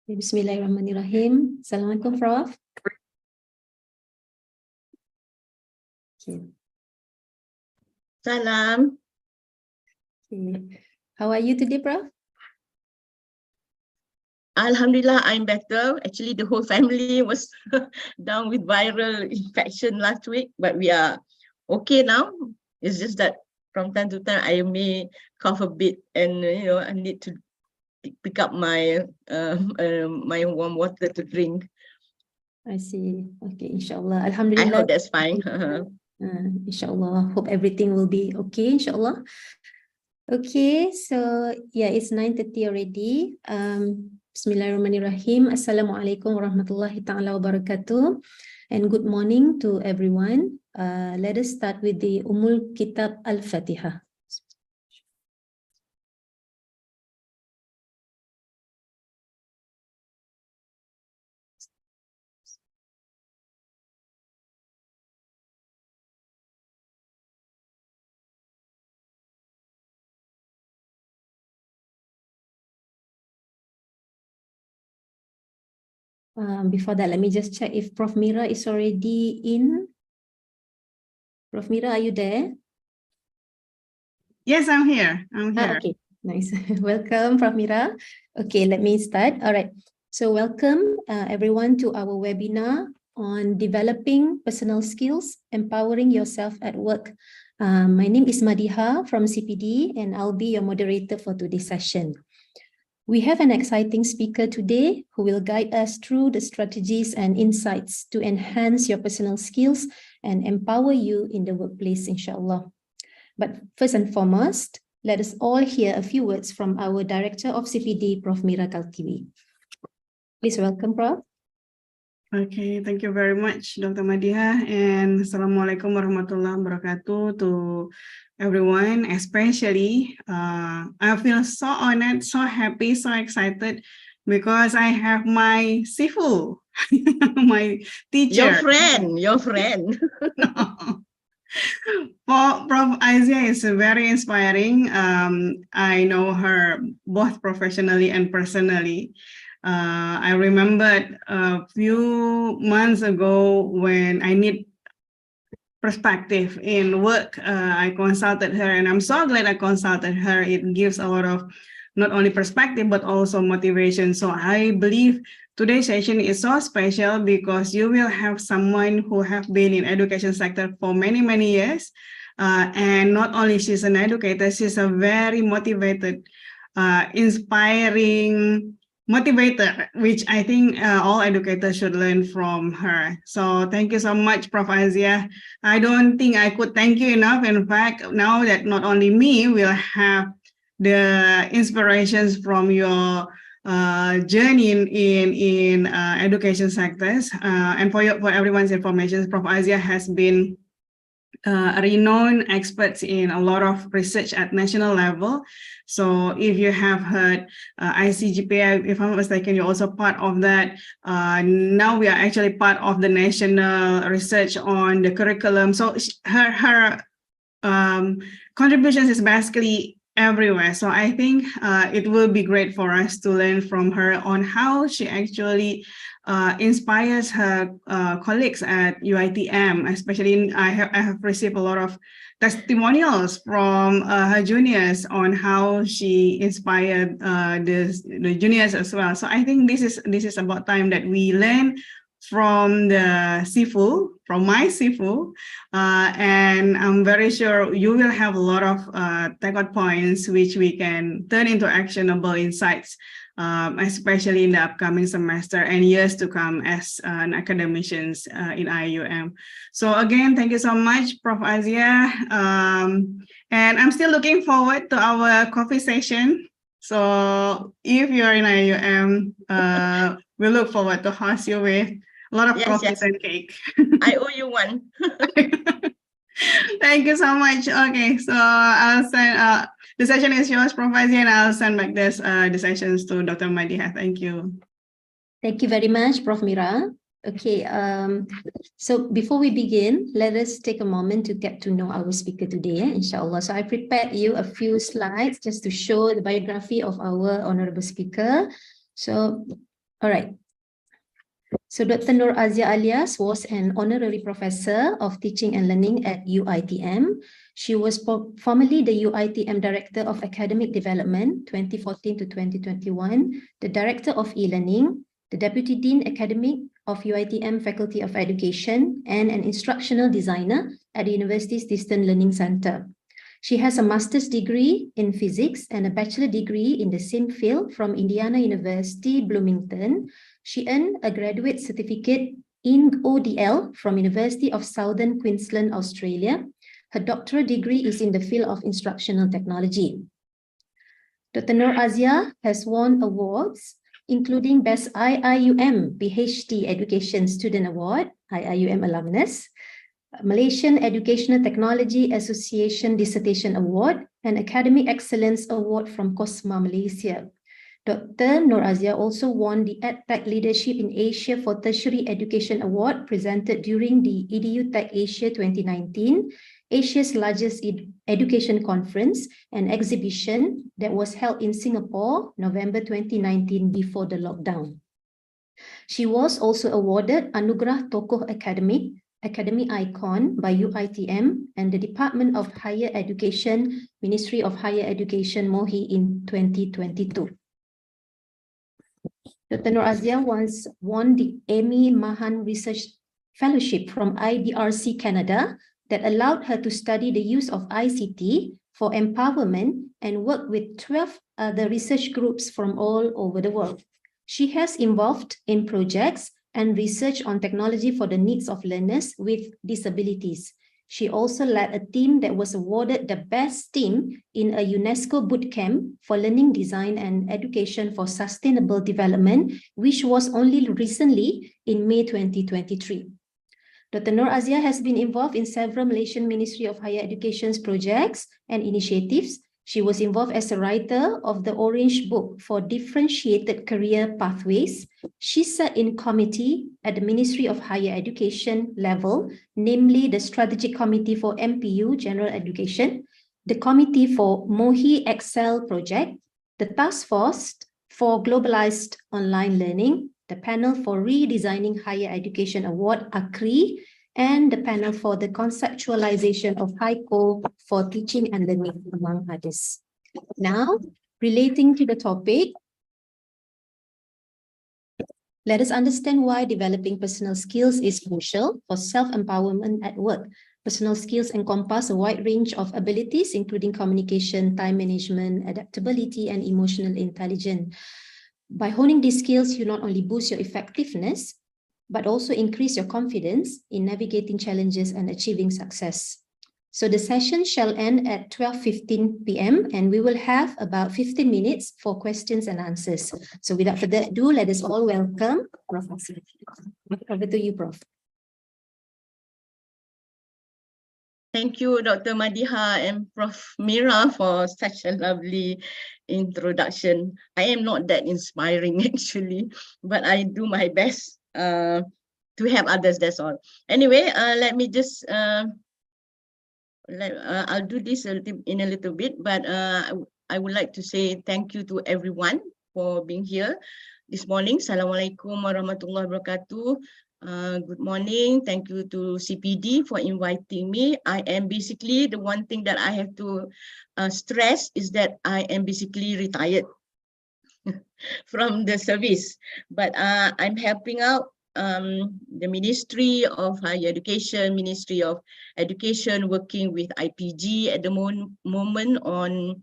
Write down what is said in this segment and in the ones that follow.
Bismillahirrahmanirrahim. Assalamualaikum, Prof. Okay. Salam. Okay. How are you today, Prof? Alhamdulillah, I'm better. Actually, the whole family was down with viral infection last week, but we are okay now. It's just that from time to time I may cough a bit, and I need to pick up my my warm water to drink. I see. Okay, inshallah. I Alhamdulillah. hope that's fine. Inshallah. Hope everything will be okay, inshallah. Okay, so yeah, it's 9:30 already. Bismillahirrahmanirrahim. Assalamualaikum warahmatullahi ta'ala wabarakatuh. And good morning to everyone. Let us start with the Kitab Al-Fatihah. Before that, let me just check if Prof. Mira is already in. Prof. Mira, are you there? Yes, I'm here. Okay, nice. Welcome, Prof. Mira. Okay, let me start. All right. So welcome everyone to our webinar on developing personal skills, empowering yourself at work. My name is Madiha from CPD, and I'll be your moderator for today's session. We have an exciting speaker today who will guide us through the strategies and insights to enhance your personal skills and empower you in the workplace, inshallah. But first and foremost, let us all hear a few words from our Director of CPD, Prof. Mira Kalkiwi. Please welcome, Prof. Okay, thank you very much, Dr. Madiha, and Assalamualaikum warahmatullahi wabarakatuh to everyone, especially I feel so honored, so happy, so excited because I have my Sifu, my teacher. Your friend. No. Prof. Aziah is very inspiring. I know her both professionally and personally. I remembered a few months ago when I need perspective in work, I consulted her, and I'm so glad I consulted her. It gives a lot of not only perspective, but also motivation. So I believe today's session is so special because you will have someone who have been in education sector for many, many years. And not only she's an educator, she's a very motivated, inspiring motivator, which I think all educators should learn from her. So thank you so much, Prof. Aziah. I don't think I could thank you enough. In fact, now that not only me will have the inspirations from your journey in education sectors, and for everyone's information, Prof. Aziah has been renowned experts in a lot of research at national level. So if you have heard ICGPA, if I'm not mistaken, you're also part of that. Now we are actually part of the national research on the curriculum. So her contributions is basically everywhere. So I think it will be great for us to learn from her on how she actually inspires her colleagues at UITM, especially I have received a lot of testimonials from her juniors on how she inspired the juniors as well. So I think this is about time that we learn from the Sifu, from my Sifu, and I'm very sure you will have a lot of takeout points which we can turn into actionable insights, especially in the upcoming semester and years to come as an academicians in IUM. So again, thank you so much, Prof. Aziah. And I'm still looking forward to our coffee session. So if you're in IUM, we look forward to host you with a lot of coffees and cake. I owe you one. Thank you so much. Okay, so I'll send the session is yours, Prof. Aziah, and I'll send back this the sessions to Dr. Madiha. Thank you. Thank you very much, Prof. Mira. Okay, so before we begin, let us take a moment to get to know our speaker today, inshallah. So I prepared you a few slides just to show the biography of our honorable speaker. So All right. So Dr. Nur Aziah Alias was an honorary professor of teaching and learning at UITM. She was formerly the UITM Director of Academic Development 2014 to 2021, the Director of E-Learning, the Deputy Dean Academic of UITM Faculty of Education, and an instructional designer at the university's Distant Learning Center. She has a master's degree in physics and a bachelor degree in the same field from Indiana University, Bloomington. She earned a graduate certificate in ODL from University of Southern Queensland, Australia. Her doctoral degree is in the field of instructional technology. Dr. Nur Aziah has won awards, including Best IIUM PhD Education Student Award, IIUM alumnus, Malaysian Educational Technology Association Dissertation Award, and Academic Excellence Award from COSMA Malaysia. Dr. Nur Aziah also won the EdTech Leadership in Asia for Tertiary Education Award presented during the EDU Tech Asia 2019, Asia's largest education conference and exhibition that was held in Singapore, November 2019 before the lockdown. She was also awarded Anugerah Tokoh Academy Icon by UITM and the Department of Higher Education, Ministry of Higher Education, MOHI in 2022. Dr. Nur Aziah once won the Amy Mahan Research Fellowship from IDRC Canada that allowed her to study the use of ICT for empowerment and work with 12 other research groups from all over the world. She has involved in projects and research on technology for the needs of learners with disabilities. She also led a team that was awarded the best team in a UNESCO bootcamp for learning design and education for sustainable development, which was only recently in May 2023. Dr. Nur Aziah has been involved in several Malaysian Ministry of Higher Education's projects and initiatives. She was involved as a writer of the Orange Book for Differentiated Career Pathways. She sat in committee at the Ministry of Higher Education level, namely the Strategic Committee for MPU, General Education, the Committee for MOHI Excel Project, the Task Force for Globalized Online Learning, the Panel for Redesigning Higher Education Award, ACRI, and the panel for the conceptualization of HICO for teaching and learning, among others. Now, relating to the topic, let us understand why developing personal skills is crucial for self-empowerment at work. Personal skills encompass a wide range of abilities, including communication, time management, adaptability, and emotional intelligence. By honing these skills, you not only boost your effectiveness, but also increase your confidence in navigating challenges and achieving success. So the session shall end at 12:15 p.m. and we will have about 15 minutes for questions and answers. So without further ado, let us all welcome Prof. Over to you, Prof. Thank you, Dr. Madiha and Prof. Mira for such a lovely introduction. I am not that inspiring actually, but I do my best to help others, that's all. Anyway, let me just, I'll do this in a little bit, but I would like to say thank you to everyone for being here this morning. Assalamualaikum warahmatullahi wabarakatuh. Good morning. Thank you to CPD for inviting me. I am basically, the one thing that I have to stress is that I am basically retired from the service, but I'm helping out the Ministry of Higher Education, Ministry of Education, working with IPG at the moment on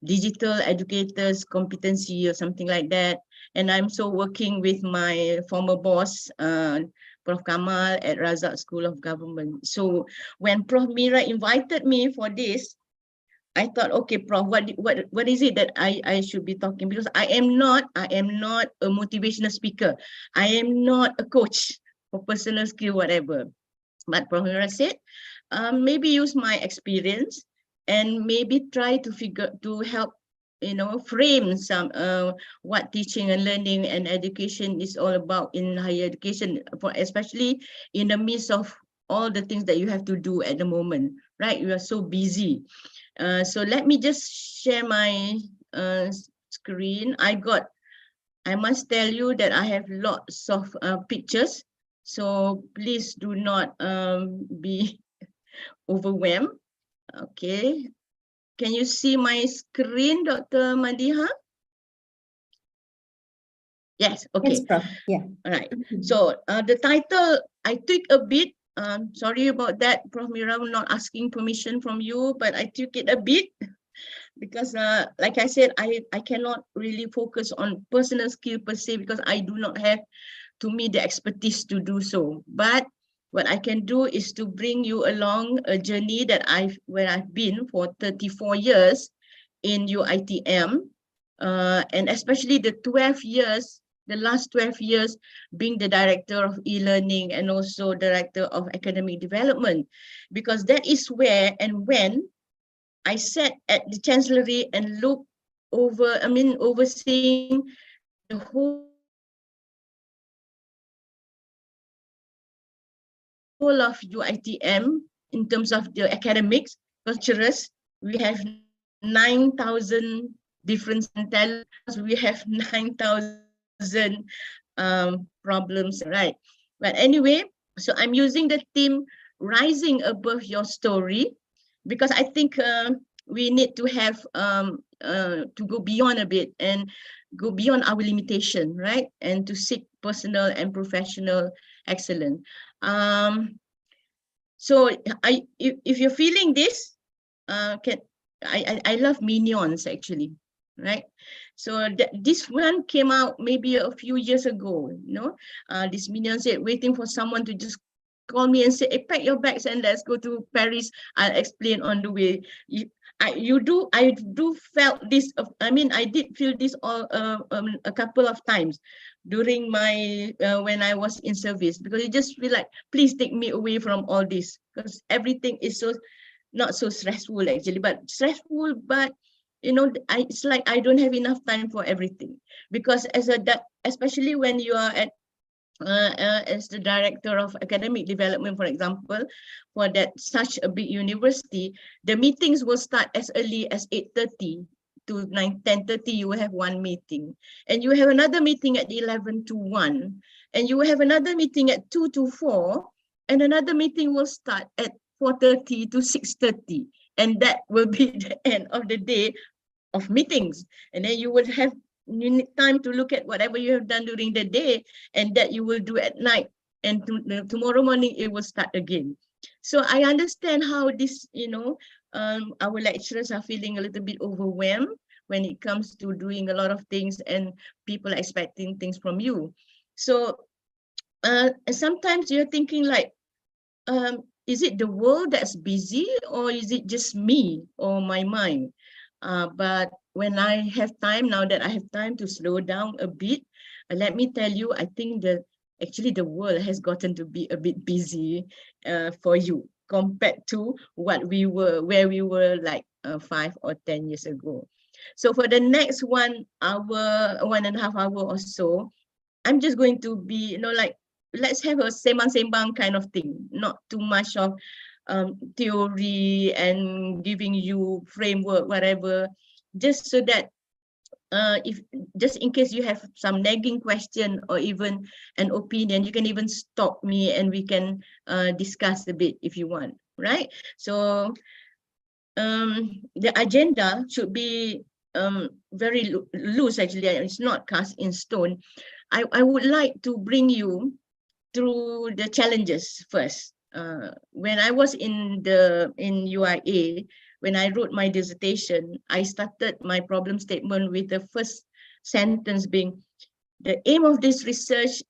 digital educators competency or something like that. And I'm so working with my former boss, Prof. Kamal at Razak School of Government. So when Prof. Mira invited me for this, I thought, okay, Prof, what is it that I should be talking? Because I am not a motivational speaker. I am not a coach for personal skill, whatever. But Prof. Mira said, maybe use my experience and maybe try to help, frame some what teaching and learning and education is all about in higher education, especially in the midst of all the things that you have to do at the moment, right? You are so busy. So let me just share my screen. I got I must tell you that I have lots of pictures, so please do not be overwhelmed. Okay, can you see my screen, Dr. Madiha? Yes, Yes, okay. Prof. Yeah. All right. So the title, I tweak a bit. Sorry about that, Prof. Mira, not asking permission from you, but I tweak it a bit because like I said, I cannot really focus on personal skill per se because I do not have, to me, the expertise to do so. But what I can do is to bring you along a journey that where I've been for 34 years in UITM, and especially the 12 years, the last 12 years being the director of e-learning and also director of academic development, because that is where and when I sat at the Chancellery and looked over, overseeing the whole of UITM in terms of the academics, cultures. We have 9,000 different talents. We have 9,000 problems, right? But anyway, so I'm using the theme rising above your story because I think we need to have to go beyond a bit and go beyond our limitation, right? And to seek personal and professional excellence. So if you're feeling this, I love minions actually, right? So this one came out maybe a few years ago, you know. This minion said, waiting for someone to just call me and say, hey, pack your bags and let's go to Paris. I'll explain on the way. I do felt this. I did feel this all a couple of times during my when I was in service, because you just feel like, please take me away from all this, because everything is so not so stressful actually, but stressful, but you know, it's like I don't have enough time for everything, because especially when you are at as the director of academic development, for example, for that such a big university, the meetings will start as early as 8:30 to 10:30. You will have one meeting, and you have another meeting at 11 to 1, and you will have another meeting at 2 to 4, and another meeting will start at 4:30 to 6:30, and that will be the end of the day of meetings. And then you need time to look at whatever you have done during the day, and that you will do at night, and tomorrow morning it will start again. So I understand how this, our lecturers are feeling a little bit overwhelmed when it comes to doing a lot of things and people are expecting things from you. So sometimes you're thinking like, is it the world that's busy, or is it just me or my mind? But when I have time, now that I have time to slow down a bit, let me tell you, I think that actually the world has gotten to be a bit busy for you compared to where we were like 5 or 10 years ago. So for the next 1 hour, 1.5 hours or so, I'm just going to be, like, let's have a sembang-sembang kind of thing, not too much of theory and giving you framework, whatever, just so that if just in case you have some nagging question or even an opinion, you can even stop me and we can discuss a bit if you want, right? So the agenda should be very loose actually, it's not cast in stone. I would like to bring you through the challenges first. When I was in UIA, when I wrote my dissertation, I started my problem statement with the first sentence being, the aim of this research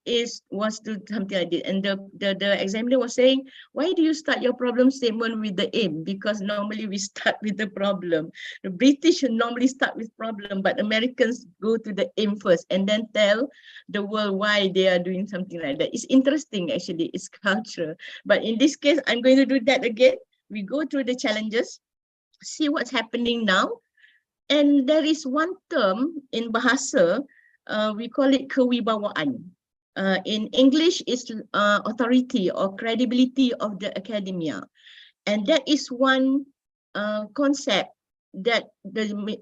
was to something like this. And the examiner was saying, why do you start your problem statement with the aim? Because normally we start with the problem. The British normally start with problem, but Americans go to the aim first and then tell the world why they are doing something like that. It's interesting, actually, it's culture. But in this case, I'm going to do that again. We go through the challenges, see what's happening now. And there is one term in Bahasa, we call it kewibawaan. In English, it's authority or credibility of the academia. And that is one concept that we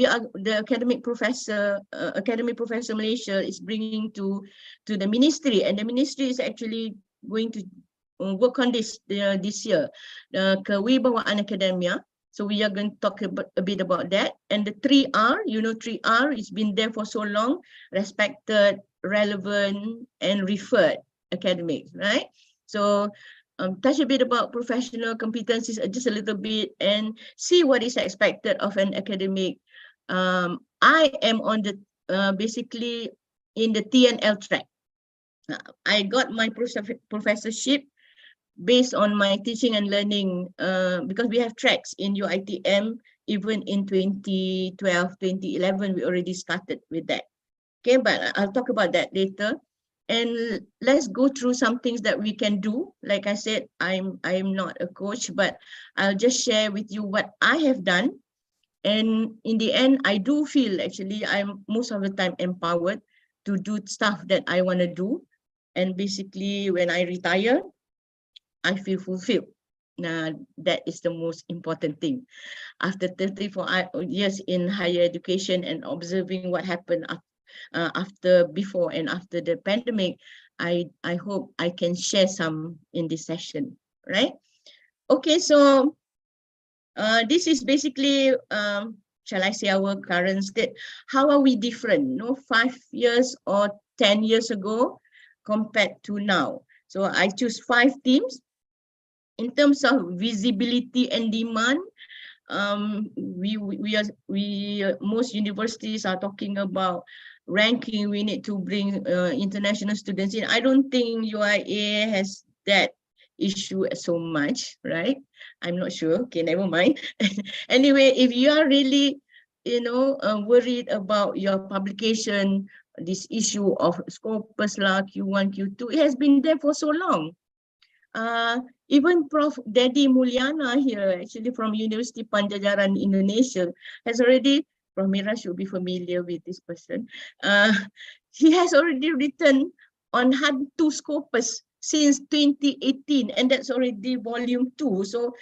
are the academic professor Malaysia is bringing to the ministry, and the ministry is actually going to work on this this year, kewibawaan academia. So we are going to talk a bit about that. And the 3R, you know, 3R has been there for so long: respected, relevant, and referred academics, right? So touch a bit about professional competencies, just a little bit, and see what is expected of an academic. I am on the basically in the TNL track. I got my professorship based on my teaching and learning, because we have tracks in UITM. Even in 2012, 2011, we already started with that. Okay, but I'll talk about that later. And let's go through some things that we can do. Like I said, I'm not a coach, but I'll just share with you what I have done. And in the end, I do feel actually I'm most of the time empowered to do stuff that I want to do. And basically, when I retire, I feel fulfilled. Now, that is the most important thing. After 34 years in higher education and observing what happened before and after the pandemic, I hope I can share some in this session, right? Okay, so this is basically, shall I say, our current state. How are we different, 5 years or 10 years ago compared to now? So I choose 5 themes. In terms of visibility and demand, most universities are talking about ranking. We need to bring international students in. I don't think UIA has that issue so much, right? I'm not sure. Okay, never mind. Anyway, if you are really, worried about your publication, this issue of Scopus lah, Q1, Q2, it has been there for so long. Even Prof. Dedi Mulyana here, actually from University Panjajaran, Indonesia, has already, Prof. Mira should be familiar with this person. He has already written on Hantu Scopus since 2018, and that's already volume 2. So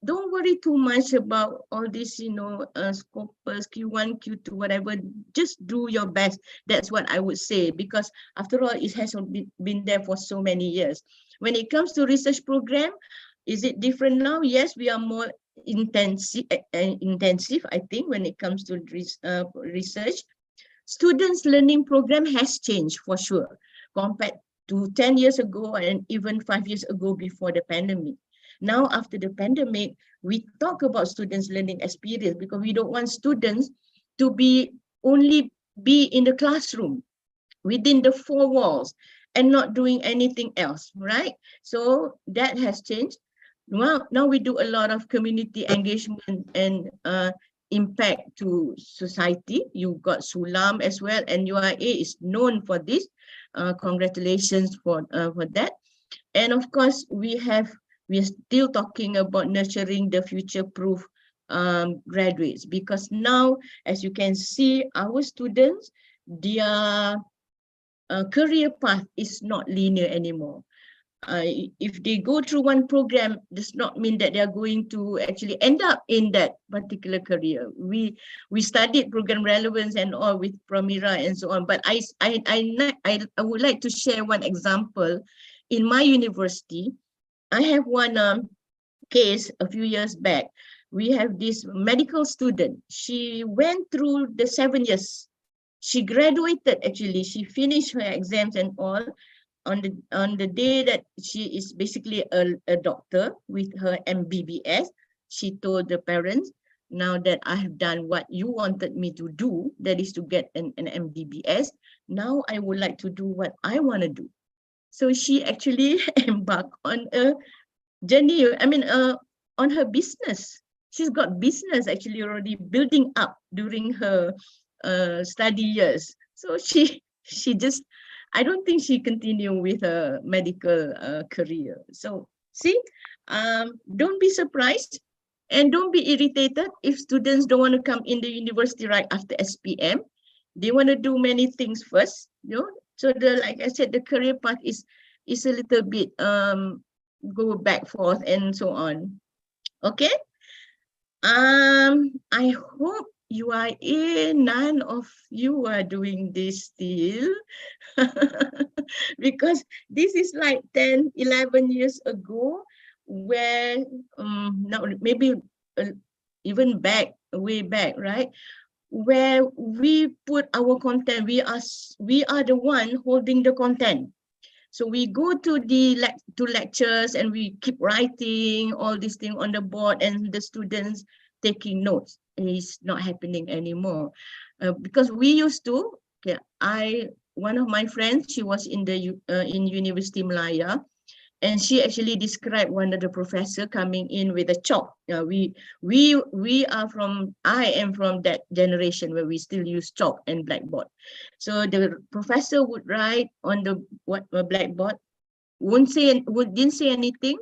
don't worry too much about all this, Scopus, Q1, Q2, whatever. Just do your best. That's what I would say, because after all, it has been there for so many years. When it comes to research program, is it different now? Yes, we are more intensive, I think, when it comes to research. Students' learning program has changed for sure, compared to 10 years ago and even 5 years ago before the pandemic. Now, after the pandemic, we talk about students' learning experience because we don't want students to only be in the classroom within the 4 walls and not doing anything else, right? So that has changed. Now we do a lot of community engagement and impact to society. You got Sulam as well, and UIA is known for this. Congratulations for that. And of course, we are still talking about nurturing the future-proof graduates, because now, as you can see, our students, their career path is not linear anymore. If they go through one program, does not mean that they are going to actually end up in that particular career. We studied program relevance and all with Pramira and so on, but I would like to share one example. In my university, I have one case a few years back. We have this medical student. She went through the 7 years. She graduated, actually. She finished her exams and all. On the day that she is basically a doctor with her MBBS, she told the parents, now that I have done what you wanted me to do, that is to get an MBBS, now I would like to do what I want to do. So she actually embarked on a journey, on her business. She's got business actually already building up during her study years. So she just, I don't think she continued with her medical career. So see, don't be surprised and don't be irritated if students don't want to come in the university right after SPM. They want to do many things first, So like I said, the career path is a little bit go back forth and so on. Okay. I hope UIA, none of you are doing this still. Because this is like 10, 11 years ago, where now maybe even back, way back, right? Where we put our content, we are the one holding the content. So we go to the lectures and we keep writing all these things on the board, and the students taking notes. It's not happening anymore, because we used to. Okay, one of my friends, she was in University Malaya, and she actually described one of the professor coming in with a chalk. I am from that generation where we still use chalk and blackboard. So the professor would write on the blackboard, didn't say anything,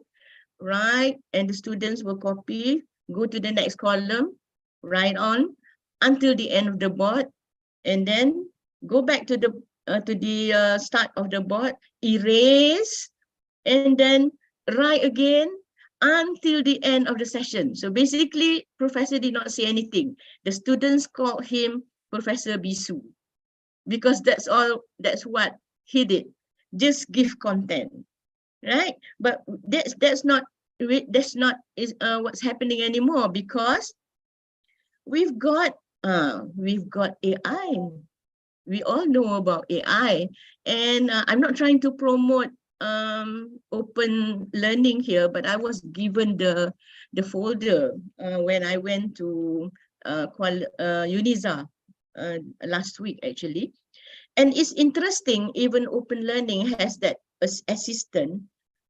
right? And the students will copy, go to the next column, write on until the end of the board, and then go back to the start of the board, erase, and then write again until the end of the session. So basically, professor did not say anything. The students called him Professor Bisu, because that's what he did. Just give content, right? But that's not what's happening anymore, because we've got AI. We all know about AI, and I'm not trying to promote open learning here, but I was given the folder when I went to UNIZA last week, actually. And it's interesting, even open learning has that assistant,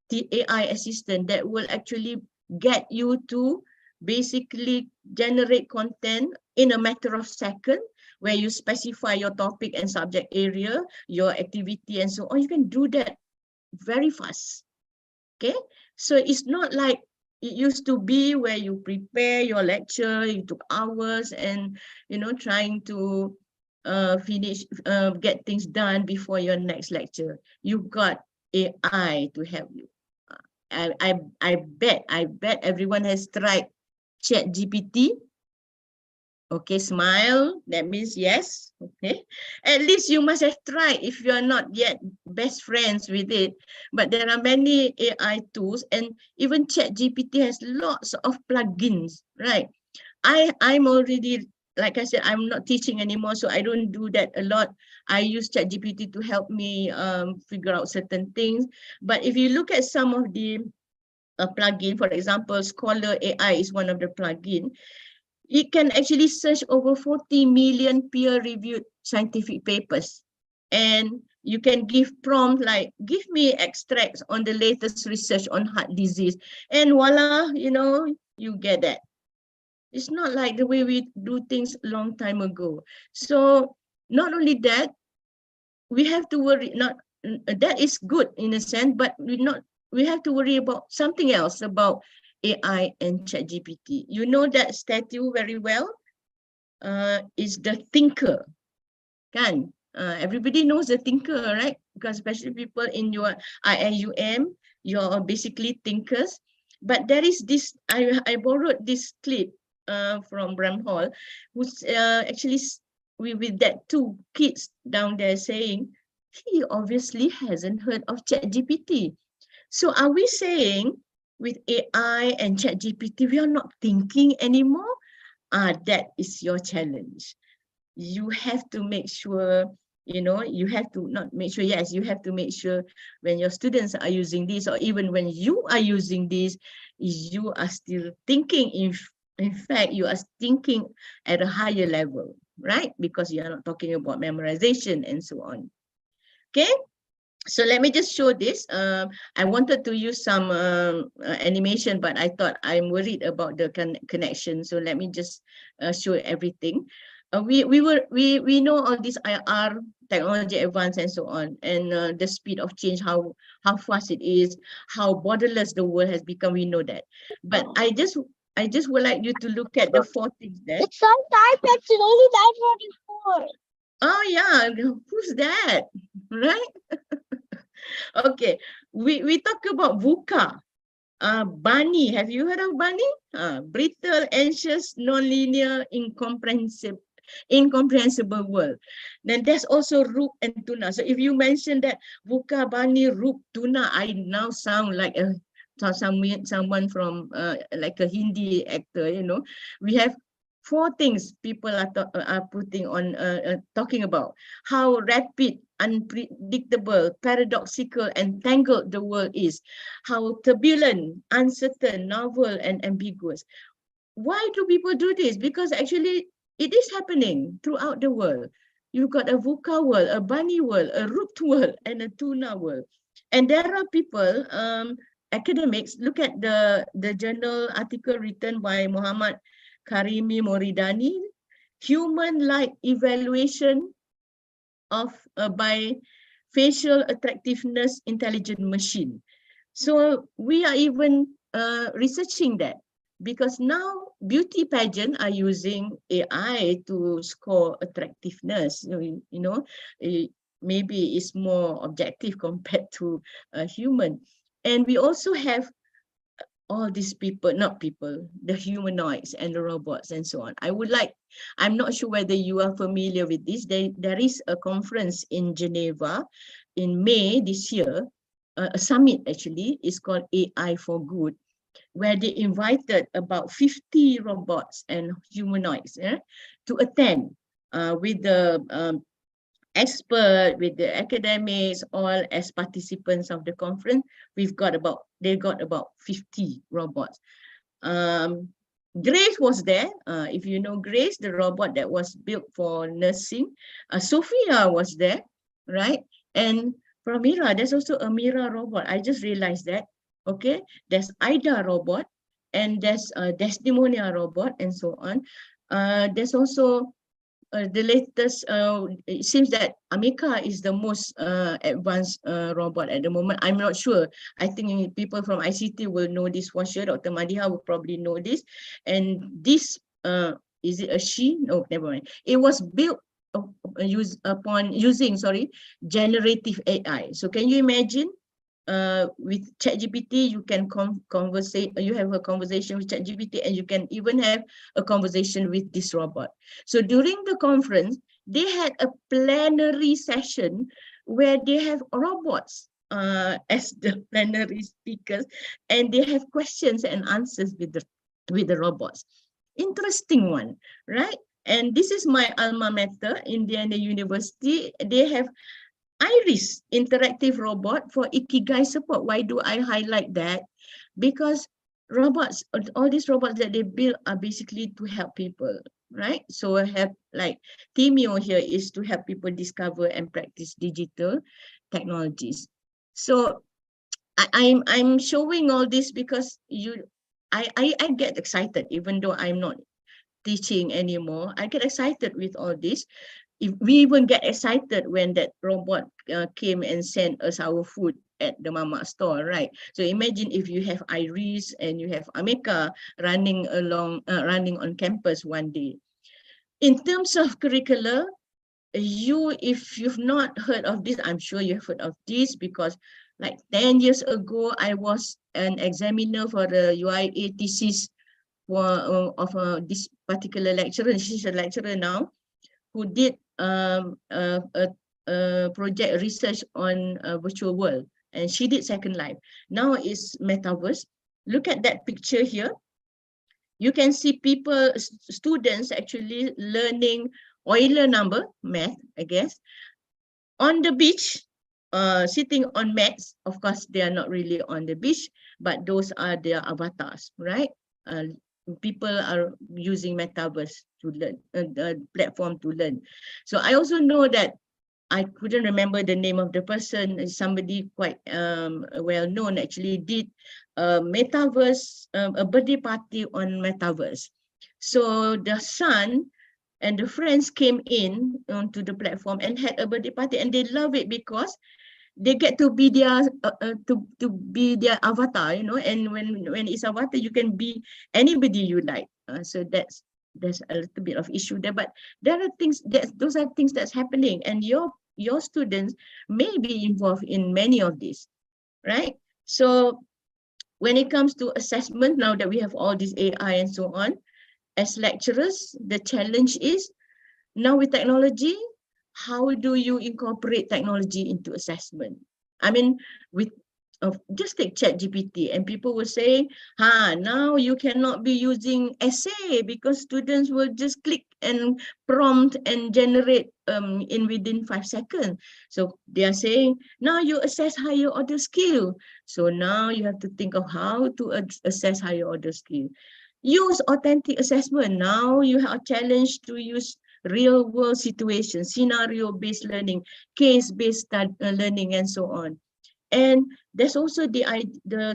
the AI assistant, that will actually get you to basically generate content in a matter of seconds, where you specify your topic and subject area, your activity, and so on. You can do that very fast. Okay, so it's not like it used to be, where you prepare your lecture, you took hours, and trying to get things done before your next lecture. You've got AI to help you. I bet everyone has tried ChatGPT. Okay, smile, that means yes. Okay, at least you must have tried if you are not yet best friends with it. But there are many AI tools, and even ChatGPT has lots of plugins, right? I'm already, like I said, I'm not teaching anymore, so I don't do that a lot. I use ChatGPT to help me figure out certain things. But if you look at some of the plugin, for example, Scholar AI is one of the plugin. It can actually search over 40 million peer-reviewed scientific papers. And you can give prompt like, give me extracts on the latest research on heart disease. And voila, you get that. It's not like the way we do things a long time ago. So not only that, we have to worry, that is good in a sense, but we have to worry about something else about AI and ChatGPT. You know that statue very well, is the thinker, kan? Everybody knows the thinker, right? Because especially people in your IIUM, you're basically thinkers. But there is this, I borrowed this clip from Bramhall, who's actually with that two kids down there saying, he obviously hasn't heard of ChatGPT. So are we saying with AI and ChatGPT, we are not thinking anymore? That is your challenge. You have to make sure, you have to not make sure, yes, you have to make sure when your students are using this, or even when you are using this, you are still thinking. In fact, you are thinking at a higher level, right? Because you are not talking about memorization and so on. Okay. So let me just show this. I wanted to use some animation, but I thought I'm worried about the connection. So let me just show everything. We know all this IR technology advance and so on, and the speed of change, how fast it is, how borderless the world has become. We know that, but I just would like you to look at the 4 things there. It's sometimes it's really 9:44. Oh yeah, who's that? Right? Okay, we talk about VUCA. Bunny, have you heard of bunny? Brittle, anxious, non-linear, incomprehensible world. Then there's also Roop and Tuna. So if you mention that Buka, Bunny, Roop, Tuna, I now sound like someone from like a Hindi actor, you know. We have 4 things people are putting on, talking about how rapid, unpredictable, paradoxical, and tangled the world is, how turbulent, uncertain, novel, and ambiguous. Why do people do this? Because actually it is happening throughout the world. You've got a VUCA world, a bunny world, a root world, and a tuna world. And there are people, academics, look at the journal article written by Muhammad Karimi Moridani, Human-like Evaluation of by Facial Attractiveness Intelligent Machine. So we are even researching that, because now beauty pageant are using AI to score attractiveness. You know, maybe it's more objective compared to a human. And we also have all these people, not people, the humanoids and the robots and so on. I'm not sure whether you are familiar with this. There is a conference in Geneva in May this year, a summit actually, is called AI for Good, where they invited about 50 robots and humanoids to attend with the expert, with the academics, all as participants of the conference. They got about 50 robots. Grace was there. If you know Grace, the robot that was built for nursing. Sophia was there, right? And from Mira, there's also a Mira robot. I just realized that. Okay, there's Ida robot, and there's a Desdemonia robot, and so on. There's also the latest, it seems that Amika is the most advanced robot at the moment. I'm not sure. I think people from ICT will know this for sure. Dr. Madiha will probably know this. And this, is it a she? No, never mind. It was built using generative AI. So can you imagine? With ChatGPT, you can you have a conversation with ChatGPT, and you can even have a conversation with this robot. So during the conference, they had a plenary session where they have robots as the plenary speakers, and they have questions and answers with the robots. Interesting one, right? And this is my alma mater, Indiana University. They have Iris interactive robot for Ikigai support. Why do I highlight that? Because robots, all these robots that they build are basically to help people, right? So like Timio here is to help people discover and practice digital technologies. So I'm showing all this because I get excited, even though I'm not teaching anymore. I get excited with all this. If we even get excited when that robot came and sent us our food at the mama store, right? So imagine if you have Iris and you have Amika running on campus one day. In terms of curricula, if you've not heard of this, I'm sure you've heard of this, because like 10 years ago, I was an examiner for the UIA thesis of this particular lecturer. She's a lecturer now, who did a project research on a virtual world, and she did Second Life. Now it's metaverse. Look at that picture here. You can see students actually learning Euler number, math, I guess, on the beach, sitting on mats. Of course, they are not really on the beach, but those are their avatars, right? People are using metaverse to learn, platform to learn. So I also know that I couldn't remember the name of the person. Somebody quite well known actually did a metaverse, a birthday party on metaverse. So the son and the friends came in onto the platform and had a birthday party, and they love it because they get to be their to be their avatar, you know. And when it's avatar, you can be anybody you like. So there's a little bit of issue there, but there are things those are things that's happening, and your students may be involved in many of these, right? So when it comes to assessment, now that we have all this AI and so on, as lecturers, the challenge is now with technology, how do you incorporate technology into assessment? I mean, with just take ChatGPT, and people were saying, now you cannot be using essay because students will just click and prompt and generate in within 5 seconds. So they are saying, now you assess higher order skill. So now you have to think of how to assess higher order skill. Use authentic assessment. Now you have a challenge to use real world situations, scenario-based learning, case-based learning, and so on. And there's also the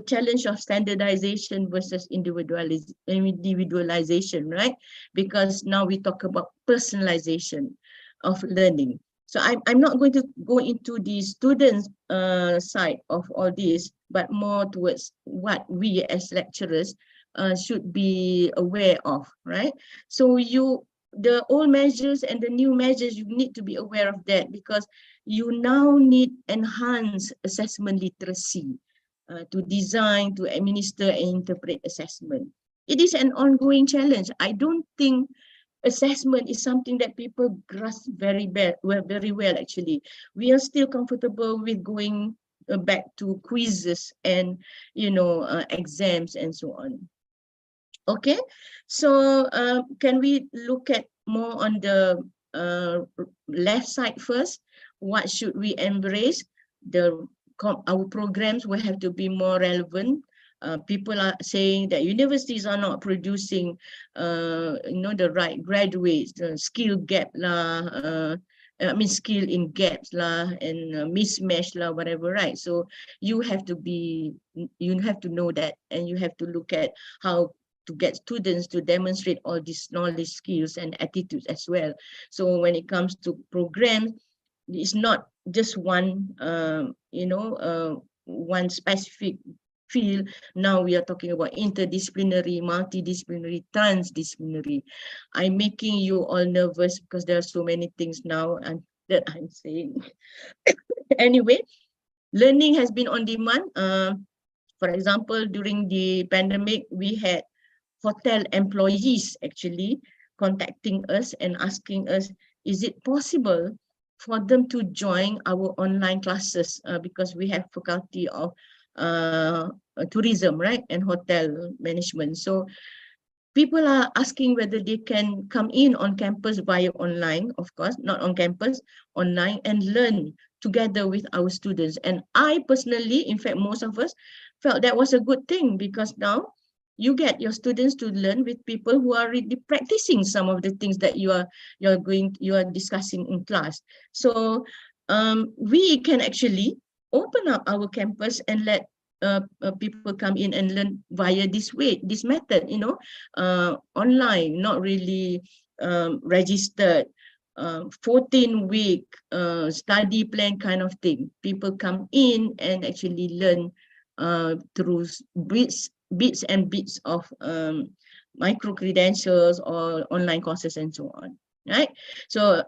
challenge of standardization versus individualization, right? Because now we talk about personalization of learning. So I'm not going to go into the students' side of all this, but more towards what we as lecturers should be aware of, right? So the old measures and the new measures, you need to be aware of that, because you now need enhanced assessment literacy to design, to administer and interpret assessment. It is an ongoing challenge. I don't think assessment is something that people grasp very well actually. We are still comfortable with going back to quizzes and exams and so on. Okay, so can we look at more on the left side first? What should we embrace? Our programs will have to be more relevant. People are saying that universities are not producing, the right graduates. The skill gap lah, skill in gaps lah, and mismatch lah, whatever, right? So you have to know that, and you have to look at how to get students to demonstrate all these knowledge, skills, and attitudes as well. So when it comes to programs, it's not just one, one specific field. Now we are talking about interdisciplinary, multidisciplinary, transdisciplinary. I'm making you all nervous because there are so many things now that I'm saying. Anyway, learning has been on demand. For example, during the pandemic, we had hotel employees actually contacting us and asking us, is it possible for them to join our online classes, because we have faculty of tourism, right, and hotel management. So people are asking whether they can come in on campus via online, of course, not on campus, online, and learn together with our students. And I personally, in fact, most of us felt that was a good thing, because now you get your students to learn with people who are really practicing some of the things that you are discussing in class. So we can actually open up our campus and let people come in and learn via this method, online, not really registered, 14-week study plan kind of thing. People come in and actually learn through bits and bits of micro credentials or online courses and so on, right? So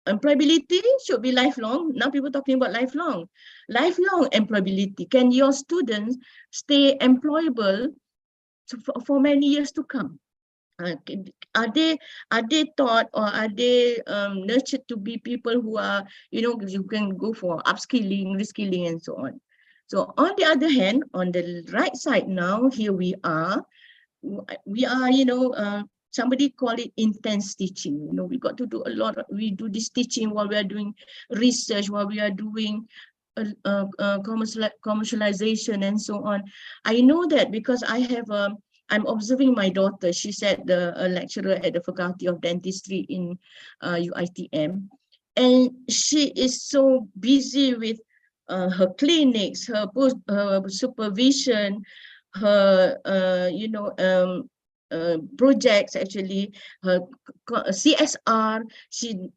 employability should be lifelong. Now people talking about lifelong employability. Can your students stay employable for many years to come? Are they taught, or are they nurtured to be people who are, you can go for upskilling, reskilling, and so on. So on the other hand, on the right side now, here we are, somebody call it intense teaching. We got to do a lot. We do this teaching while we are doing research, while we are doing commercialization and so on. I know that because I'm observing my daughter. She's a lecturer at the Faculty of Dentistry in UITM, and she is so busy with her clinics, her supervision, her projects, actually her CSR. She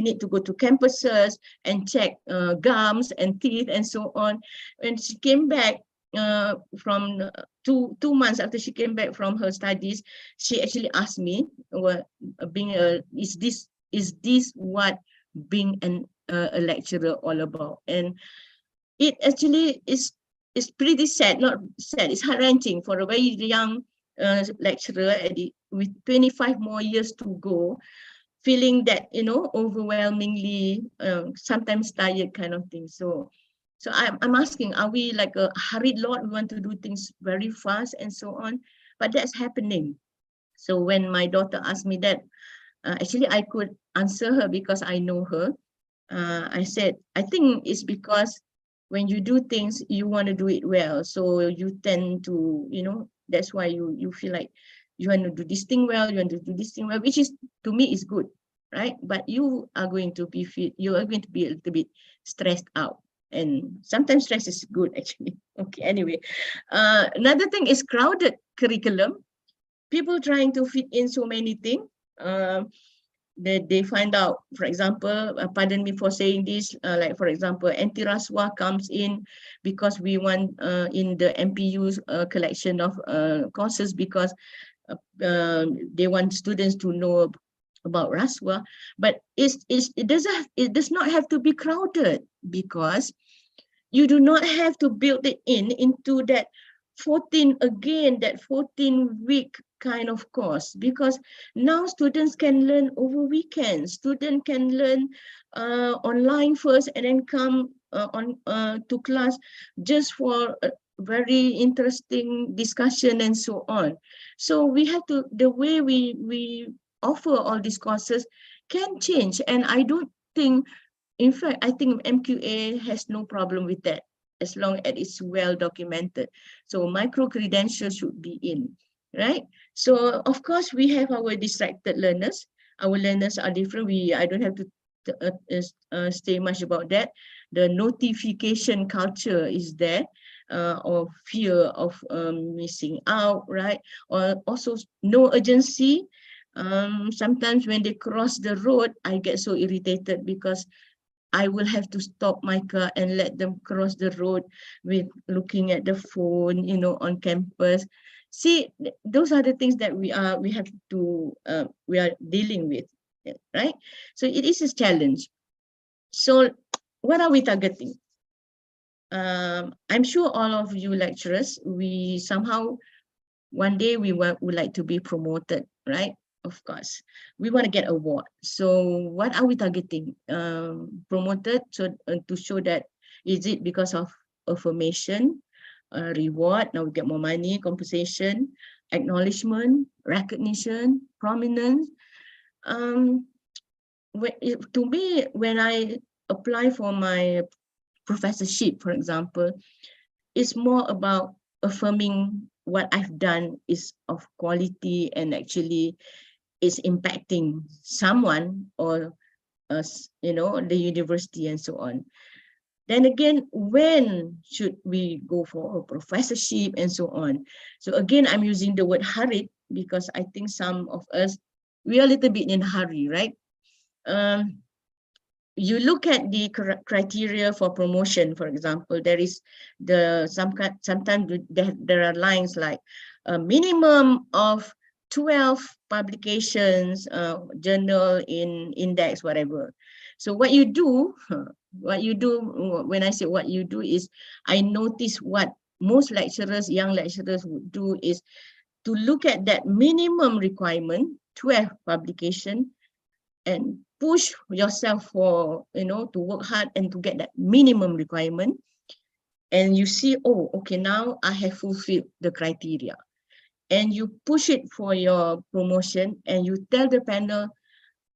need to go to campuses and check gums and teeth and so on. When she came back from 2 months after she came back from her studies, she actually asked me, is this what being a lecturer all about? And it actually is it's pretty sad, not sad, it's heart-wrenching for a very young lecturer with 25 more years to go, feeling that, you know, overwhelmingly, sometimes tired kind of thing. So I'm asking, are we like a hurried lot? We want to do things very fast and so on, but that's happening. So when my daughter asked me that, actually I could answer her because I know her. I said, I think it's because when you do things, you want to do it well. So you tend to, you know, that's why you feel like you want to do this thing well, you want to do this thing well, which is, to me, is good, right? But you are going to be a little bit stressed out. And sometimes stress is good, actually. Okay, anyway. Another thing is crowded curriculum. People trying to fit in so many things. They find out, for example, pardon me for saying this, like for example, anti-rasuah comes in because we want in the MPU's collection of courses, because they want students to know about rasuah, but it does not have to be crowded, because you do not have to build it into that 14-week kind of course, because now students can learn over weekends. Students can learn online first and then come to class just for a very interesting discussion and so on. So we have to, the way we offer all these courses can change, and I don't think, in fact, I think MQA has no problem with that, as long as it's well documented. So micro-credentials should be in, right? So of course, we have our distracted learners. Our learners are different. I don't have to say much about that. The notification culture is there, or fear of missing out, right? Or also no urgency. Sometimes when they cross the road, I get so irritated because I will have to stop my car and let them cross the road with looking at the phone, you know, on campus. See, those are the things that we are dealing with, right? So it is a challenge. So what are we targeting? I'm sure all of you lecturers, we somehow, one day we would like to be promoted, right? Of course, we want to get award. So what are we targeting? Promoted, so to show that, is it because of affirmation, reward, now we get more money, compensation, acknowledgement, recognition, prominence. To me, when I apply for my professorship, for example, it's more about affirming what I've done is of quality and actually is impacting someone or you know, the university and so on. Then again, when should we go for a professorship and so on? So again, I'm using the word hurried because I think some of us, we are a little bit in a hurry, right? You look at the criteria for promotion, for example, there is sometimes there are lines like a minimum of 12 publications, journal in index, whatever. So what you do, when I say what you do is, I notice what most lecturers, young lecturers would do is to look at that minimum requirement, 12 publication, and push yourself for, you know, to work hard and to get that minimum requirement. And you see, oh, okay, now I have fulfilled the criteria. And you push it for your promotion and you tell the panel,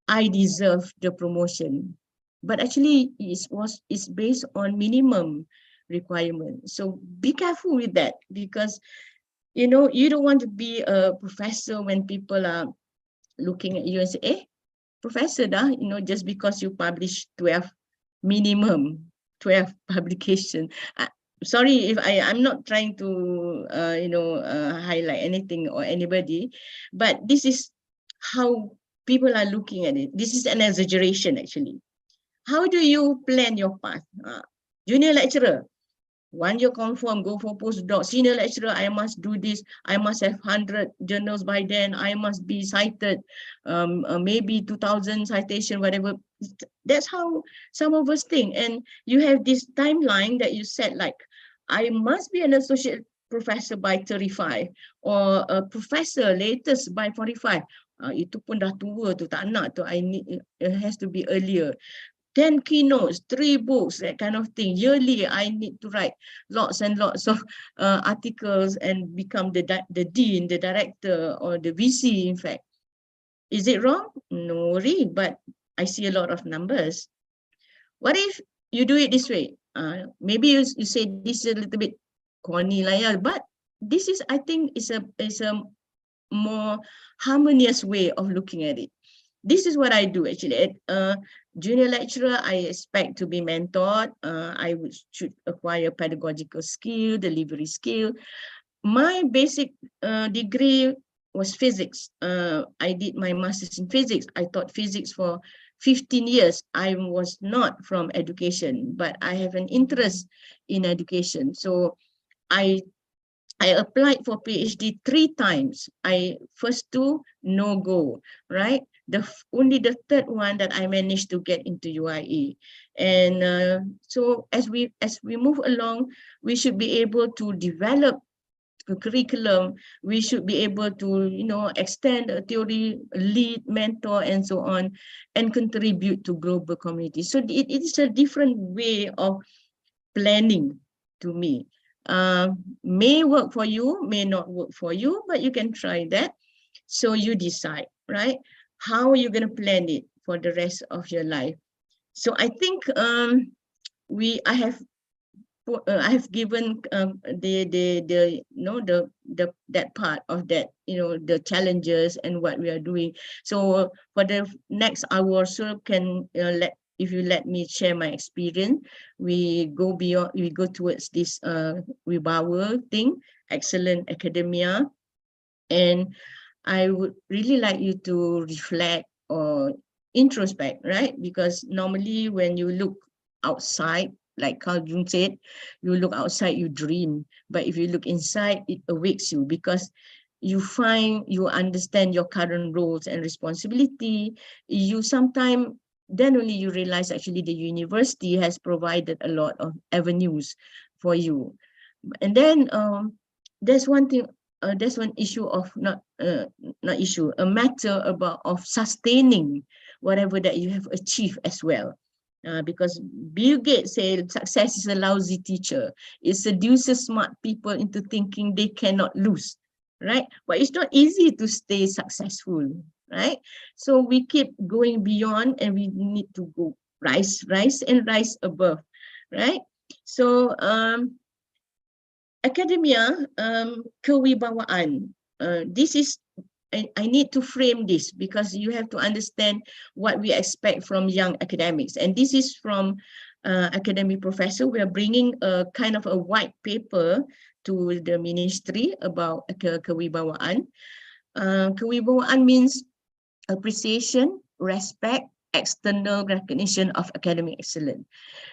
I deserve the promotion. But actually it's based on minimum requirement. So be careful with that, because, you know, you don't want to be a professor when people are looking at you and say, eh, professor dah, you know, just because you publish 12 minimum 12 publication. Sorry if I'm not trying to highlight anything or anybody, but this is how people are looking at it. This is an exaggeration, actually. How do you plan your path? Junior lecturer, 1 year confirm, go for postdoc. Senior lecturer, I must do this. I must have 100 journals by then. I must be cited, maybe 2000 citation, whatever. That's how some of us think. And you have this timeline that you set, like, I must be an associate professor by 35 or a professor latest by 45. Itu pun dah tua tu, tak nak tu. It has to be earlier. 10 keynotes, 3 books, that kind of thing. Yearly, I need to write lots and lots of articles and become the dean, the director, or the VC, in fact. Is it wrong? No, really, but I see a lot of numbers. What if you do it this way? Maybe you say this is a little bit corny, but this is, I think, is a more harmonious way of looking at it. This is what I do actually. Junior lecturer, I expect to be mentored. I should acquire pedagogical skill, delivery skill. My basic degree was physics. I did my master's in physics. I taught physics for 15 years. I was not from education, but I have an interest in education. So I applied for PhD 3 times. First 2, no go, right? Only the third one that I managed to get into UIE. And so as we move along, we should be able to develop a curriculum. We should be able to, extend a theory, lead, mentor, and so on, and contribute to global community. So it is a different way of planning to me. May work for you, may not work for you, but you can try that. So you decide, right? How are you going to plan it for the rest of your life? So I think I have given that part of that, the challenges and what we are doing. So for the next hour or so, if you let me share my experience, we go towards this Wibawa thing, excellent academia. And I would really like you to reflect or introspect, right? Because normally when you look outside, like Carl Jung said, you look outside, you dream. But if you look inside, it awakes you, because you understand your current roles and responsibility. Then only you realize actually the university has provided a lot of avenues for you. And then there's one thing, there's one issue of a matter of sustaining whatever that you have achieved as well. Because Bill Gates said success is a lousy teacher. It seduces smart people into thinking they cannot lose, right? But it's not easy to stay successful, right? So we keep going beyond, and we need to go rise and rise above, right? So academia, kewibawaan. This is, I need to frame this, because you have to understand what we expect from young academics. And this is from academic professor. We are bringing a kind of a white paper to the ministry about kewibawaan. Kewibawaan means appreciation, respect, external recognition of academic excellence.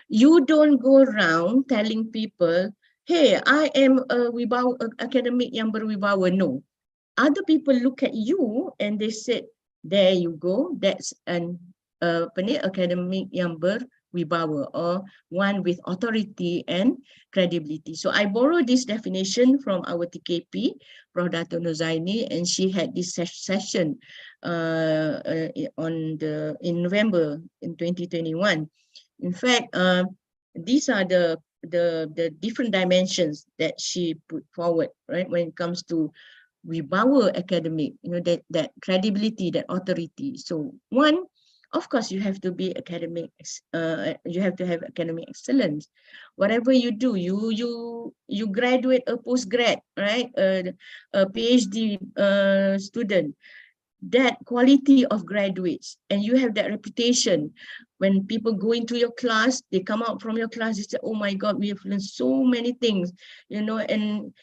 You don't go around telling people, hey, I am a academic yang berwibawa. No. Other people look at you and they said, there you go, that's an academic yang berwibawa, or one with authority and credibility. So I borrowed this definition from our TKP, Prof. Dato' Nozaini, and she had this session in November in 2021. In fact, these are the different dimensions that she put forward, right, when it comes to wibawa academic, that credibility, that authority. So one, of course, you have to be academic, you have to have academic excellence. Whatever you do, you graduate a postgrad, right, a PhD student, that quality of graduates, and you have that reputation. When people go into your class, they come out from your class, they say, oh my God, we have learned so many things, and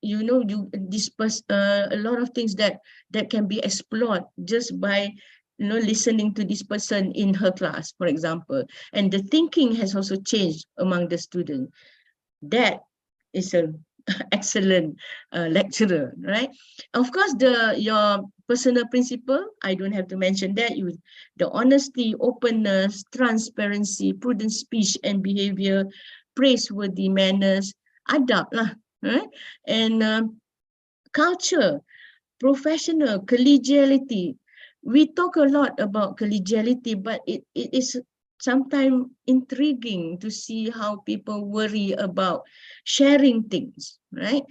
you disperse a lot of things that can be explored just by listening to this person in her class, for example. And the thinking has also changed among the students. That is an excellent lecturer, right? Of course, your personal principle, I don't have to mention that. The honesty, openness, transparency, prudent speech and behavior, praiseworthy manners, adab lah, right? And culture, professional, collegiality. We talk a lot about collegiality, but it is sometimes intriguing to see how people worry about sharing things, right?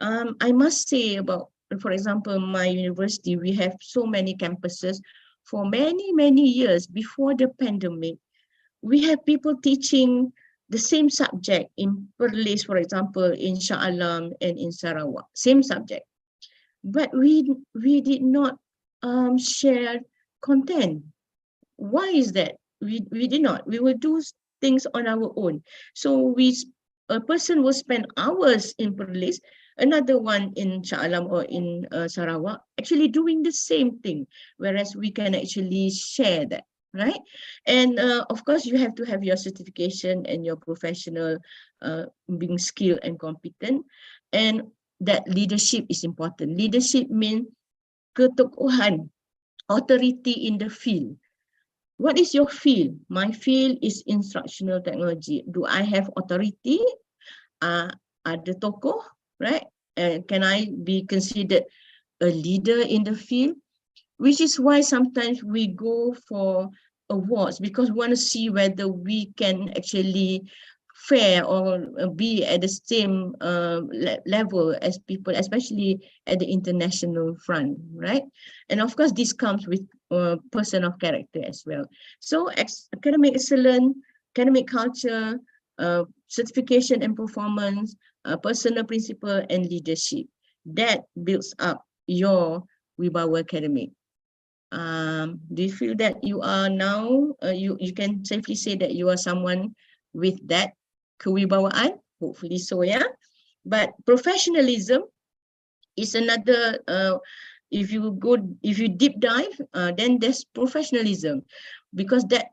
I must say about, for example, my university, we have so many campuses. For many, many years before the pandemic, we have people teaching the same subject in Perlis, for example, in Shah Alam and in Sarawak, same subject. But we did not share content. Why is that? We did not. We will do things on our own. So a person will spend hours in Perlis, another one in Shah Alam or in Sarawak, actually doing the same thing, whereas we can actually share that, right? And of course, you have to have your certification and your professional being skilled and competent, and that leadership is important. Leadership means ketokohan, authority in the field. What is your field? My field is instructional technology. Do I have authority? Ada tokoh, right? Can I be considered a leader in the field? Which is why sometimes we go for awards, because we want to see whether we can actually fare or be at the same level as people, especially at the international front, right? And of course, this comes with person of character as well. So academic excellence, academic culture, certification and performance, personal principle and leadership, that builds up your Wibawa Academic. Do you feel that you are now, you can safely say that you are someone with that kewibawaan? Hopefully so, yeah. But professionalism is another, if you deep dive, then there's professionalism, because that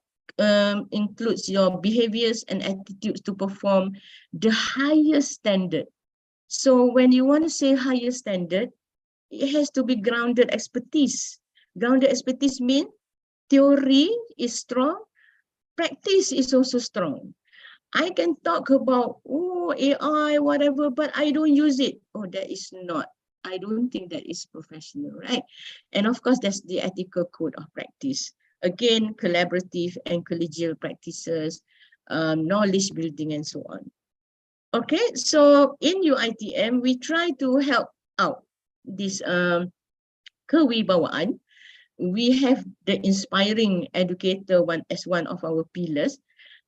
includes your behaviors and attitudes to perform the highest standard. So when you want to say higher standard, it has to be grounded expertise. Grounded expertise means theory is strong, practice is also strong. I can talk about, oh, AI, whatever, but I don't use it. Oh, that is not. I don't think that is professional, right? And of course, that's the ethical code of practice. Again, collaborative and collegial practices, knowledge building, and so on. Okay, so in UITM, we try to help out this kewibawaan. We have the inspiring educator as one of our pillars.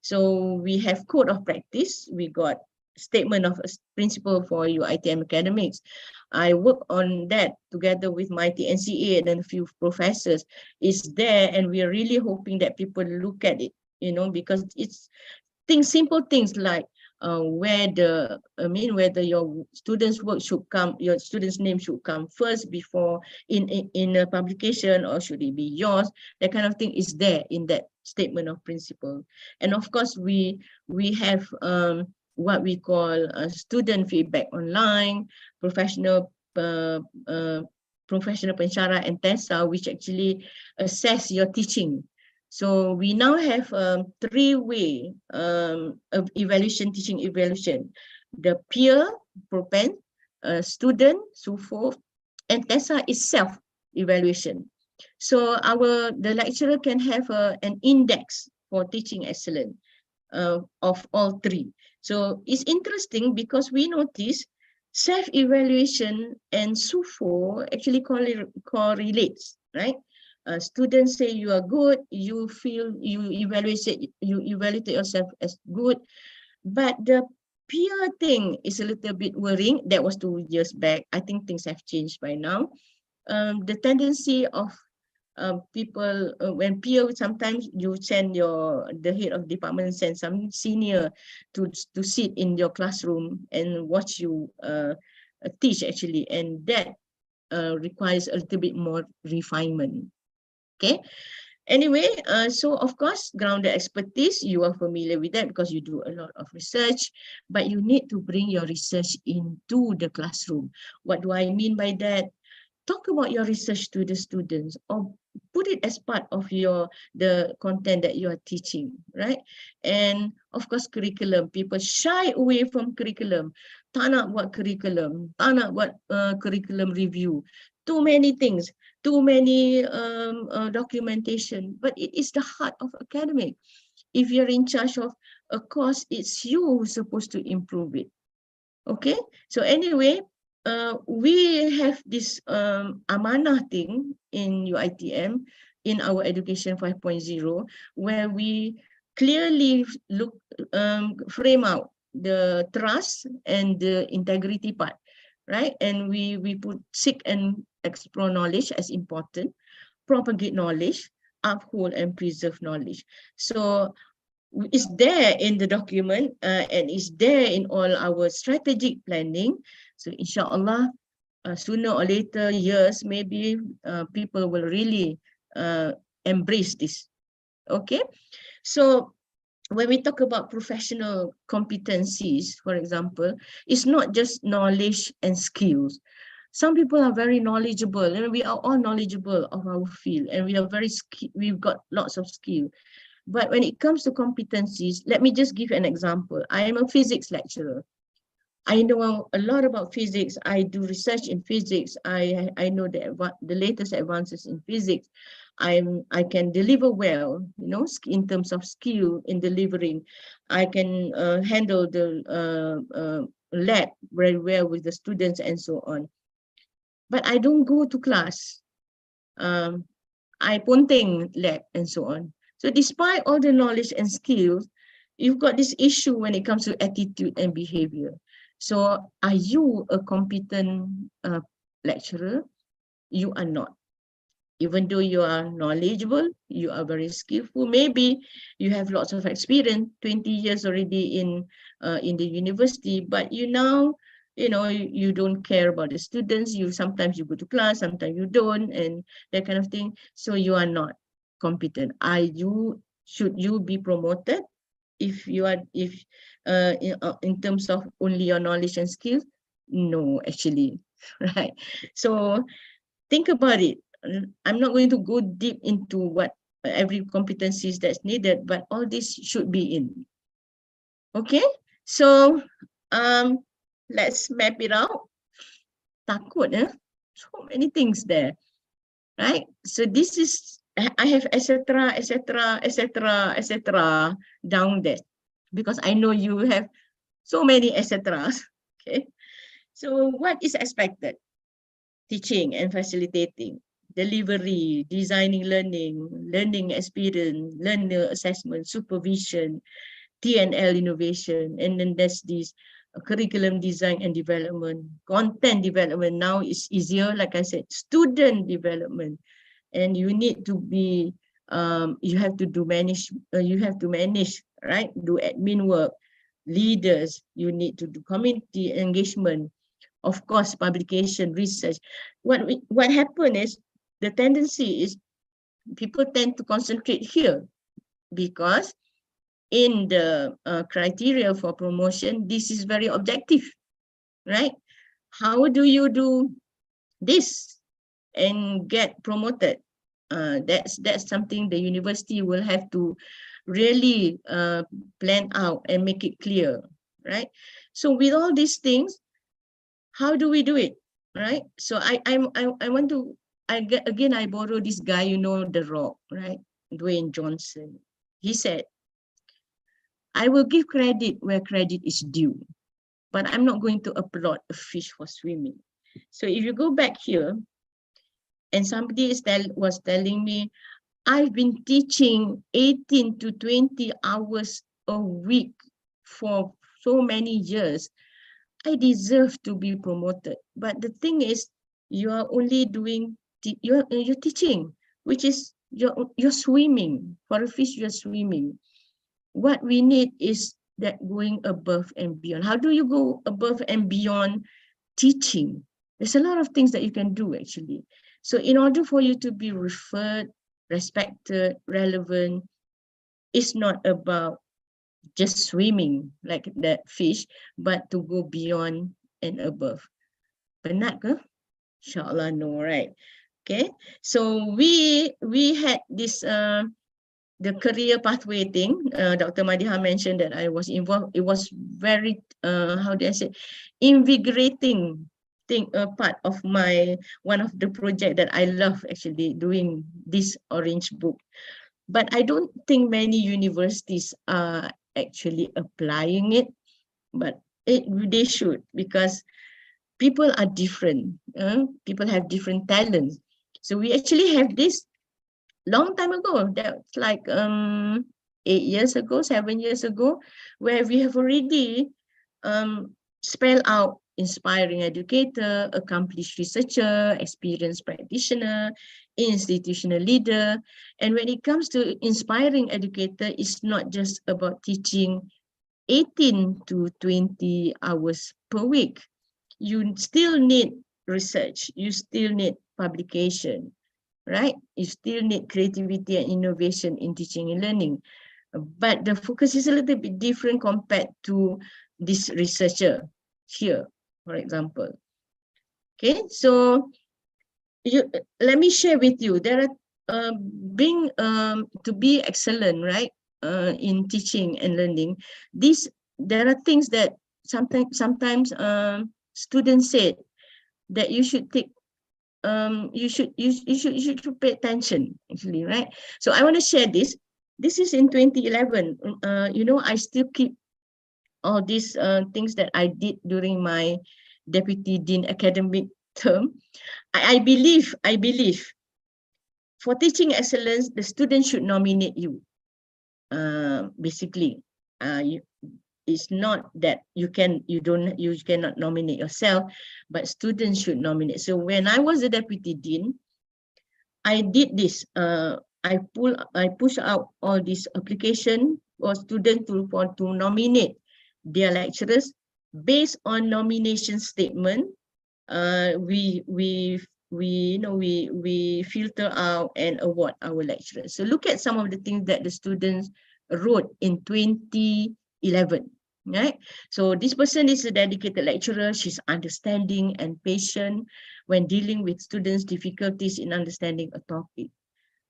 So we have code of practice. We got statement of principle for UITM academics. I work on that together with my TNCA and a few professors. It's there, and we are really hoping that people look at it, you know, because it's simple things like whether your students' work should come, your student's name should come first before in a publication, or should it be yours? That kind of thing is there in that statement of principle. And of course, we have what we call student feedback online, professional pensyarah and TESA, which actually assess your teaching. So we now have 3-way of evaluation, teaching evaluation: the peer, propen, student, SUFO, and TESA is self-evaluation. So the lecturer can have an index for teaching excellence of all 3. So it's interesting because we notice self-evaluation and SUFO actually correlates, right? Students say you are good, you feel you evaluate yourself as good, but the peer thing is a little bit worrying. That was 2 years back. I think things have changed by now. The tendency of people, when peer, sometimes you send the head of department send some senior to sit in your classroom and watch you teach actually, and that requires a little bit more refinement. Okay. Anyway, so of course, grounded expertise, you are familiar with that because you do a lot of research, but you need to bring your research into the classroom. What do I mean by that? Talk about your research to the students, or put it as part of the content that you are teaching, right? And of course, curriculum. People shy away from curriculum. Tak nak buat curriculum, tak nak buat curriculum review. Too many things, too many documentation. But it is the heart of academic. If you're in charge of a course, it's you who's supposed to improve it. Okay, so anyway, we have this amanah thing in UITM, in our Education 5.0, where we clearly frame out the trust and the integrity part, right? And we put seek and explore knowledge as important, propagate knowledge, uphold and preserve knowledge. So it's there in the document and it's there in all our strategic planning. So inshallah, sooner or later, years, maybe people will really embrace this. Okay, so when we talk about professional competencies, for example, it's not just knowledge and skills. Some people are very knowledgeable, and we are all knowledgeable of our field, and we are we've got lots of skill. But when it comes to competencies, let me just give an example. I am a physics lecturer. I know a lot about physics. I do research in physics. I know the latest advances in physics. I can deliver well, you know, in terms of skill in delivering. I can handle the lab very well with the students and so on. But I don't go to class. I ponteng lab and so on. So despite all the knowledge and skills, you've got this issue when it comes to attitude and behavior. So are you a competent lecturer? You are not. Even though you are knowledgeable, you are very skillful. Maybe you have lots of experience, 20 years already in the university, but you know, you don't care about the students. Sometimes you go to class, sometimes you don't, and that kind of thing. So you are not competent. Should you be promoted if you are in terms of only your knowledge and skills? No, actually, right? So think about it. I'm not going to go deep into what every competencies that's needed, but all this should be in. Okay, so let's map it out. Takut, so many things there, right? So this is, I have etc., etc., etc., etc. down there, because I know you have so many etc.s. Okay, so what is expected? Teaching and facilitating, delivery, designing learning experience, learner assessment, supervision, T&L innovation, and then there's this curriculum design and development, content development. Now it's easier, like I said, student development, and you need to be, you have to manage, right? Do admin work, leaders, you need to do community engagement, of course, publication, research. What happened is, the tendency is people tend to concentrate here, because in the criteria for promotion, this is very objective, right? How do you do this and get promoted? That's something the university will have to really plan out and make it clear, right? So with all these things, how do we do it, right? So I borrow this guy, you know, The Rock, right? Dwayne Johnson. He said, I will give credit where credit is due, but I'm not going to applaud a fish for swimming. So if you go back here, and somebody was telling me, I've been teaching 18 to 20 hours a week for so many years, I deserve to be promoted. But the thing is, you are only doing, you're teaching, which is you're swimming. For a fish, you're swimming. What we need is that going above and beyond. How do you go above and beyond teaching? There's a lot of things that you can do, actually. So in order for you to be referred, respected, relevant, it's not about just swimming like that fish, but to go beyond and above. Penat ke? InsyaAllah no, right? Okay, so we had this the career pathway thing. Dr. Madiha mentioned that I was involved. It was very how do I say, invigorating thing, part of my one of the project that I love actually doing this orange book. But I don't think many universities are actually applying it, but they should, because people are different. People have different talents. So we actually have this long time ago. That's like 8 years ago, 7 years ago, where we have already spelled out inspiring educator, accomplished researcher, experienced practitioner, institutional leader. And when it comes to inspiring educator, it's not just about teaching 18 to 20 hours per week. You still need research, you still need publication, right? You still need creativity and innovation in teaching and learning. But the focus is a little bit different compared to this researcher here, for example. Okay, so let me share with you, there are to be excellent, right? In teaching and learning, there are things that sometimes students said that you should take you should pay attention, actually, right? So I want to share this. This is in 2011. You know, I still keep all these things that I did during my deputy dean academic term. I believe for teaching excellence, the student should nominate you. Basically, it's not that you cannot nominate yourself, but students should nominate. So when I was a deputy dean, I did this. I push out all this application for students to nominate their lecturers based on nomination statement. We filter out and award our lecturers. So look at some of the things that the students wrote in 2011. Right? So this person is a dedicated lecturer. She's understanding and patient when dealing with students' difficulties in understanding a topic.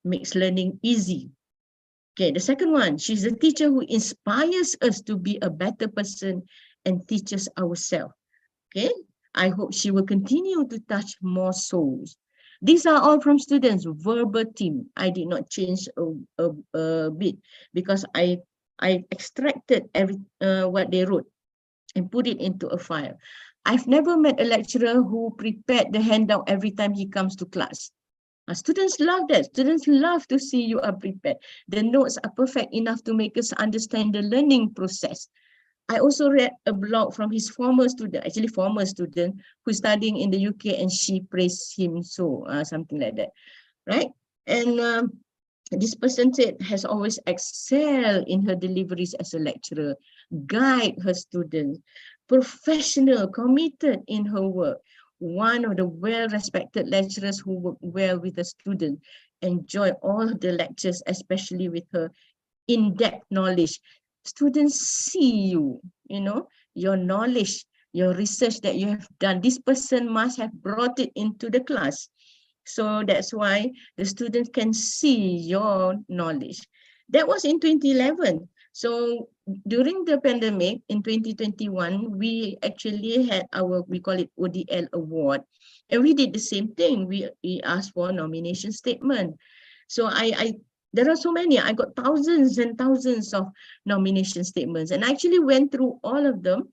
Makes learning easy. Okay, the second one, she's a teacher who inspires us to be a better person and teaches ourselves. Okay, I hope she will continue to touch more souls. These are all from students, verbatim. I did not change a bit because I extracted what they wrote and put it into a file. I've never met a lecturer who prepared the handout every time he comes to class. Students love that. Students love to see you are prepared. The notes are perfect enough to make us understand the learning process. I also read a blog from his former student, who's studying in the UK, and she praised him so, something like that, right? And this person said has always excelled in her deliveries as a lecturer, guide her students, professional, committed in her work, one of the well-respected lecturers who work well with the student, enjoy all the lectures, especially with her in-depth knowledge. Students see you, your knowledge, your research that you have done. This person must have brought it into the class. So that's why the students can see your knowledge. That was in 2011. So during the pandemic in 2021, we actually had we call it ODL award. And we did the same thing. We asked for a nomination statement. So there are so many. I got thousands and thousands of nomination statements, and I actually went through all of them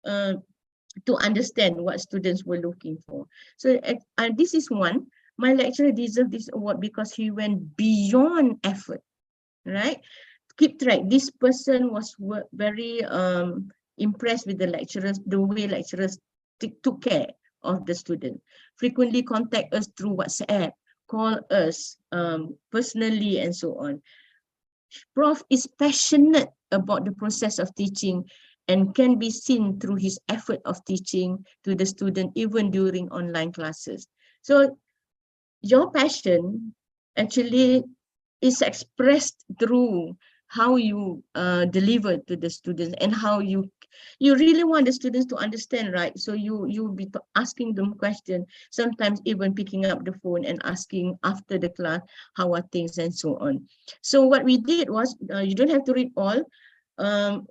to understand what students were looking for. So this is one. My lecturer deserved this award because he went beyond effort, right? Keep track. This person was very impressed with the lecturers, the way lecturers took care of the student. Frequently contact us through WhatsApp, call us personally, and so on. Prof is passionate about the process of teaching and can be seen through his effort of teaching to the student even during online classes. So your passion actually is expressed through how you deliver to the students and how you you really want the students to understand, right? So you'll be asking them questions, sometimes even picking up the phone and asking after the class, how are things and so on. So what we did was, you don't have to read all.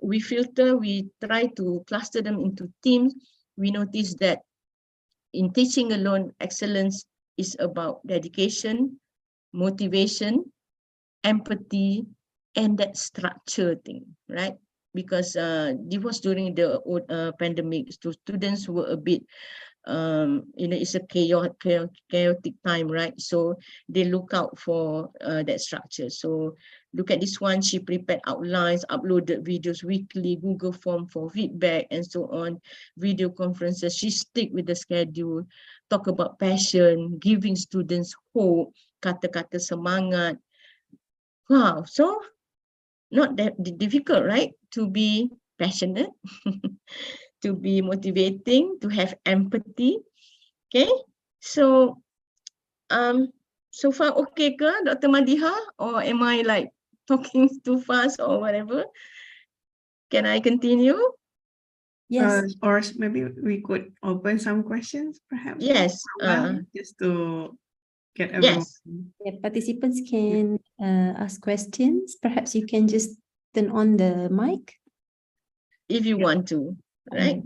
We filter, we try to cluster them into teams. We noticed that in teaching alone, excellence is about dedication, motivation, empathy, and that structure thing, right? Because this was during the pandemic, so students were a bit, it's a chaotic time, right? So they look out for that structure. So look at this one, she prepared outlines, uploaded videos weekly, Google form for feedback, and so on, video conferences. She stick with the schedule, talk about passion, giving students hope, kata-kata semangat. Wow, so not that difficult, right? To be passionate, to be motivating, to have empathy. Okay, so so far okay ke, Dr. Madiha, or am I like talking too fast or whatever? Can I continue? Yes. Or maybe we could open some questions, perhaps. Yes. Just to get everyone. Yes. Yeah, participants can ask questions. Perhaps you can just turn on the mic. If you want to, right?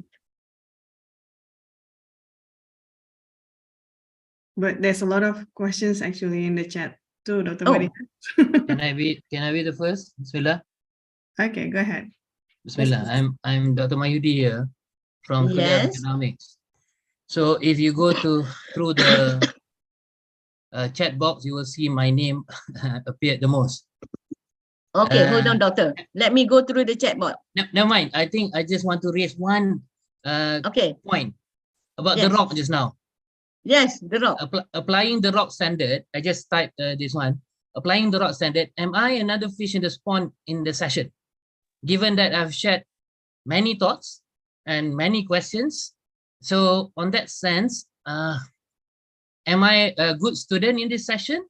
But there's a lot of questions actually in the chat too, Dr. Oh. Madiha. Can I be the first? Bismillah. Okay, go ahead. Bismillah. I'm Dr. Mayudi here from Kuliah Yes. Economics. So if you go through the chat box, you will see my name appeared the most. Okay, hold on, doctor. Let me go through the chat box. Never mind. I think I just want to raise one Okay. point about the Yes. rock just now. Yes, the rock. Applying the rock standard. I just typed this one. Applying the rock standard. Am I another fish in the pond in the session? Given that I've shared many thoughts and many questions. So on that sense, am I a good student in this session?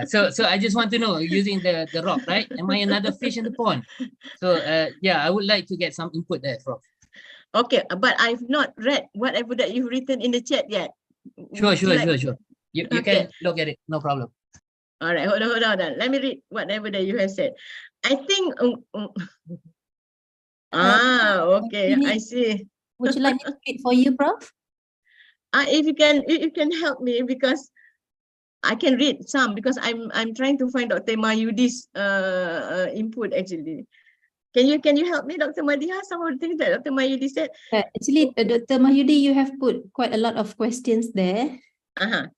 So I just want to know, using the rock, right? Am I another fish in the pond? So yeah, I would like to get some input there, Prof. Okay, but I've not read whatever that you've written in the chat yet. Sure. You Okay. can look at it, no problem. All right, hold on. Let me read whatever that you have said. I think, okay, I see. Would you like me to read for you, Prof? If you can help me, because I can read some, because I'm trying to find Dr. Mayudi's input actually. Can you help me, Dr. Madiha, some of the things that Dr. Mayudi said? Actually, Dr. Mayudi, you have put quite a lot of questions there. I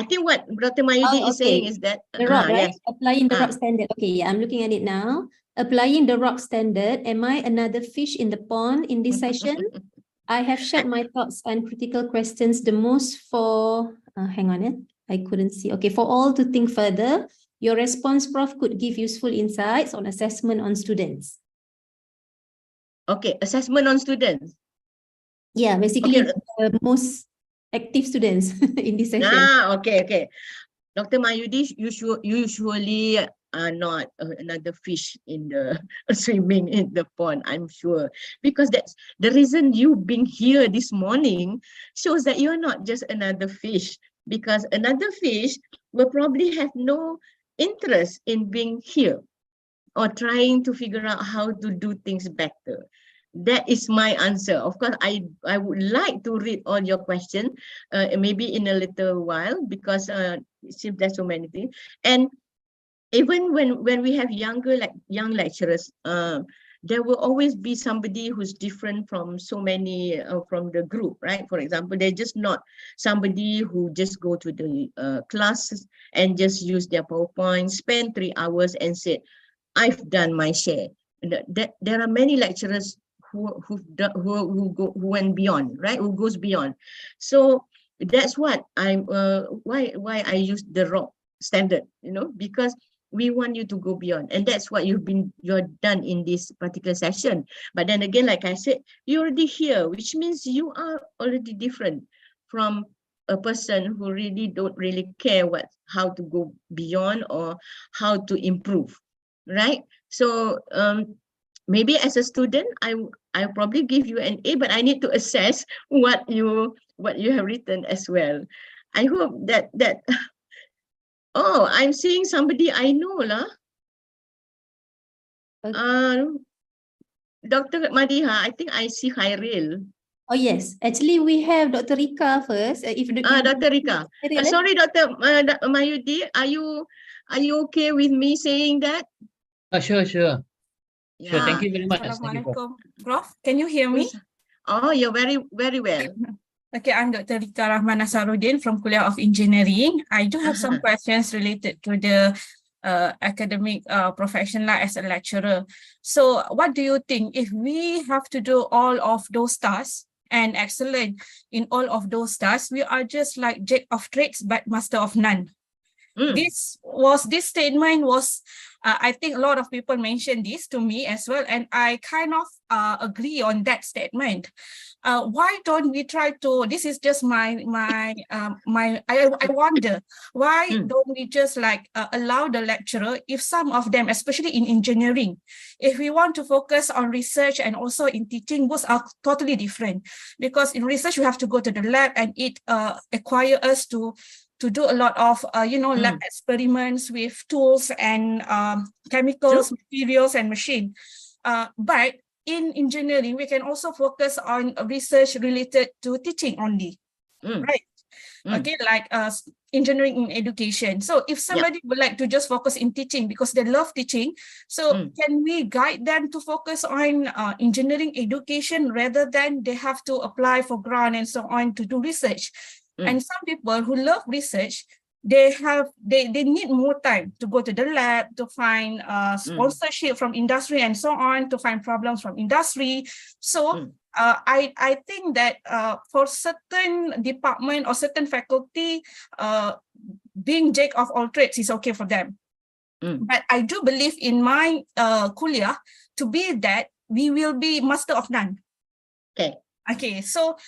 think what Dr. Mayudi is saying is that the rock, right? yes. Applying the rock standard. Okay, yeah, I'm looking at it now. Applying the rock standard. Am I another fish in the pond in this session? I have shared my thoughts and critical questions the most for, hang on, I couldn't see. Okay, for all to think further. Your response, Prof, could give useful insights on assessment on students. Okay, assessment on students. Yeah, basically the most active students in this session. Okay. Dr. Mayudi, usually are not another fish in the swimming in the pond, I'm sure. Because that's the reason you being here this morning shows that you're not just another fish. Because another fish will probably have no interest in being here or trying to figure out how to do things better. That is my answer. Of course, I would like to read all your questions, maybe in a little while, because it seems there's so many things. And even when we have young lecturers, there will always be somebody who's different from so many from the group, right? For example, they're just not somebody who just go to the classes and just use their PowerPoint, spend 3 hours and say, I've done my share. There are many lecturers who went beyond, right? Who goes beyond. So that's what I'm why I use the rock standard, because we want you to go beyond, and that's what you're done in this particular session. But then again, like I said, you're already here, which means you are already different from a person who really don't really care how to go beyond or how to improve, right? So maybe as a student, I'll probably give you an A, but I need to assess what you have written as well. I hope that oh, I'm seeing somebody I know lah. Okay. Dr. Madiha, I think I see Khairil. Oh yes, actually we have Dr. Rika first. If Dr. Rika. Sorry, Dr. Mayudi, are you okay with me saying that? Sure. Sure, Yeah. thank you very much. Thank you, Prof. Assalamualaikum, Prof. Can you hear me? Oh, you're very, very well. Okay, I'm Dr. Rika Rahman Nasaruddin from Kuliah of Engineering. I do have some questions related to the academic profession as a lecturer. So what do you think if we have to do all of those tasks and excellent in all of those tasks, we are just like jack of trades but master of none? This statement was, I think a lot of people mentioned this to me as well, and I kind of agree on that statement. Why don't we try to? This is just I wonder why don't we just like allow the lecturer, if some of them, especially in engineering, if we want to focus on research and also in teaching, both are totally different. Because in research we have to go to the lab and it acquire us to do a lot of, lab experiments with tools and chemicals, materials, and machine. But in engineering, we can also focus on research related to teaching only, right? Okay, like engineering in education. So if somebody would like to just focus in teaching because they love teaching, so can we guide them to focus on engineering education rather than they have to apply for grant and so on to do research? And some people who love research, they need more time to go to the lab, to find sponsorship from industry and so on, to find problems from industry. So I think that for certain department or certain faculty, being jack of all trades is okay for them. But I do believe in my kuliah to be that we will be master of none. Okay, so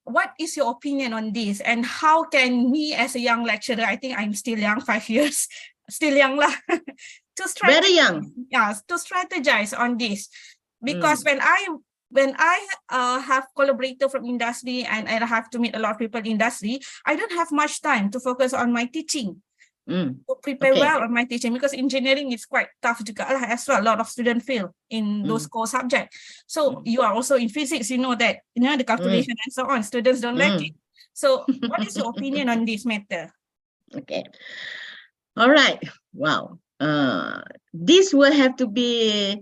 what is your opinion on this, and how can me as a young lecturer, I think I'm still young, 5 years, still young lah, very young. Yeah, to strategize on this, because when I have collaborator from industry and I have to meet a lot of people in industry, I don't have much time to focus on my teaching. To prepare well on my teaching, because engineering is quite tough juga lah as well. A lot of students fail in those core subjects. So you are also in physics, you know that, the calculation and so on, students don't like it. So what is your opinion on this matter? Okay. All right. Wow. This will have to be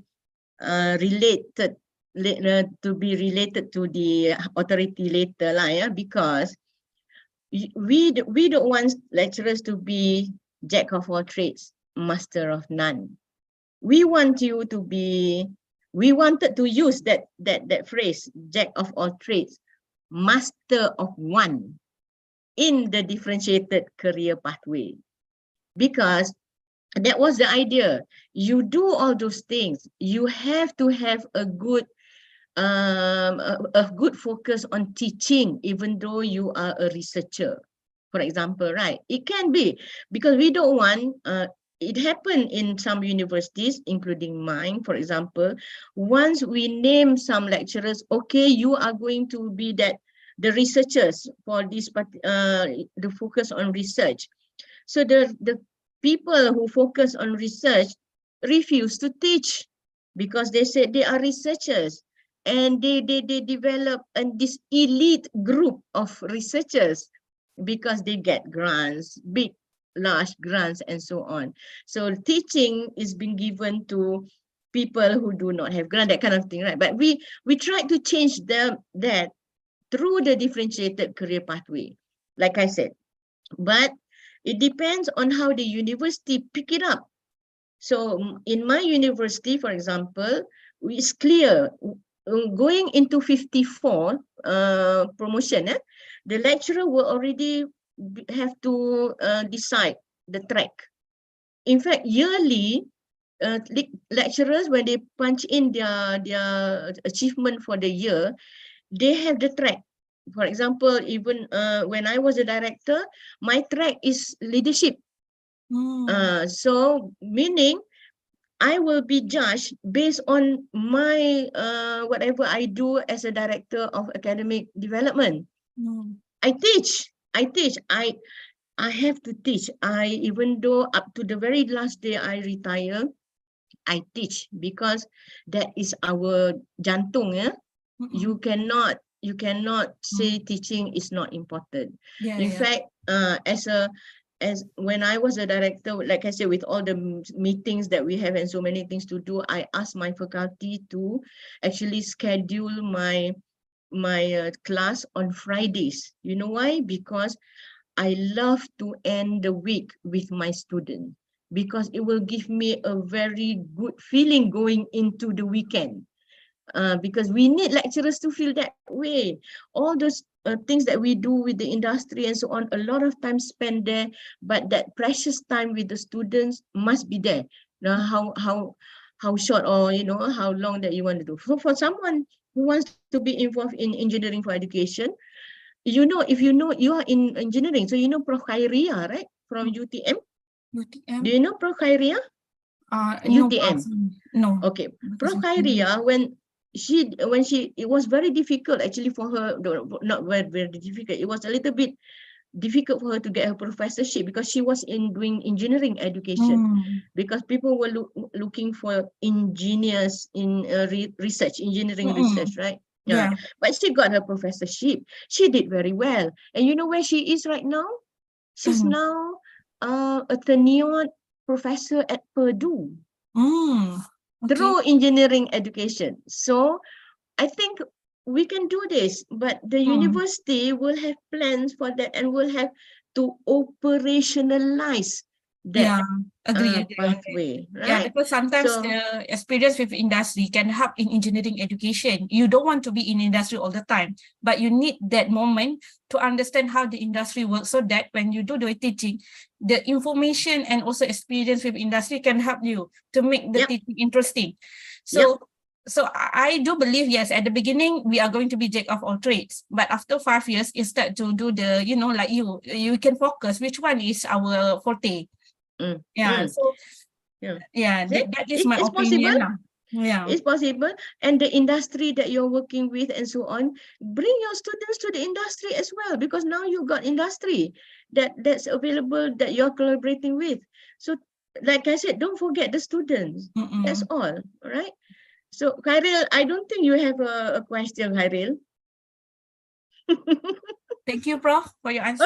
related to the authority later lah, yeah, because we don't want lecturers to be jack of all trades, master of none. We wanted to use that phrase, jack of all trades, master of one, in the differentiated career pathway, because that was the idea. You do all those things, you have to have a good focus on teaching, even though you are a researcher, for example, right? It can be, because we don't want, it happened in some universities, including mine, for example. Once we name some lecturers, okay, you are going to be the researchers for this, the focus on research. So the people who focus on research refuse to teach because they said they are researchers. And they develop this elite group of researchers because they get grants, large grants, and so on. So teaching is being given to people who do not have grant, that kind of thing, right? But we try to change that through the differentiated career pathway, like I said. But it depends on how the university pick it up. So in my university, for example, it's clear. Going into 54 promotion, the lecturer will already have to decide the track. In fact, yearly, lecturers, when they punch in their achievement for the year, they have the track. For example, even when I was a director, my track is leadership. So meaning I will be judged based on my whatever I do as a director of academic development. I teach. I have to teach. Even though up to the very last day I retire, I teach because that is our jantung. Yeah? You cannot say teaching is not important. In fact, as when I was a director, like I said, with all the meetings that we have and so many things to do, I asked my faculty to actually schedule my class on Fridays. You know why? Because I love to end the week with my student, because it will give me a very good feeling going into the weekend. Because we need lecturers to feel that way. All those things that we do with the industry and so on, a lot of time spent there, but that precious time with the students must be there. Now, how short or how long that you want to do. So for someone who wants to be involved in engineering for education, if you are in engineering, so Prof Khairia, right, from UTM. UTM. Do you know Prof Khairia? UTM. No. Okay, Prof Khairia, it was very difficult actually for her, not very difficult, it was a little bit difficult for her to get her professorship because she was doing engineering education, because people were looking for engineers in research, engineering research, right? Yeah. But she got her professorship. She did very well. And you know where she is right now? She's now a tenured professor at Purdue. Through engineering education. So I think we can do this, but the university will have plans for that and will have to operationalize that agree. pathway, right? Yeah, because sometimes the experience with industry can help in engineering education. You don't want to be in industry all the time, but you need that moment to understand how the industry works, so that when you do the teaching, the information and also experience with industry can help you to make the teaching interesting. So I do believe, yes, at the beginning, we are going to be jack of all trades. But after 5 years, you start to do the, like you can focus which one is our forte. That is my opinion. It's possible. And the industry that you're working with and so on, bring your students to the industry as well, because now you've got industry that's available that you're collaborating with. So like I said, don't forget the students. That's all right? So Khairil, I don't think you have a question, Khairil. Thank you, Prof, for your answer.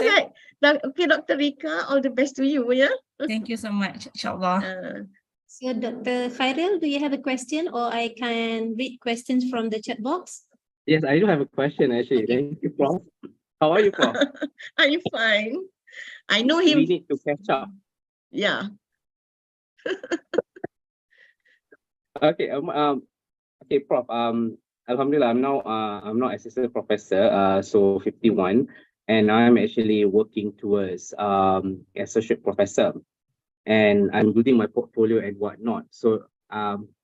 Okay, Dr. Rika, all the best to you. Yeah. Thank you so much, inshallah. So Dr. Khairil, do you have a question, or I can read questions from the chat box? Yes, I do have a question actually. Okay. Thank you, Prof. How are you, Prof? I'm fine. I know him. We need to catch up. Yeah. Okay. Okay, Prof. Alhamdulillah, I'm now assistant professor, so 51, and I'm actually working towards associate professor, and I'm building my portfolio and whatnot. So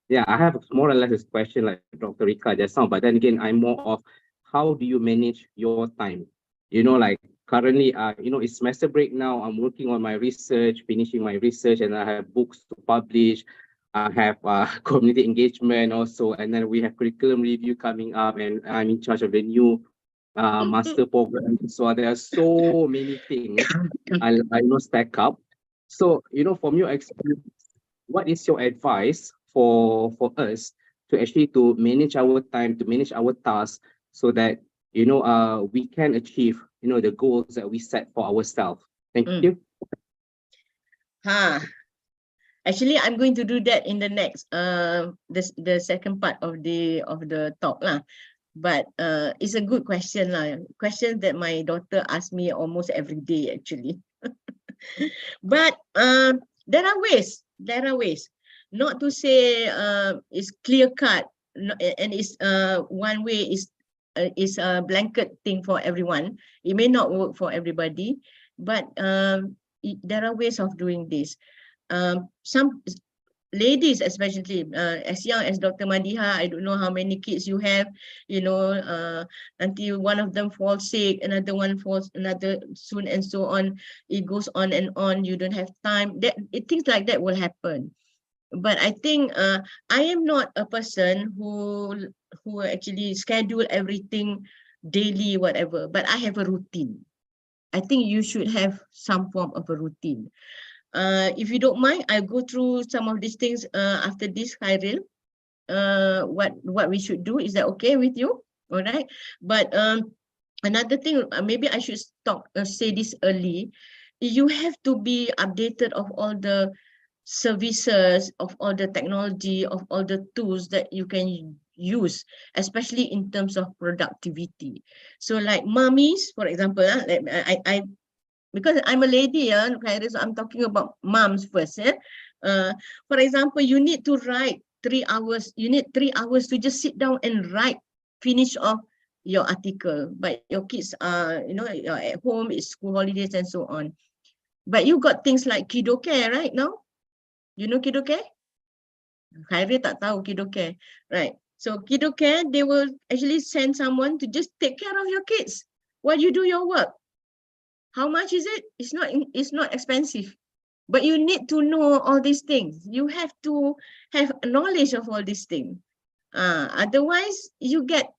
yeah, I have more or less this question like Dr. Rika just now, but then again, I'm more of how do you manage your time? Like currently, it's semester break now. I'm working on my research, finishing my research, and I have books to publish. I have community engagement also, and then we have curriculum review coming up, and I'm in charge of the new master program. So there are so many things I know stack up. So from your experience, what is your advice for us to actually to manage our time, to manage our tasks, so that we can achieve the goals that we set for ourselves? Thank you. Actually, I'm going to do that in the next the second part of the talk lah. But it's a good question lah. Question that my daughter asks me almost every day actually. But there are ways. Not to say it's clear cut, and it's one way is a blanket thing for everyone. It may not work for everybody, but there are ways of doing this. Some ladies, especially as young as Dr. Madiha, I don't know how many kids you have, until one of them falls sick, another one falls, another soon, and so on. It goes on and on. You don't have time. Things like that will happen. But I think I am not a person who actually schedule everything daily, whatever, but I have a routine. I think you should have some form of a routine. If you don't mind, I'll go through some of these things after this, Khairil. What we should do, is that okay with you? All right. But another thing, maybe I should say this early. You have to be updated of all the services, of all the technology, of all the tools that you can use, especially in terms of productivity. So like mummies, for example, like I because I'm a lady, so I'm talking about moms first. For example, you need to write 3 hours. You need 3 hours to just sit down and write, finish off your article. But your kids are, you're at home, it's school holidays and so on. But you got things like kiddo care right now. You know kiddo care? Khairi tak tahu kiddo care, right? So kiddo care, they will actually send someone to just take care of your kids while you do your work. How much is it? It's not expensive, but you need to know all these things. You have to have knowledge of all these things. Otherwise, you get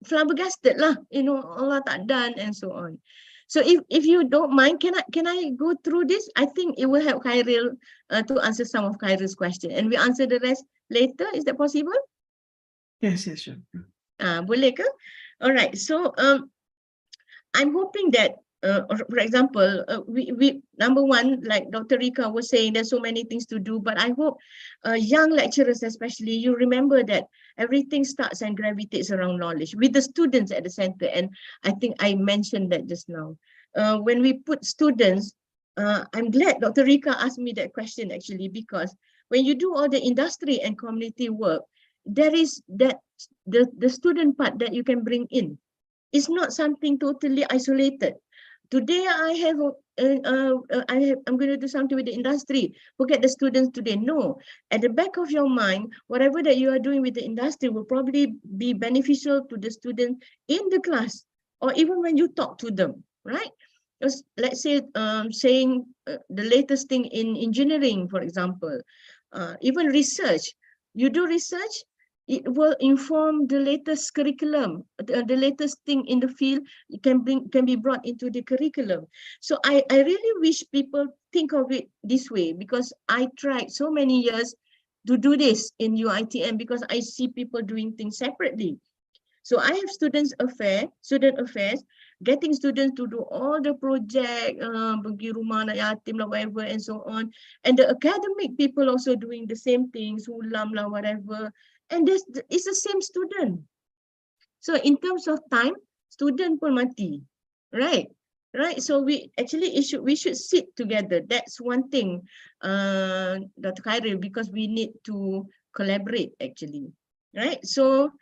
flabbergasted lah. Allah tak done and so on. So if you don't mind, can I go through this? I think it will help Khairil to answer some of Khairil's question, and we answer the rest later. Is that possible? Yes, sure. Boleh ke? All right. So I'm hoping that, for example, we number one, like Dr. Rika was saying, there's so many things to do, but I hope young lecturers especially, you remember that everything starts and gravitates around knowledge with the students at the center. And I think I mentioned that just now. When we put students, I'm glad Dr. Rika asked me that question actually, because when you do all the industry and community work, there is that the student part that you can bring in. It's not something totally isolated. Today I'm going to do something with the industry. Forget the students today. No, at the back of your mind, whatever that you are doing with the industry will probably be beneficial to the student in the class, or even when you talk to them, right? Because let's say saying the latest thing in engineering, for example, even research. You do research, it will inform the latest curriculum, the latest thing in the field. It can be brought into the curriculum. So I really wish people think of it this way, because I tried so many years to do this in UITM, because I see people doing things separately. So I have student affairs, getting students to do all the project, pergi rumah anak yatim lah, whatever, and so on. And the academic people also doing the same things, ulam lah, whatever. And it's the same student. So in terms of time, student pun mati, right? Right. So we should sit together. That's one thing, Dr. Khairil, because we need to collaborate actually, right? So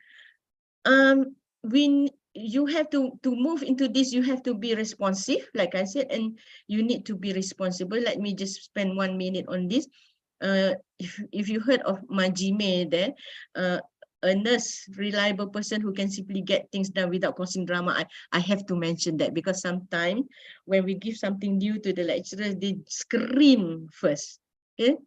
you have to move into this, you have to be responsive, like I said, and you need to be responsible. Let me just spend 1 minute on this. If you heard of Majime there, a nurse, reliable person who can simply get things done without causing drama. I have to mention that, because sometimes when we give something new to the lecturers, they scream first. Okay?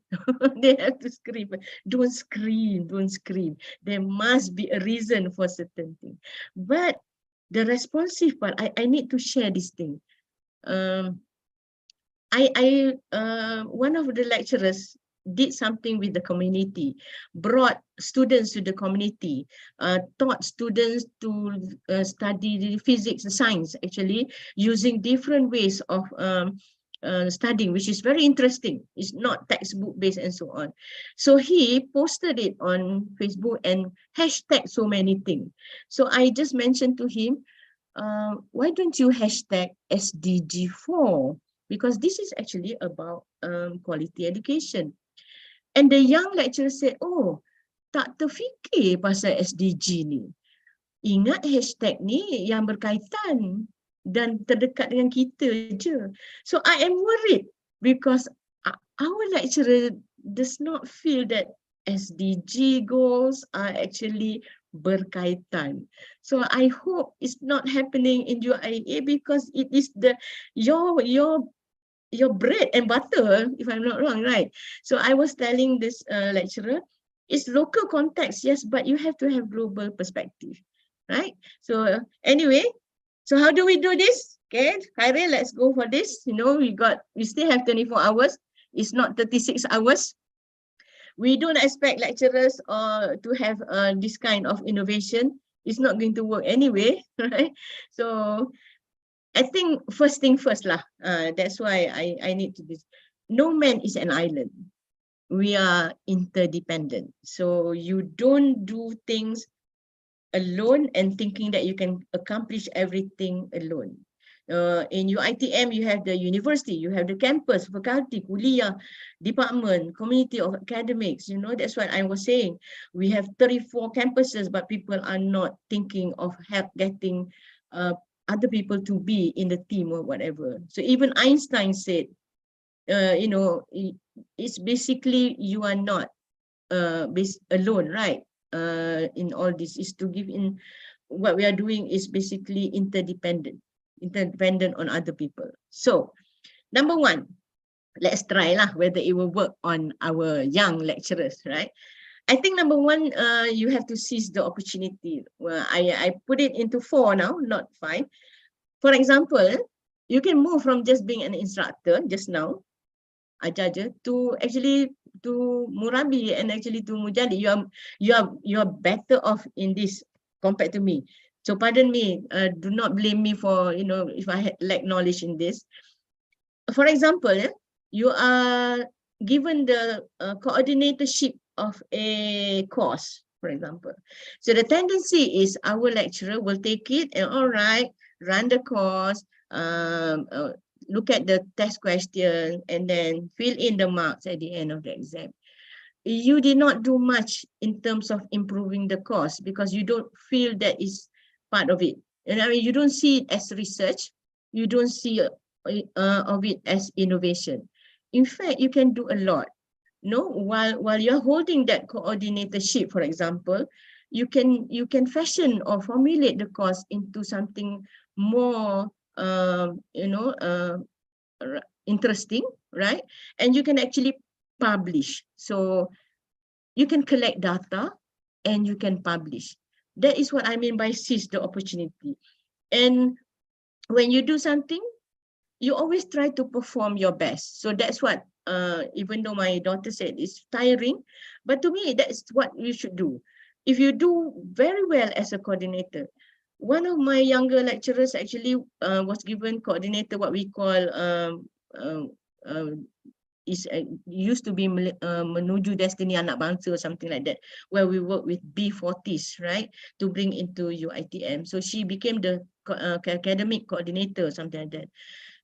They have to scream. Don't scream, don't scream. There must be a reason for certain things. But the responsive part, I need to share this thing. One of the lecturers did something with the community, brought students to the community, taught students to study physics and science, actually, using different ways of studying, which is very interesting. It's not textbook based and so on. So he posted it on Facebook and hashtag so many things. So I just mentioned to him, why don't you hashtag SDG4? Because this is actually about quality education. And the young lecturer said, oh, tak terfikir pasal SDG ni. Ingat hashtag ni yang berkaitan dan terdekat dengan kita je. So I am worried because our lecturer does not feel that SDG goals are actually berkaitan. So I hope it's not happening in your IA, because it is your your bread and butter, if I'm not wrong, right? So I was telling this lecturer, it's local context, yes, but you have to have global perspective, right? So anyway, so how do we do this? Okay, Khairil, let's go for this. You know, we still have 24 hours. It's not 36 hours. We don't expect lecturers to have this kind of innovation. It's not going to work anyway, right? So I think first thing first lah. That's why I need to do. No man is an island. We are interdependent. So you don't do things alone and thinking that you can accomplish everything alone. In UITM, you have the university, you have the campus, faculty, kuliah, department, community of academics. You know, that's what I was saying. We have 34 campuses, but people are not thinking of getting other people to be in the team or whatever. So even Einstein said, you know, it's basically you are not alone, right? In all this is to give in what we are doing is basically interdependent on other people. So number one, let's try lah whether it will work on our young lecturers, right? I think number one, you have to seize the opportunity. Well, I put it into 4 now, not 5. For example, you can move from just being an instructor just now, Hajjah, to actually to Murabi and actually to Mujadi. You are better off in this compared to me. So pardon me, do not blame me for, you know, if I lack knowledge in this. For example, you are given the coordinatorship of a course, for example. So the tendency is our lecturer will take it and all right, run the course, look at the test question and then fill in the marks at the end of the exam. You did not do much in terms of improving the course because you don't feel that is part of it. And I mean, you don't see it as research. You don't see of it as innovation. In fact, you can do a lot. No, while you're holding that coordinatorship, for example, you can fashion or formulate the course into something more interesting, right? And you can actually publish. So you can collect data and you can publish. That is what I mean by seize the opportunity. And when you do something, you always try to perform your best. So that's what, even though my daughter said it's tiring, but to me, that's what you should do. If you do very well as a coordinator, one of my younger lecturers actually was given coordinator, what we call used to be Menuju Destiny Anak Bangsa or something like that, where we work with B40s, right, to bring into UITM. So she became the academic coordinator or something like that.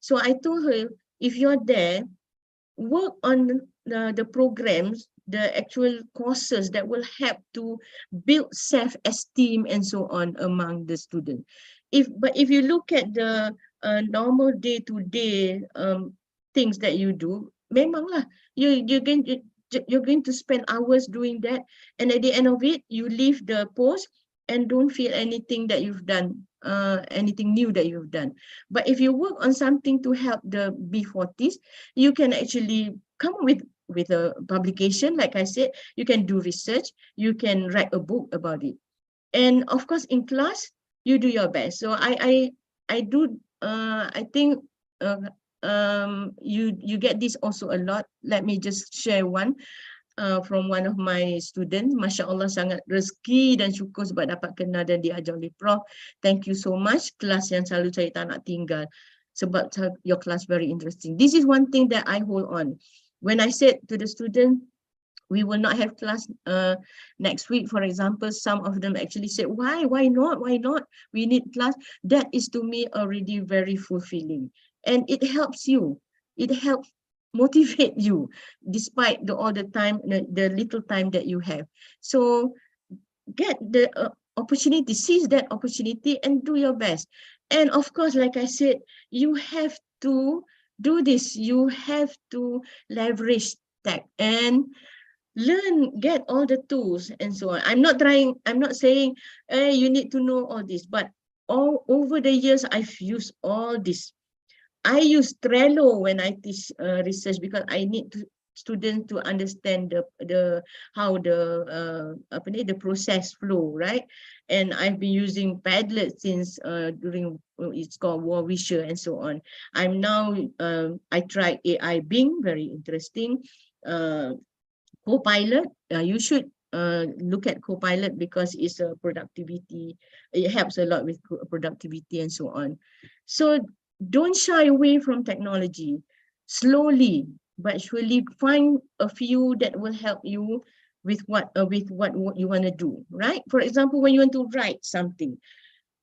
So I told her, if you're there, work on the programs, the actual courses that will help to build self-esteem and so on among the students. But if you look at the normal day-to-day things that you do, memanglah you're going to spend hours doing that, and at the end of it, you leave the post and don't feel anything that you've done, anything new that you've done. But if you work on something to help the B40s, you can actually come with a publication. Like I said, you can do research, you can write a book about it. And of course, in class, you do your best. So I think you get this also a lot. Let me just share one from one of my students. Masya Allah, sangat rezeki dan syukur sebab dapat kenal dan diajar oleh Prof. Thank you so much. Kelas yang selalu saya tak nak tinggal sebab your class very interesting. This is one thing that I hold on. When I said to the student, we will not have class next week, for example, some of them actually said, why not? We need class. That is to me already very fulfilling. And it helps you. It helps motivate you despite all the time, the little time that you have. So get the opportunity, seize that opportunity and do your best. And of course, like I said, you have to do this. You have to leverage tech and learn, get all the tools and so on. I'm not saying, hey, you need to know all this, but all over the years, I've used all this. I use Trello when I teach research because I need students to understand how the process flow, right? And I've been using Padlet since during it's called War Wisher and so on. I'm now I tried AI Bing, very interesting. Copilot, you should look at Copilot because it's a productivity. It helps a lot with productivity and so on. So don't shy away from technology. Slowly but surely find a few that will help you with what you want to do, right? For example, when you want to write something,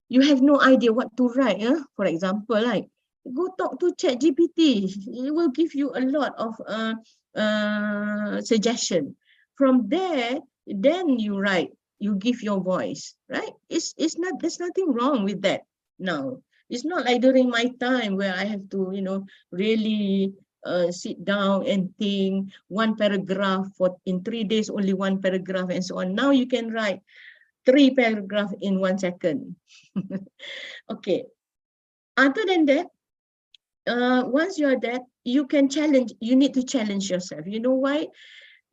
you have no idea what to write. For example, like go talk to ChatGPT. It will give you a lot of suggestion. From there, then you write. You give your voice, right? It's not. There's nothing wrong with that. Now, it's not like during my time where I have to, really sit down and think one paragraph in 3 days, only one paragraph and so on. Now you can write 3 paragraphs in 1 second. Okay. Other than that, once you are there, you need to challenge yourself. You know why?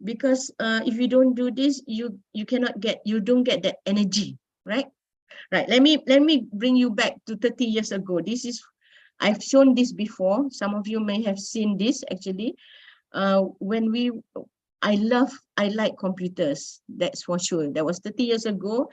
Because if you don't do this, you don't get that energy, right? Right. Let me bring you back to 30 years ago. I've shown this before. Some of you may have seen this actually. I like computers, that's for sure. That was 30 years ago.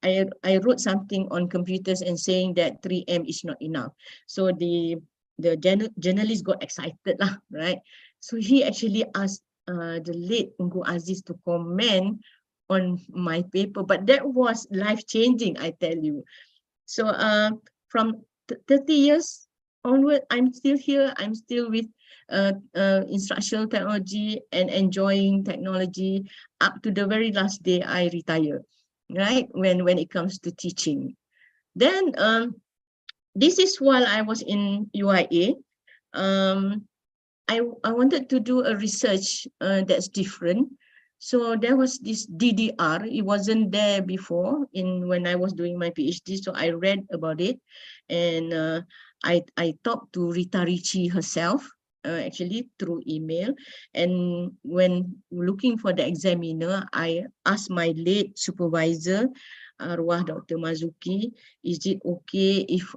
I wrote something on computers and saying that 3M is not enough. So the journalist got excited lah, right? So he actually asked the late Ungu Aziz to comment on my paper, but that was life-changing, I tell you. So from 30 years onward, I'm still here. I'm still with instructional technology and enjoying technology up to the very last day I retire, right? When it comes to teaching. Then this is while I was in UIA. I wanted to do a research that's different. So there was this DDR. It wasn't there before when I was doing my PhD. So I read about it, and I talked to Rita Ricci herself, actually through email. And when looking for the examiner, I asked my late supervisor, Arwah Dr. Mazuki, is it okay if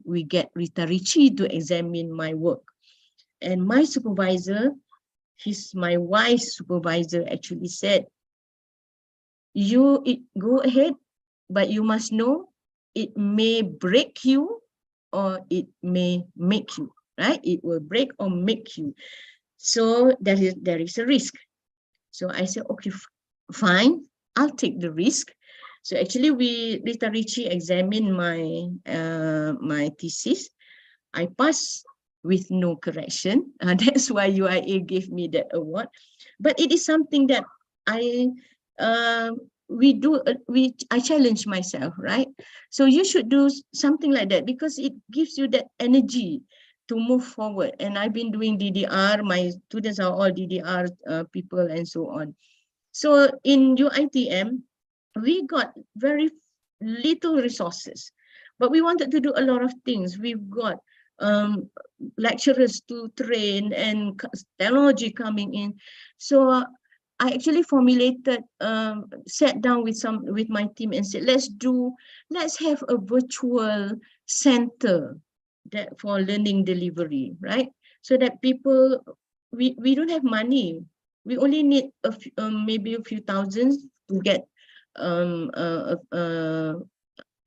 we get Rita Ricci to examine my work? And my supervisor, my wife's supervisor, actually said, go ahead, but you must know it may break you or it may make you, right? It will break or make you. So there is a risk. So I said, okay, fine, I'll take the risk. So actually, Rita Ricci examined my thesis. I passed with no correction. That's why UIA gave me that award. But it is something that I challenge myself, right? So you should do something like that because it gives you that energy to move forward. And I've been doing DDR. My students are all DDR people and so on. So in UITM, we got very little resources, but we wanted to do a lot of things. We've got lecturers to train and technology coming in. So I actually formulated, sat down with my team and said, let's have a virtual center for learning delivery, right? So that people, we don't have money. We only need maybe a few thousands to get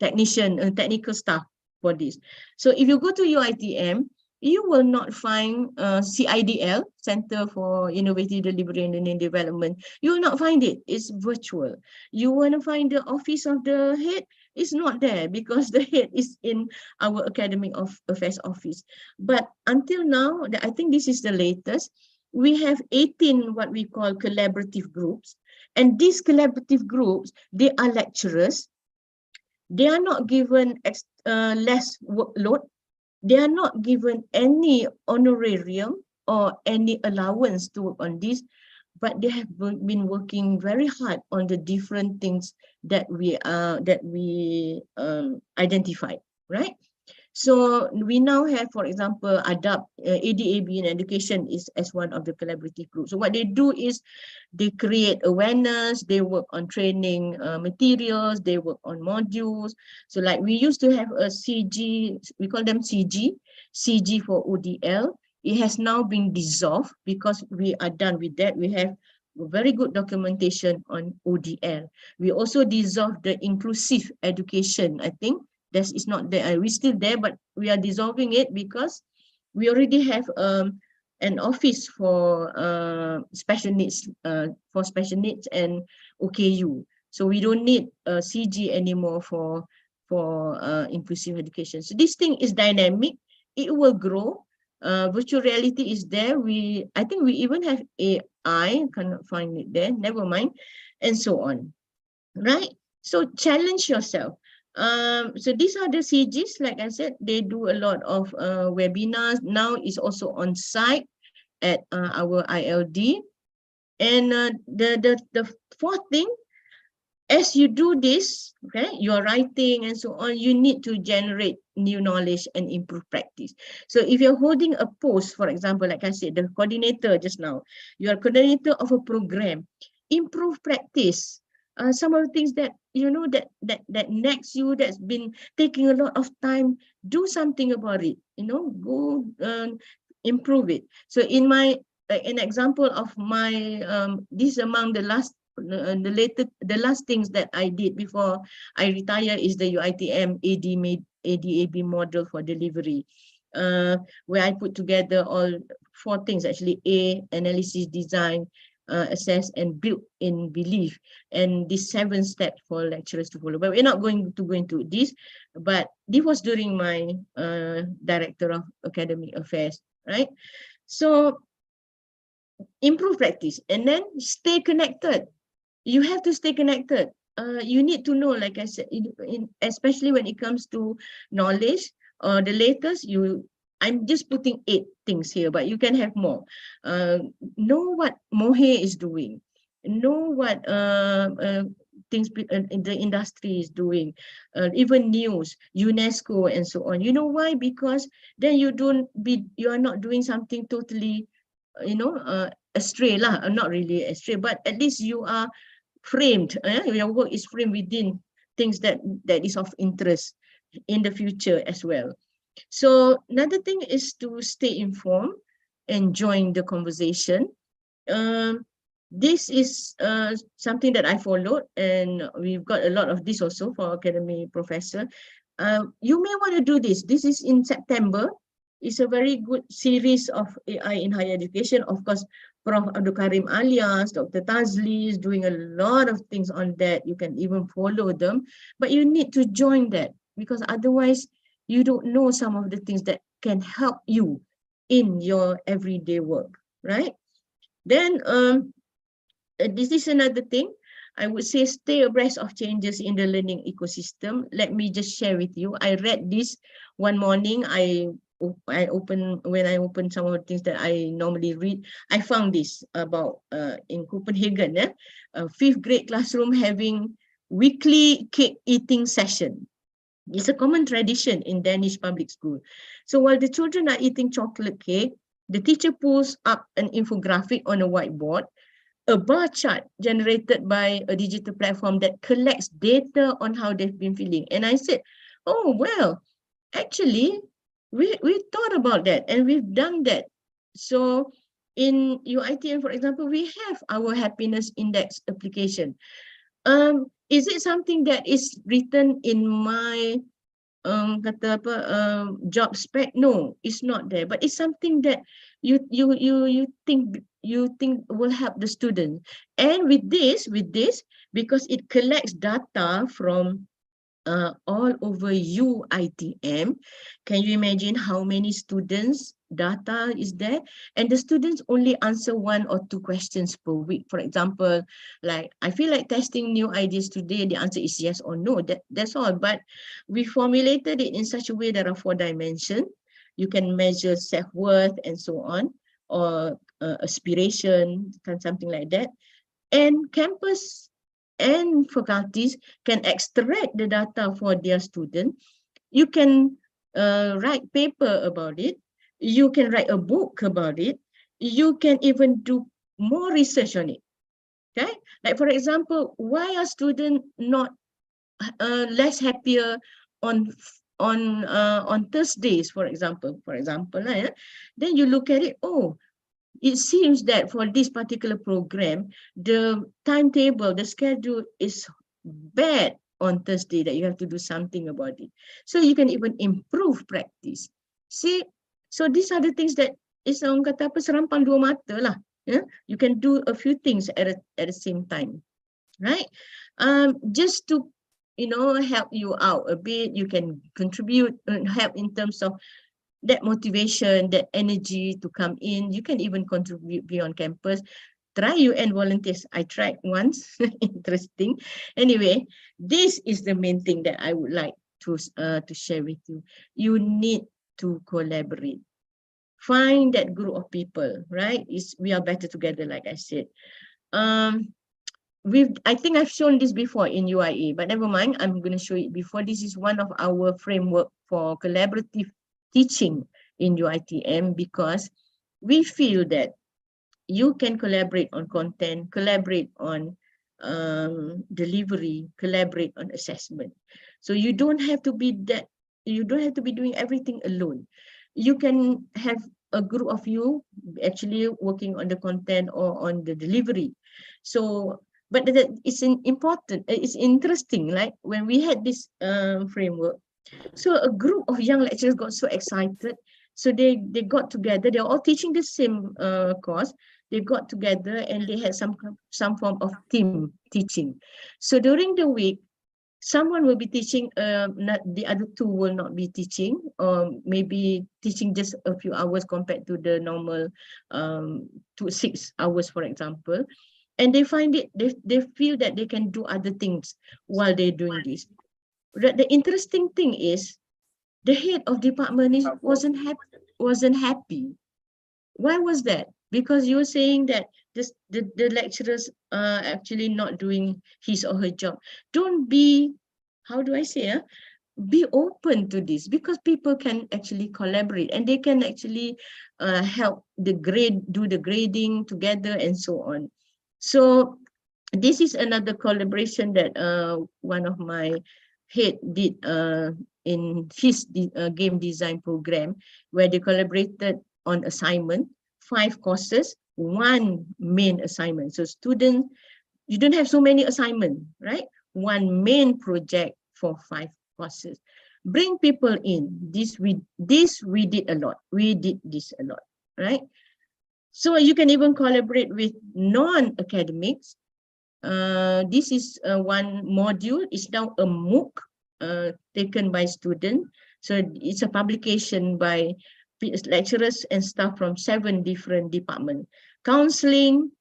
technical staff for this. So if you go to UITM, you will not find CIDL, Center for Innovative Delivery and Learning Development. You will not find it. It's virtual. You want to find the office of the head, it's not there because the head is in our Academic Affairs office. But until now, I think this is the latest, we have 18 what we call collaborative groups. And these collaborative groups, they are lecturers. They are not given less workload. They are not given any honorarium or any allowance to work on this, but they have been working very hard on the different things that we identified, right? So we now have, for example, ADAB in education is as one of the collaborative groups. So what they do is they create awareness, they work on training materials, they work on modules. So like we used to have a CG, we call them CG for ODL. It has now been dissolved because we are done with that. We have very good documentation on ODL. We also dissolved the inclusive education, I think. That is not there. We're still there, but we are dissolving it because we already have an office for special needs and OKU. So we don't need CG anymore for inclusive education. So this thing is dynamic. It will grow. Virtual reality is there. I think we even have AI. Cannot find it there. Never mind, and so on. Right. So challenge yourself. So these are the CGs, like I said, they do a lot of webinars. Now it's also on site at our ILD. And the fourth thing, as you do this, okay, you're writing and so on, you need to generate new knowledge and improve practice. So if you're holding a post, for example, like I said, the coordinator just now, you're a coordinator of a program, improve practice. Some of the things that you know that nags you, that's been taking a lot of time, do something about it. You know, go improve it. So in my an example of my this among the last things that I did before I retire is the UITM ADAB model for delivery, where I put together all 4 things actually: A, analysis, design, assess, and build in belief, and these 7 steps for lecturers to follow. But we're not going to go into this, but this was during my Director of Academic Affairs, right? So improve practice and then stay connected. You have to stay connected. You need to know, like I said, especially when it comes to knowledge or the latest, I'm just putting 8 things here, but you can have more. Know what Mohe is doing. Know what things the industry is doing, even news, UNESCO, and so on. You know why? Because then you are not doing something totally, astray lah. Not really astray, but at least you are framed. Your work is framed within things that is of interest in the future as well. So another thing is to stay informed and join the conversation. This is something that I followed, and we've got a lot of this also for academy professor. You may want to do this. This is in September. It's a very good series of AI in higher education. Of course, Prof. Abdul Karim Alias, Dr. Tazli is doing a lot of things on that. You can even follow them, but you need to join that because otherwise you don't know some of the things that can help you in your everyday work, right? Then this is another thing. I would say stay abreast of changes in the learning ecosystem. Let me just share with you. I read this one morning. When I opened some of the things that I normally read, I found this about in Copenhagen, 5th grade classroom having weekly cake eating session. It's a common tradition in Danish public school. So while the children are eating chocolate cake, the teacher pulls up an infographic on a whiteboard, a bar chart generated by a digital platform that collects data on how they've been feeling. And I said, oh, well, actually, we thought about that and we've done that. So in UITM, for example, we have our happiness index application. Is it something that is written in my job spec? No, it's not there. But it's something that you think will help the student. And with this, because it collects data from all over UITM, can you imagine how many students data is there? And the students only answer 1 or 2 questions per week. For example, like, I feel like testing new ideas today, the answer is yes or no. That's all. But we formulated it in such a way that there are 4 dimensions. You can measure self-worth and so on, or aspiration, something like that. And campus and faculties can extract the data for their student. You can write paper about it. You can write a book about it. You can even do more research on it. Okay, like for example, why are students not less happier on Thursdays, for example, then you look at it, oh, it seems that for this particular program, the timetable, the schedule is bad on Thursday, that you have to do something about it. So you can even improve practice. See, so these are the things that is orang kata apa, serampang dua mata lah. Yeah? You can do a few things at the same time, right? Just to help you out a bit, you can contribute and help in terms of that motivation, that energy to come in. You can even contribute beyond campus. Try UN volunteers. I tried once. Interesting. Anyway, this is the main thing that I would like to share with you. You need to collaborate. Find that group of people, right? We are better together, like I said. I think I've shown this before in UIA, but never mind, I'm going to show it before. This is one of our framework for collaborative teaching in UITM, because we feel that you can collaborate on content, collaborate on delivery, collaborate on assessment. So you don't have to be doing everything alone. You can have a group of you actually working on the content or on the delivery. So, but it's interesting, like when we had this framework, so a group of young lecturers got so excited. So they got together, they're all teaching the same course. They got together and they had some form of team teaching. So during the week, someone will be teaching, the other two will not be teaching, or maybe teaching just a few hours compared to the normal 6 hours, for example. And they find it, they feel that they can do other things while they're doing this. The interesting thing is, the head of department wasn't happy. Why was that? Because you were saying that the lecturers are actually not doing his or her job. Don't be, how do I say, be open to this, because people can actually collaborate and they can actually help do the grading together and so on. So this is another collaboration that one of my head did in his game design program, where they collaborated on assignment, 5 courses, 1 main assignment. So students, you don't have so many assignments, right? 1 main project for 5 courses. Bring people in. This we did a lot. We did this a lot, right? So you can even collaborate with non-academics. This is one module. It's now a MOOC taken by students. So it's a publication by lecturers and staff from 7 different departments. Counseling,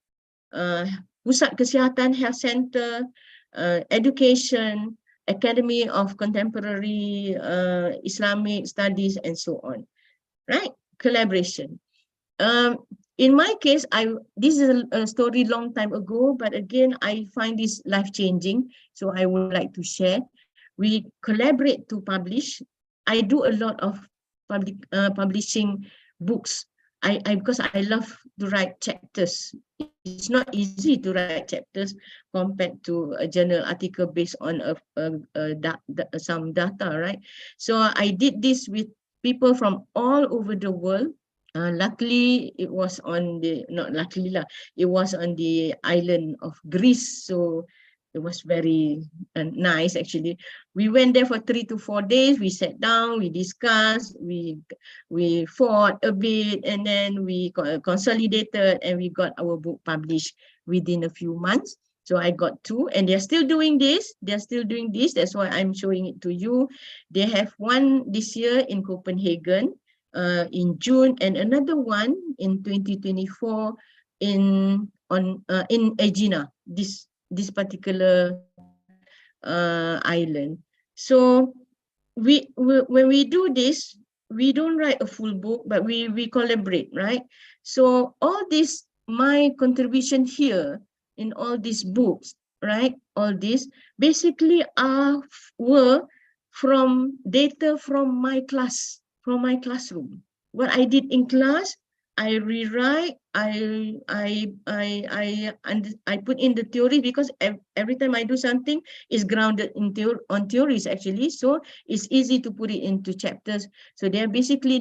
Pusat Kesihatan Health Center, Education, Academy of Contemporary Islamic Studies, and so on, right? Collaboration. In my case, this is a story long time ago, but again, I find this life-changing, so I would like to share. We collaborate to publish. I do a lot of publishing books. Because I love to write chapters. It's not easy to write chapters compared to a journal article based on some data, right? So I did this with people from all over the world. Luckily, it was on the, not luckily lah, it was on the island of Greece. So it was very nice, actually. We went there for 3 to 4 days. We sat down, we discussed, we fought a bit, and then we consolidated, and we got our book published within a few months. So I got 2, and they're still doing this. That's why I'm showing it to you. They have one this year in Copenhagen in June, and another one in 2024 in Aegina, this particular island. So when we do this, we don't write a full book, but we collaborate, right? So all this, my contribution here in all these books, right? All this basically were from data from my classroom. What I did in class, I rewrite, I put in the theory, because every time I do something is grounded in on theories actually, so it's easy to put it into chapters. So they're basically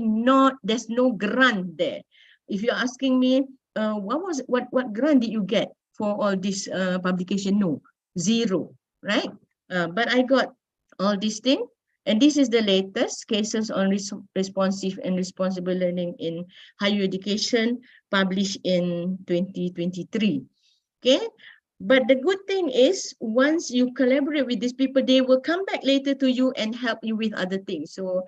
there's no grant there. If you're asking me, what grant did you get for all this publication? No, zero, right? But I got all these things. And this is the latest cases on responsive and responsible learning in higher education, published in 2023. Okay, but the good thing is, once you collaborate with these people, they will come back later to you and help you with other things. So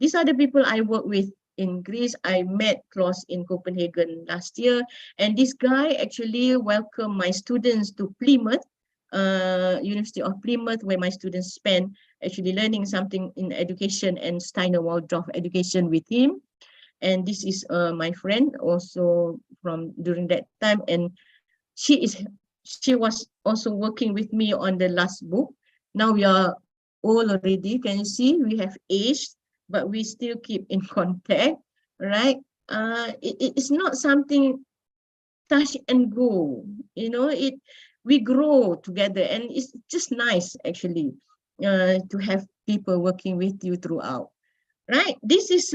these are the people I work with in Greece. I met Klaus in Copenhagen last year, and this guy actually welcomed my students to Plymouth, University of Plymouth, where my students spend actually learning something in education and Steiner Waldorf education with him. And this is my friend also from during that time, and she was also working with me on the last book. Now we are old already, can you see? We have aged, but we still keep in contact, right? It's not something touch and go, you know, we grow together, and it's just nice actually to have people working with you throughout, right? This is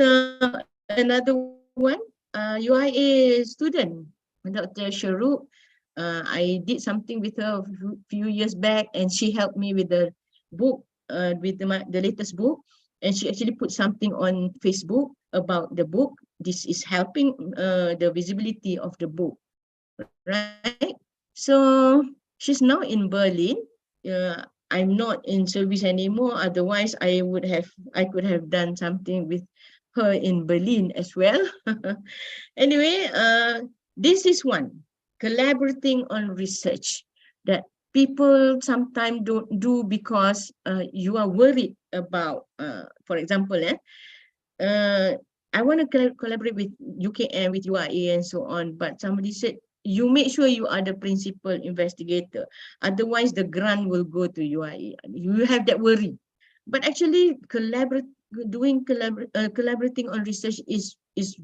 another one, UIA student, Dr. Sharuk. I did something with her a few years back, and she helped me with the book, with the latest book, and she actually put something on Facebook about the book. This is helping the visibility of the book, right? So she's now in Berlin. I'm not in service anymore. Otherwise, I could have done something with her in Berlin as well. Anyway, this is one, collaborating on research that people sometimes don't do because you are worried about, for example, I want to collaborate with UKM, with UIA and so on, but somebody said, you make sure you are the principal investigator. Otherwise, the grant will go to UIA. You have that worry. But actually, collaborating on research is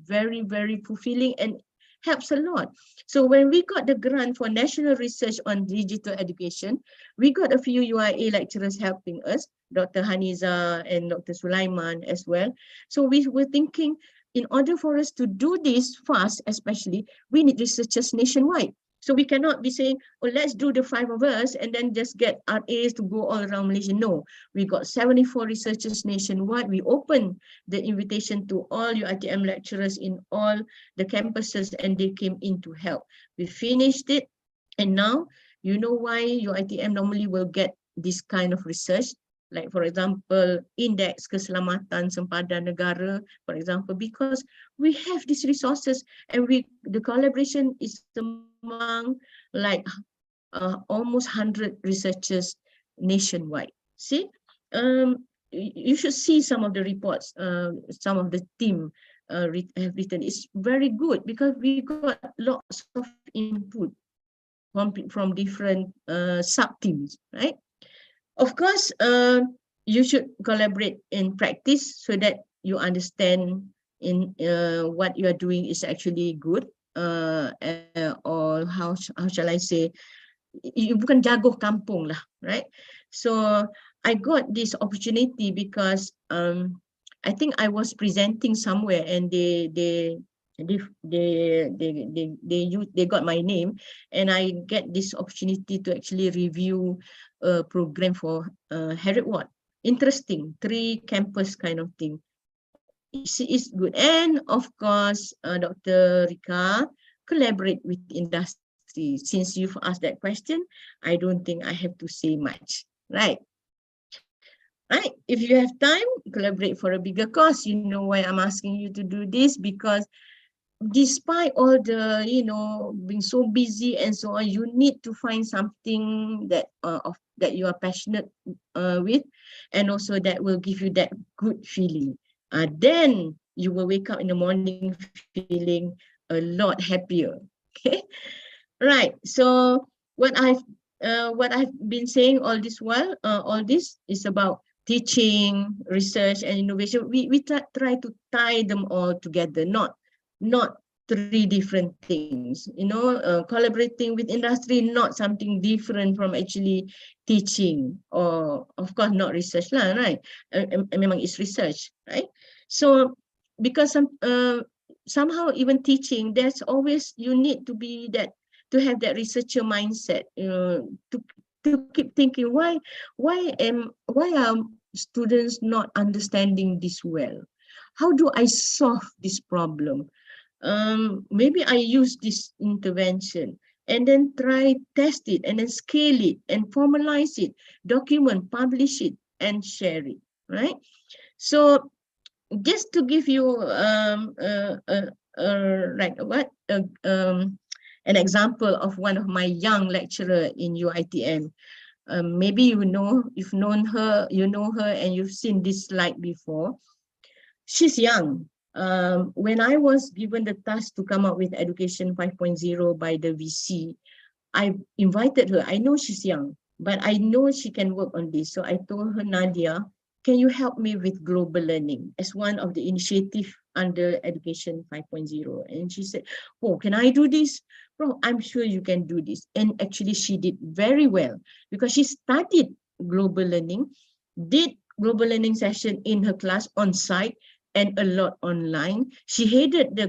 very, very fulfilling and helps a lot. So when we got the grant for national research on digital education, we got a few UIA lecturers helping us, Dr. Haniza and Dr. Sulaiman as well. So we were thinking, in order for us to do this fast, especially, we need researchers nationwide. So we cannot be saying, oh, let's do the 5 of us and then just get RAs to go all around Malaysia. No, we got 74 researchers nationwide. We opened the invitation to all UiTM lecturers in all the campuses, and they came in to help. We finished it, and now you know why UiTM normally will get this kind of research. Like, for example, Indeks Keselamatan Sempadan Negara, for example, because we have these resources, and the collaboration is among like almost 100 researchers nationwide. See, you should see some of the reports, some of the team have written. It's very good because we got lots of input from different sub-teams, right? Of course, you should collaborate in practice so that you understand in what you are doing is actually good, or how shall I say, you bukan jago kampung lah, right? So I got this opportunity because I think I was presenting somewhere, and they got my name, and I get this opportunity to actually review a program for Harriet Ward. Interesting, 3 campus kind of thing. It's good. And of course, Dr. Rika, collaborate with industry. Since you've asked that question, I don't think I have to say much, right? Right, if you have time, collaborate for a bigger cause. You know why I'm asking you to do this, because despite all the, you know, being so busy and so on, you need to find something that that you are passionate with, and also that will give you that good feeling. Then you will wake up in the morning feeling a lot happier. Okay, right. So what I've been saying all this while, all this is about teaching, research, and innovation, we try to tie them all together, not three different things. Collaborating with industry, not something different from actually teaching, or of course not research lah, right? Memang it's research, right? So because somehow even teaching, there's always, you need to be that, to have that researcher mindset, to keep thinking, why are students not understanding this well? How do I solve this problem? Maybe I use this intervention, and then test it, and then scale it, and formalize it, document, publish it, and share it, right? So just to give you an example of one of my young lecturer in UiTM. Maybe you've known her, and you've seen this slide before. She's young. When I was given the task to come up with Education 5.0 by the VC, I invited her. I know she's young, but I know she can work on this. So I told her, Nadia, can you help me with global learning as one of the initiative under Education 5.0? And she said, oh, can I do this? Bro, I'm sure you can do this. And actually she did very well, because she studied global learning, did global learning session in her class on site, and a lot online. She headed the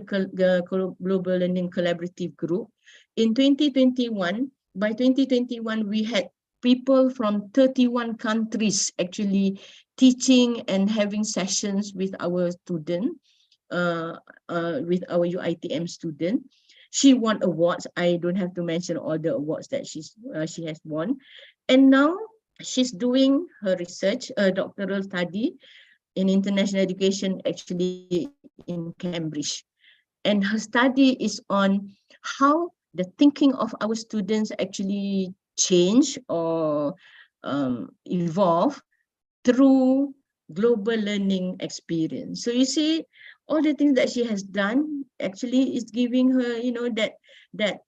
Global Learning Collaborative Group. In 2021, by 2021, we had people from 31 countries actually teaching and having sessions with our student, with our UiTM student. She won awards. I don't have to mention all the awards that she has won. And now she's doing her research, doctoral study in international education, actually in Cambridge. And her study is on how the thinking of our students actually change or evolve through global learning experience. So you see, all the things that she has done actually is giving her, the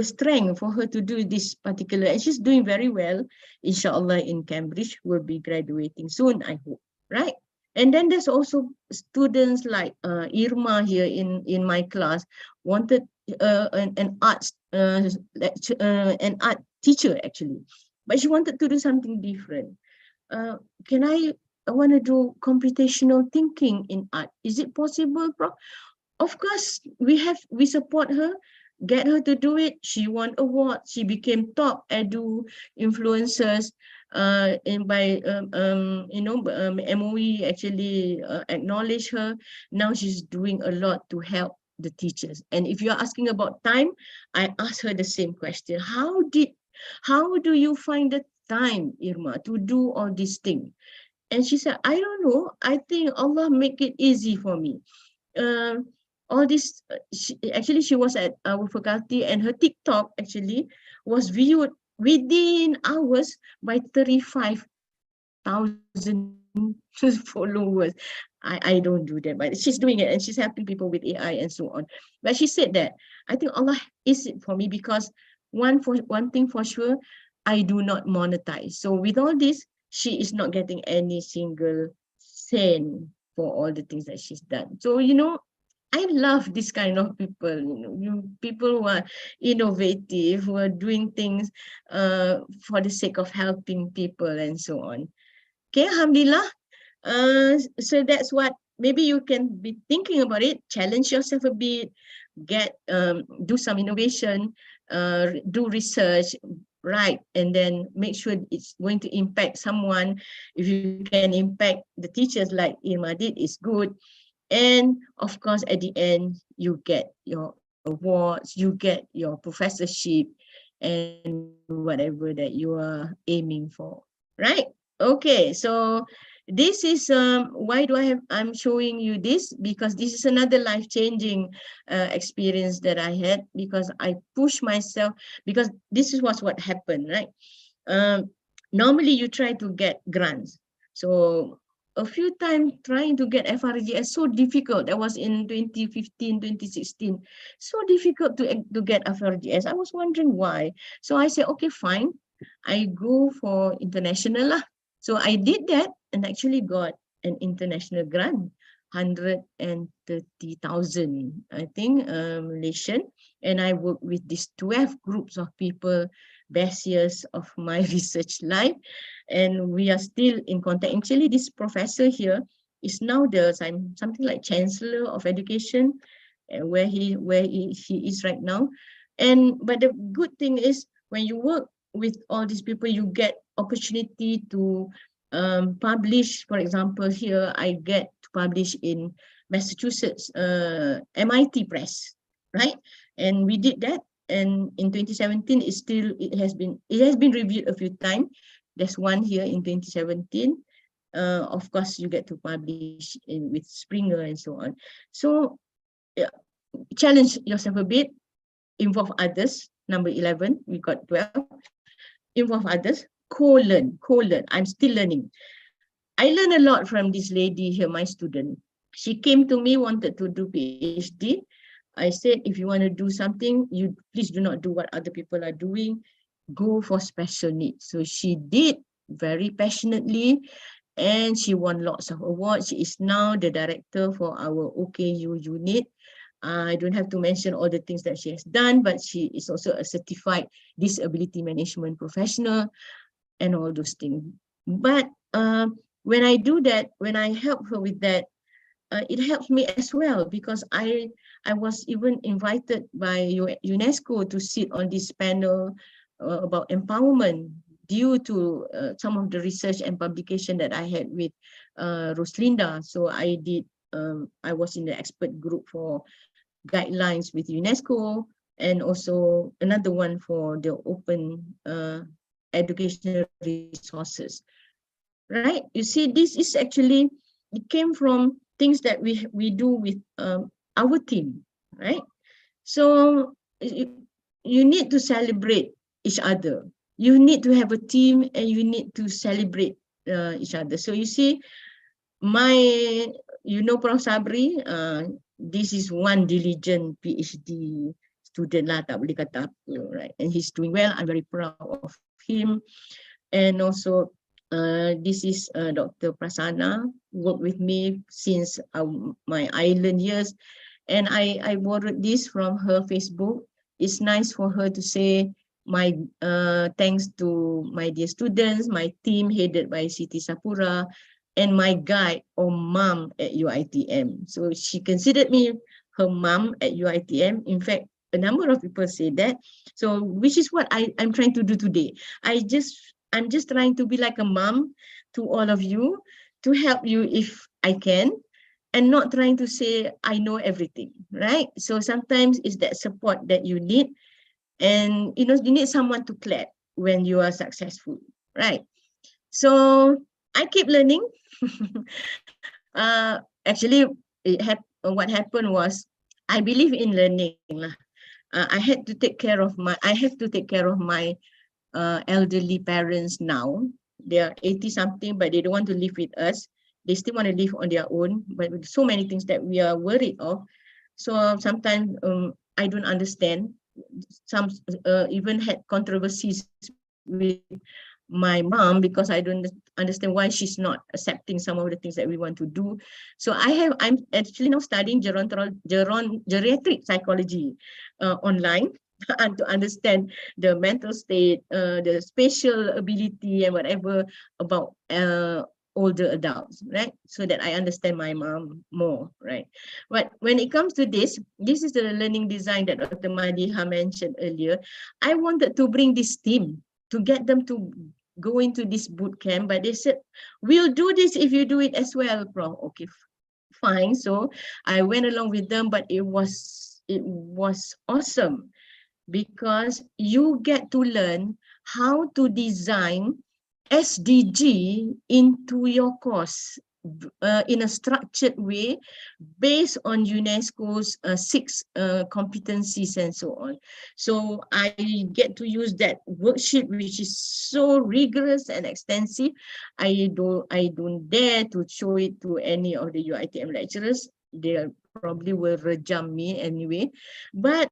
strength for her to do this particular, and she's doing very well, inshallah, in Cambridge. Will be graduating soon, I hope, right? And then there's also students like Irma here in my class, wanted an art teacher actually, but she wanted to do something different. I want to do computational thinking in art. Is it possible, Prof? Of course, we support her, get her to do it. She won awards. She became top edu influencers. And by MOE actually acknowledged her. Now she's doing a lot to help the teachers. And if you're asking about time, I asked her the same question. How do you find the time, Irma, to do all these things? And she said, I don't know. I think Allah make it easy for me. All this, she was at our faculty, and her TikTok actually was viewed within hours by 35,000 followers. I don't do that, but she's doing it, and she's helping people with AI and so on. But she said that, I think Allah is it for me, because one thing for sure, I do not monetize. So with all this, she is not getting any single cent for all the things that she's done. So, I love this kind of people, people who are innovative, who are doing things for the sake of helping people and so on. Okay, alhamdulillah. So that's what, maybe you can be thinking about it, challenge yourself a bit, do some innovation, do research, right, and then make sure it's going to impact someone. If you can impact the teachers like Irma did, is good. And of course, at the end, you get your awards, you get your professorship, and whatever that you are aiming for, right? Okay, so this is why I'm showing you this, because this is another life-changing experience that I had, because I pushed myself, because this is what happened, right? Normally you try to get grants. So a few times trying to get FRGS, so difficult. That was in 2015, 2016. So difficult to get FRGS. I was wondering why. So I said, okay, fine. I go for international lah. So I did that and actually got an international grant, 130,000, I think, Malaysian. And I worked with these 12 groups of people, best years of my research life. And we are still in contact. Actually, this professor here is now something like Chancellor of Education, where he is right now. But the good thing is when you work with all these people, you get opportunity to publish. For example, here I get to publish in Massachusetts MIT Press, right? And we did that. And in 2017, it has been reviewed a few times. There's one here in 2017. Of course, you get to publish with Springer and so on. So challenge yourself a bit, involve others. Number 11, we got 12. Involve others, co-learn. I'm still learning. I learned a lot from this lady here, my student. She came to me, wanted to do PhD. I said, if you want to do something, you please do not do what other people are doing. Go for special needs. So she did very passionately, and she won lots of awards. She is now the director for our OKU unit. I don't have to mention all the things that she has done, but she is also a certified disability management professional and all those things. But when I do that, when I help her with that, it helps me as well, because I was even invited by UNESCO to sit on this panel about empowerment due to some of the research and publication that I had with Roslinda. So I was in the expert group for guidelines with UNESCO, and also another one for the open educational resources, right? You see, this is actually, it came from things that we do with our team, right? So you need to celebrate each other. You need to have a team, and you need to celebrate each other. So you see, Prof. Sabri, this is one diligent PhD student lah, tak boleh kata apa, right? And he's doing well. I'm very proud of him. And also, this is Dr. Prasanna, worked with me since my island years. And I borrowed this from her Facebook. It's nice for her to say, my thanks to my dear students, my team headed by Siti Sapura, and my guide or mom at UiTM. So she considered me her mom at UiTM. In fact, a number of people say that. So which is what I'm trying to do today. I'm just trying to be like a mom to all of you, to help you if I can, and not trying to say I know everything, right? So sometimes it's that support that you need, and you need someone to clap when you are successful, right? So I keep learning. Actually, what happened was, I believe in learning. I have to take care of my elderly parents now. They are 80-something, but they don't want to live with us. They still want to live on their own, but with so many things that we are worried of. So sometimes I don't understand. Some even had controversies with my mom, because I don't understand why she's not accepting some of the things that we want to do. So I'm actually now studying geriatric psychology online, and to understand the mental state, the spatial ability and whatever about older adults, right? So that I understand my mom more, right? But when it comes to this is the learning design that Dr. Madiha mentioned earlier. I wanted to bring this team to get them to go into this boot camp, but they said, we'll do this if you do it as well, Prof. Okay, fine. So I went along with them, but it was awesome, because you get to learn how to design SDG into your course in a structured way based on UNESCO's 6 competencies and so on. So I get to use that worksheet, which is so rigorous and extensive. I don't dare to show it to any of the UiTM lecturers. They probably will rejam me anyway. But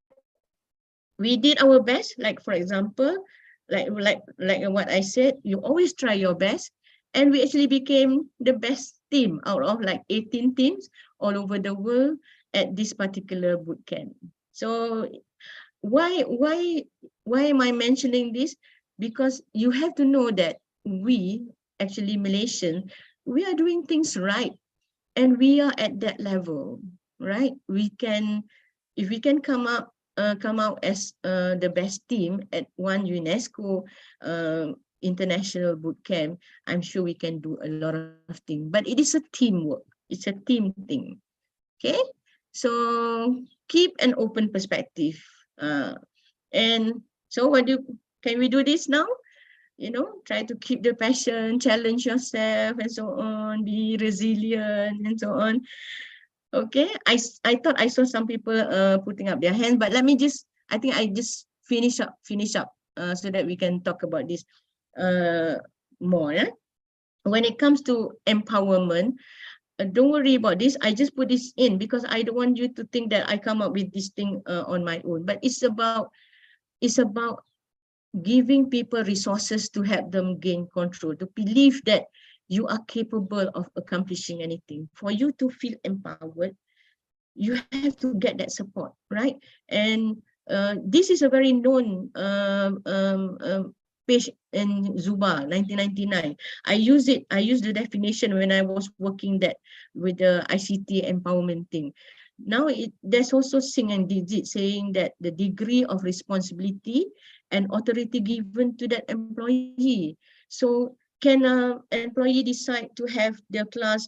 we did our best. Like, for example, like what I said, you always try your best. And we actually became the best team out of like 18 teams all over the world at this particular boot camp. So why am I mentioning this? Because you have to know that we, actually Malaysian, we are doing things right, and we are at that level, right? We can, if we can come out as the best team at one UNESCO international boot camp, I'm sure we can do a lot of things. But it is a teamwork. It's a team thing. Okay, so keep an open perspective. And so can we do this now? You know, try to keep the passion, challenge yourself and so on, be resilient and so on. Okay, I thought I saw some people putting up their hands, but let me just, I think I just finish up so that we can talk about this more. Yeah? When it comes to empowerment, don't worry about this. I just put this in because I don't want you to think that I come up with this thing on my own. But it's about giving people resources to help them gain control, to believe that you are capable of accomplishing anything. For you to feel empowered, you have to get that support, right? And this is a very known page in Zuba, 1999. I use the definition when I was working that with the ICT empowerment thing. Now there's also Singh and Digit saying that the degree of responsibility and authority given to that employee. So can an employee decide to have their class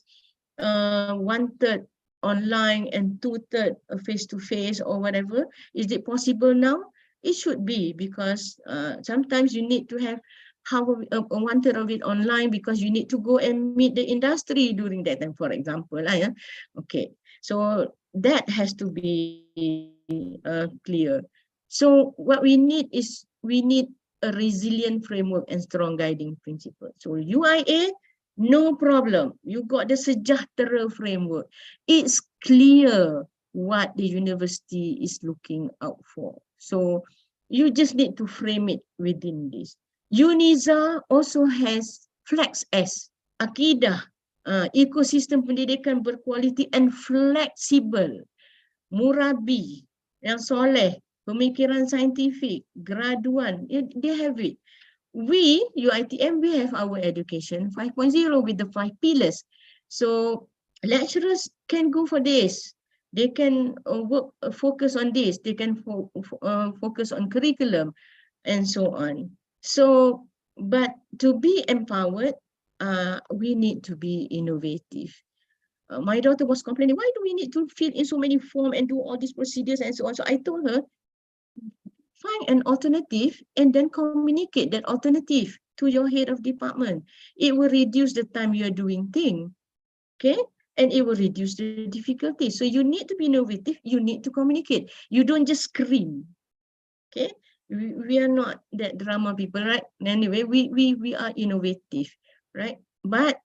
1/3 online and 2/3 face-to-face or whatever? Is it possible now? It should be, because sometimes you need to have half of 1/3 of it online because you need to go and meet the industry during that time, for example. Yeah? Okay, so that has to be clear. So what we need is, we need a resilient framework and strong guiding principle. So UIA, no problem. You got the Sejahtera framework. It's clear what the university is looking out for. So you just need to frame it within this. UNIZA also has Flex S, Akidah, ekosistem pendidikan berkualiti and fleksibel, Murabi, yang soleh, pemikiran saintifik, graduan, they have it. We, UITM, we have our education 5.0 with the 5 pillars. So lecturers can go for this. They can focus on this. They can focus on curriculum and so on. So, but to be empowered, we need to be innovative. My daughter was complaining, why do we need to fill in so many forms and do all these procedures and so on? So I told her, find an alternative and then communicate that alternative to your head of department. It will reduce the time you are doing things, okay? And it will reduce the difficulty. So you need to be innovative, you need to communicate. You don't just scream, okay? We are not that drama people, right? Anyway, we are innovative, right? But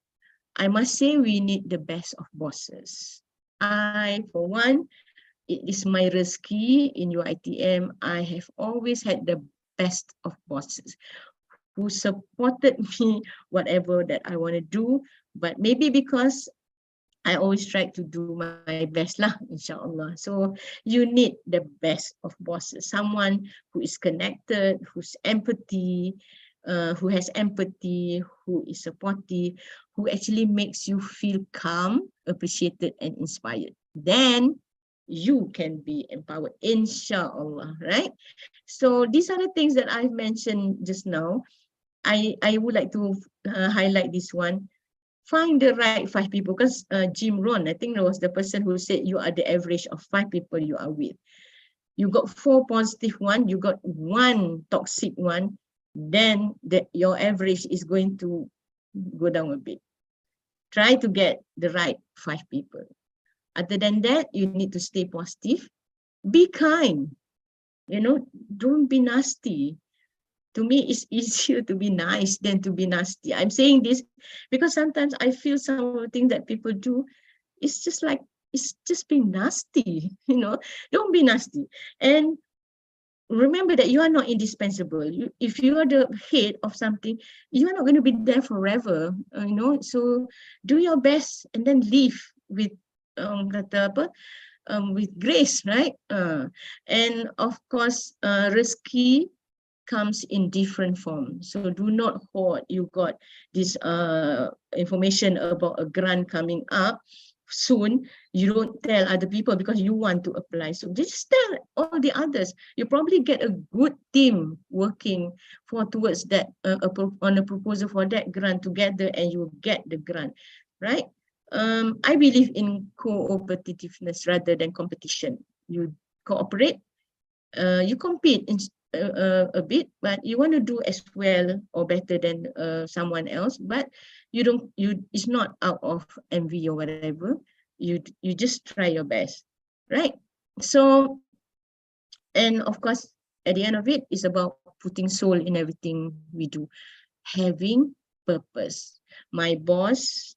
I must say we need the best of bosses. I, for one, it is my rezeki in UITM. I have always had the best of bosses who supported me, whatever that I want to do. But maybe because I always try to do my best lah, inshallah. So you need the best of bosses, someone who is connected, who's empathy, who has empathy, who is supportive, who actually makes you feel calm, appreciated, and inspired. Then you can be empowered, inshallah, right? So these are the things that I've mentioned just now. I would like to highlight this one. Find the right 5 people, because Jim Rohn, I think that was the person who said you are the average of 5 people you are with. You got 4 positive one, you got 1 toxic one, then your average is going to go down a bit. Try to get the right 5 people. Other than that, you need to stay positive, be kind, you know, don't be nasty. To me, it's easier to be nice than to be nasty. I'm saying this because sometimes I feel some of the things that people do, it's just like, it's just being nasty, you know, don't be nasty. And remember that you are not indispensable. If you are the head of something, you are not going to be there forever, so do your best and then leave with with grace, right? And of course, rezeki comes in different forms. So do not hoard. You got this information about a grant coming up soon. You don't tell other people because you want to apply. So just tell all the others. You probably get a good team working towards that on a proposal for that grant together, and you will get the grant, right? I believe in cooperativeness rather than competition. You cooperate, you compete in a bit, but you want to do as well or better than someone else, but it's not out of envy or whatever. You just try your best, right? So, and of course, at the end of it, it's about putting soul in everything we do, having purpose. My boss,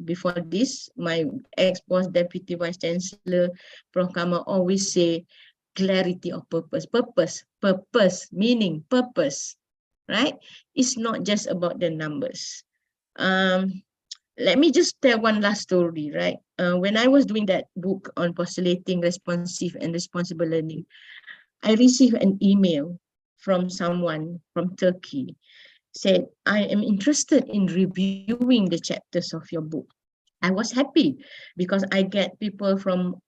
before this, my ex-boss, Deputy Vice Chancellor, Prof. Kamal, always say, clarity of purpose. Purpose, meaning purpose, right? It's not just about the numbers. Let me just tell one last story, right? When I was doing that book on postulating responsive and responsible learning, I received an email from someone from Turkey, said, I am interested in reviewing the chapters of your book. I was happy because I get people from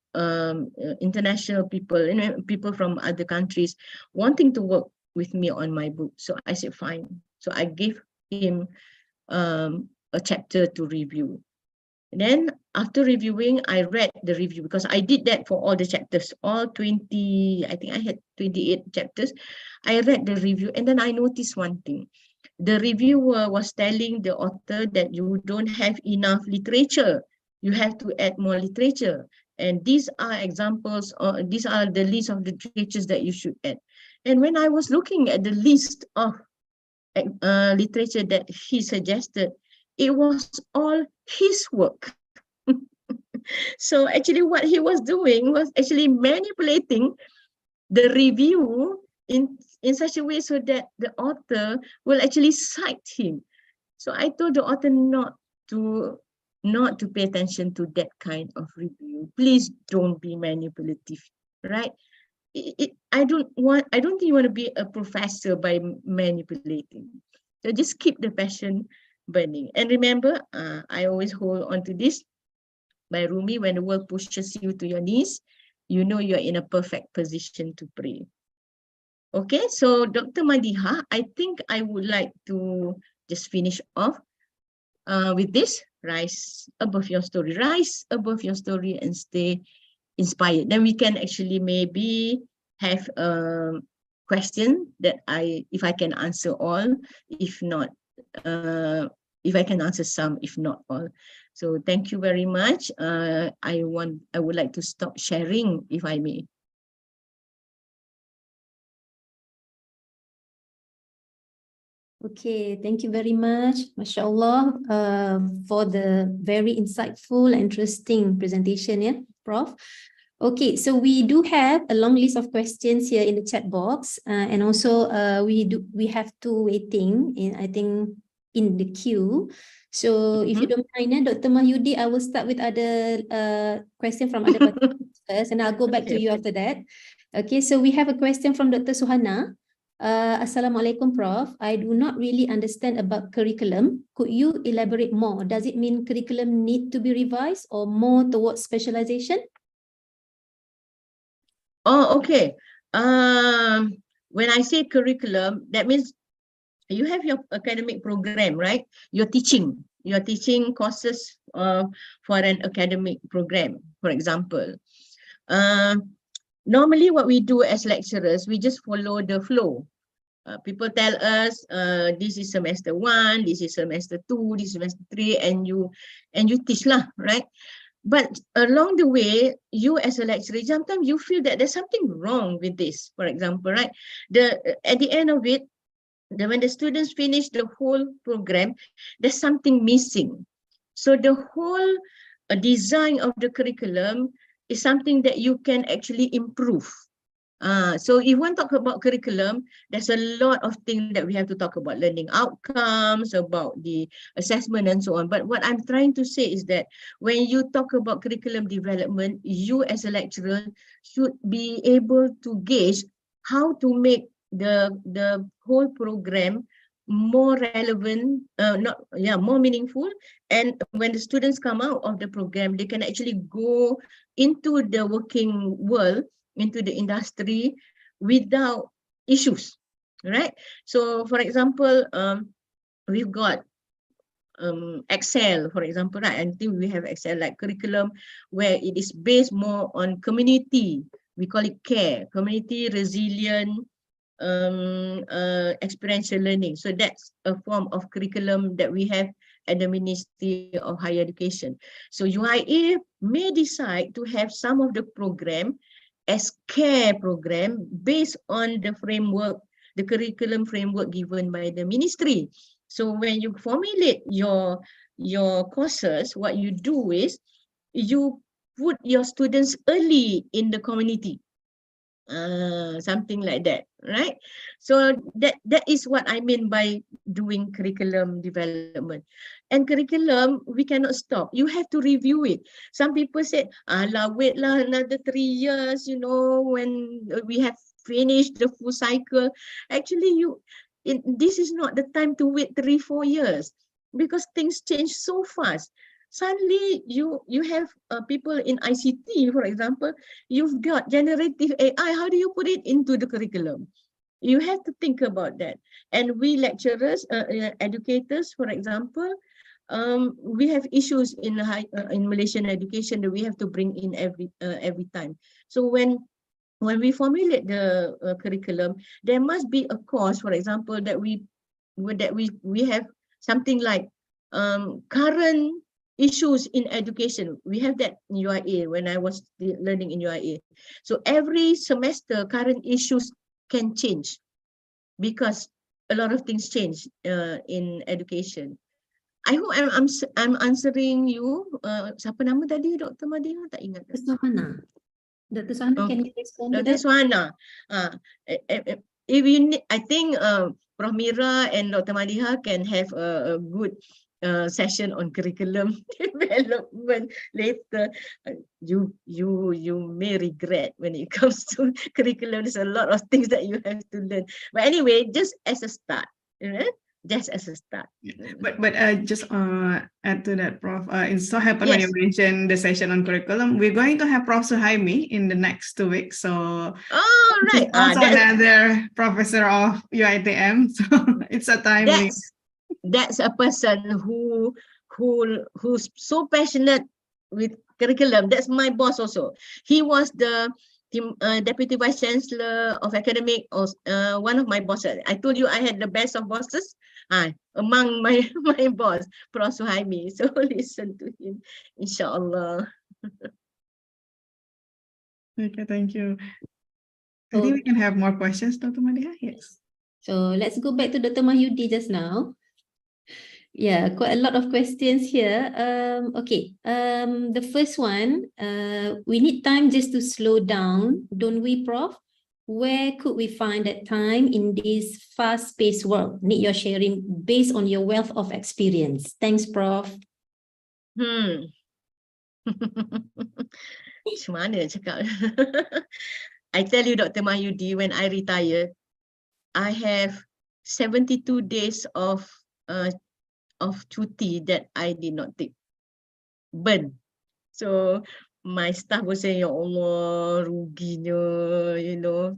international people, people from other countries wanting to work with me on my book. So I said, fine. So I gave him a chapter to review. And then after reviewing, I read the review because I did that for all the chapters, all 20, I think I had 28 chapters. I read the review and then I noticed one thing. The reviewer was telling the author that you don't have enough literature. You have to add more literature. And these are examples, or these are the list of literatures that you should add. And when I was looking at the list of literature that he suggested, it was all his work. So actually what he was doing was actually manipulating the review in such a way so that the author will actually cite him. So I told the author not to pay attention to that kind of review. Please don't be manipulative, right? I don't think you want to be a professor by manipulating. So just keep the passion burning. And remember, I always hold on to this by Rumi, when the world pushes you to your knees, you know you're in a perfect position to pray. Okay, so Dr. Madiha, I think I would like to just finish off with this. Rise above your story. Rise above your story and stay inspired. Then we can actually maybe have a question that if I can answer all, if not, if I can answer some, if not all. So thank you very much. I would like to stop sharing, if I may. Okay, thank you very much, mashallah, for the very insightful and interesting presentation, yeah, Prof. Okay, so we do have a long list of questions here in the chat box, and also we have two waiting I think in the queue. So if you don't mind, Dr. Mahyudi, I will start with other question from other participants first, and I'll go back to you after that. Okay, so we have a question from Dr. Suhana. Assalamualaikum, Prof. I do not really understand about curriculum. Could you elaborate more? Does it mean curriculum need to be revised or more towards specialization? Oh, okay. When I say curriculum, that means you have your academic program, right? You're teaching courses for an academic program, for example. Normally what we do as lecturers, we just follow the flow. People tell us this is semester 1, this is semester 2, this is semester 3, and you teach lah, right? But along the way, you as a lecturer, sometimes you feel that there's something wrong with this, for example, right? At the end of it, when the students finish the whole program, there's something missing. So the whole design of the curriculum is something that you can actually improve. So if one talk about curriculum, there's a lot of things that we have to talk about, learning outcomes, about the assessment and so on. But what I'm trying to say is that when you talk about curriculum development, you as a lecturer should be able to gauge how to make the whole program more relevant, more meaningful. And when the students come out of the program, they can actually go into the working world, into the industry without issues, right? So for example, we've got Excel, for example, right? I think we have Excel like curriculum where it is based more on community. We call it CARE, community resilient experiential learning. So that's a form of curriculum that we have at the Ministry of Higher Education. So UIA may decide to have some of the program as CARE program based on the framework, the curriculum framework given by the ministry. So when you formulate your courses, what you do is you put your students early in the community. Something like that, right? So that is what I mean by doing curriculum development. And curriculum, we cannot stop. You have to review it. Some people said, wait lah another 3 years, you know, when we have finished the full cycle. Actually, this is not the time to wait 3-4 years because things change so fast. Suddenly you have people in ICT, for example, you've got generative AI. How do you put it into the curriculum? You have to think about that. And we lecturers, educators, for example, we have issues in Malaysian education that we have to bring in every time. So when we formulate the curriculum, there must be a course, for example, that we have something like current issues in education. We have that in UIA when I was learning in UIA. So every semester, current issues can change because a lot of things change in education. I hope I'm answering you. Siapa nama tadi, Dr. Madina? Tak ingat. Dr. Suhana, can you respond to Dr. that? Suhana, if you need, I think Prof. Mira and Dr. Madiha can have a good session on curriculum development later. You may regret when it comes to curriculum. There's a lot of things that you have to learn. But anyway, just as a start, just as a start. But just add to that, Prof. It so happened when you mentioned the session on curriculum, we're going to have Prof. Suhaimi in the next 2 weeks. So right. Also another professor of UITM. So it's a timely. That's a person who's so passionate with curriculum. That's my boss also. He was the Deputy Vice Chancellor of Academic, one of my bosses. I told you I had the best of bosses. Among my boss, Prof. Suhaimi. So listen to him, inshallah. Okay, thank you. I think we can have more questions, Dr. Madiha. Yes. So let's go back to Dr. Mahyudi just now. Yeah, quite a lot of questions here. The first one, we need time just to slow down, don't we, Prof? Where could we find that time in this fast-paced world? Need your sharing based on your wealth of experience. Thanks, Prof. Macam mana cakap? I tell you, Dr. Mahyudi, when I retire, I have 72 days of cuti that I did not take. Burn. So my staff will say, ya Allah, ruginya,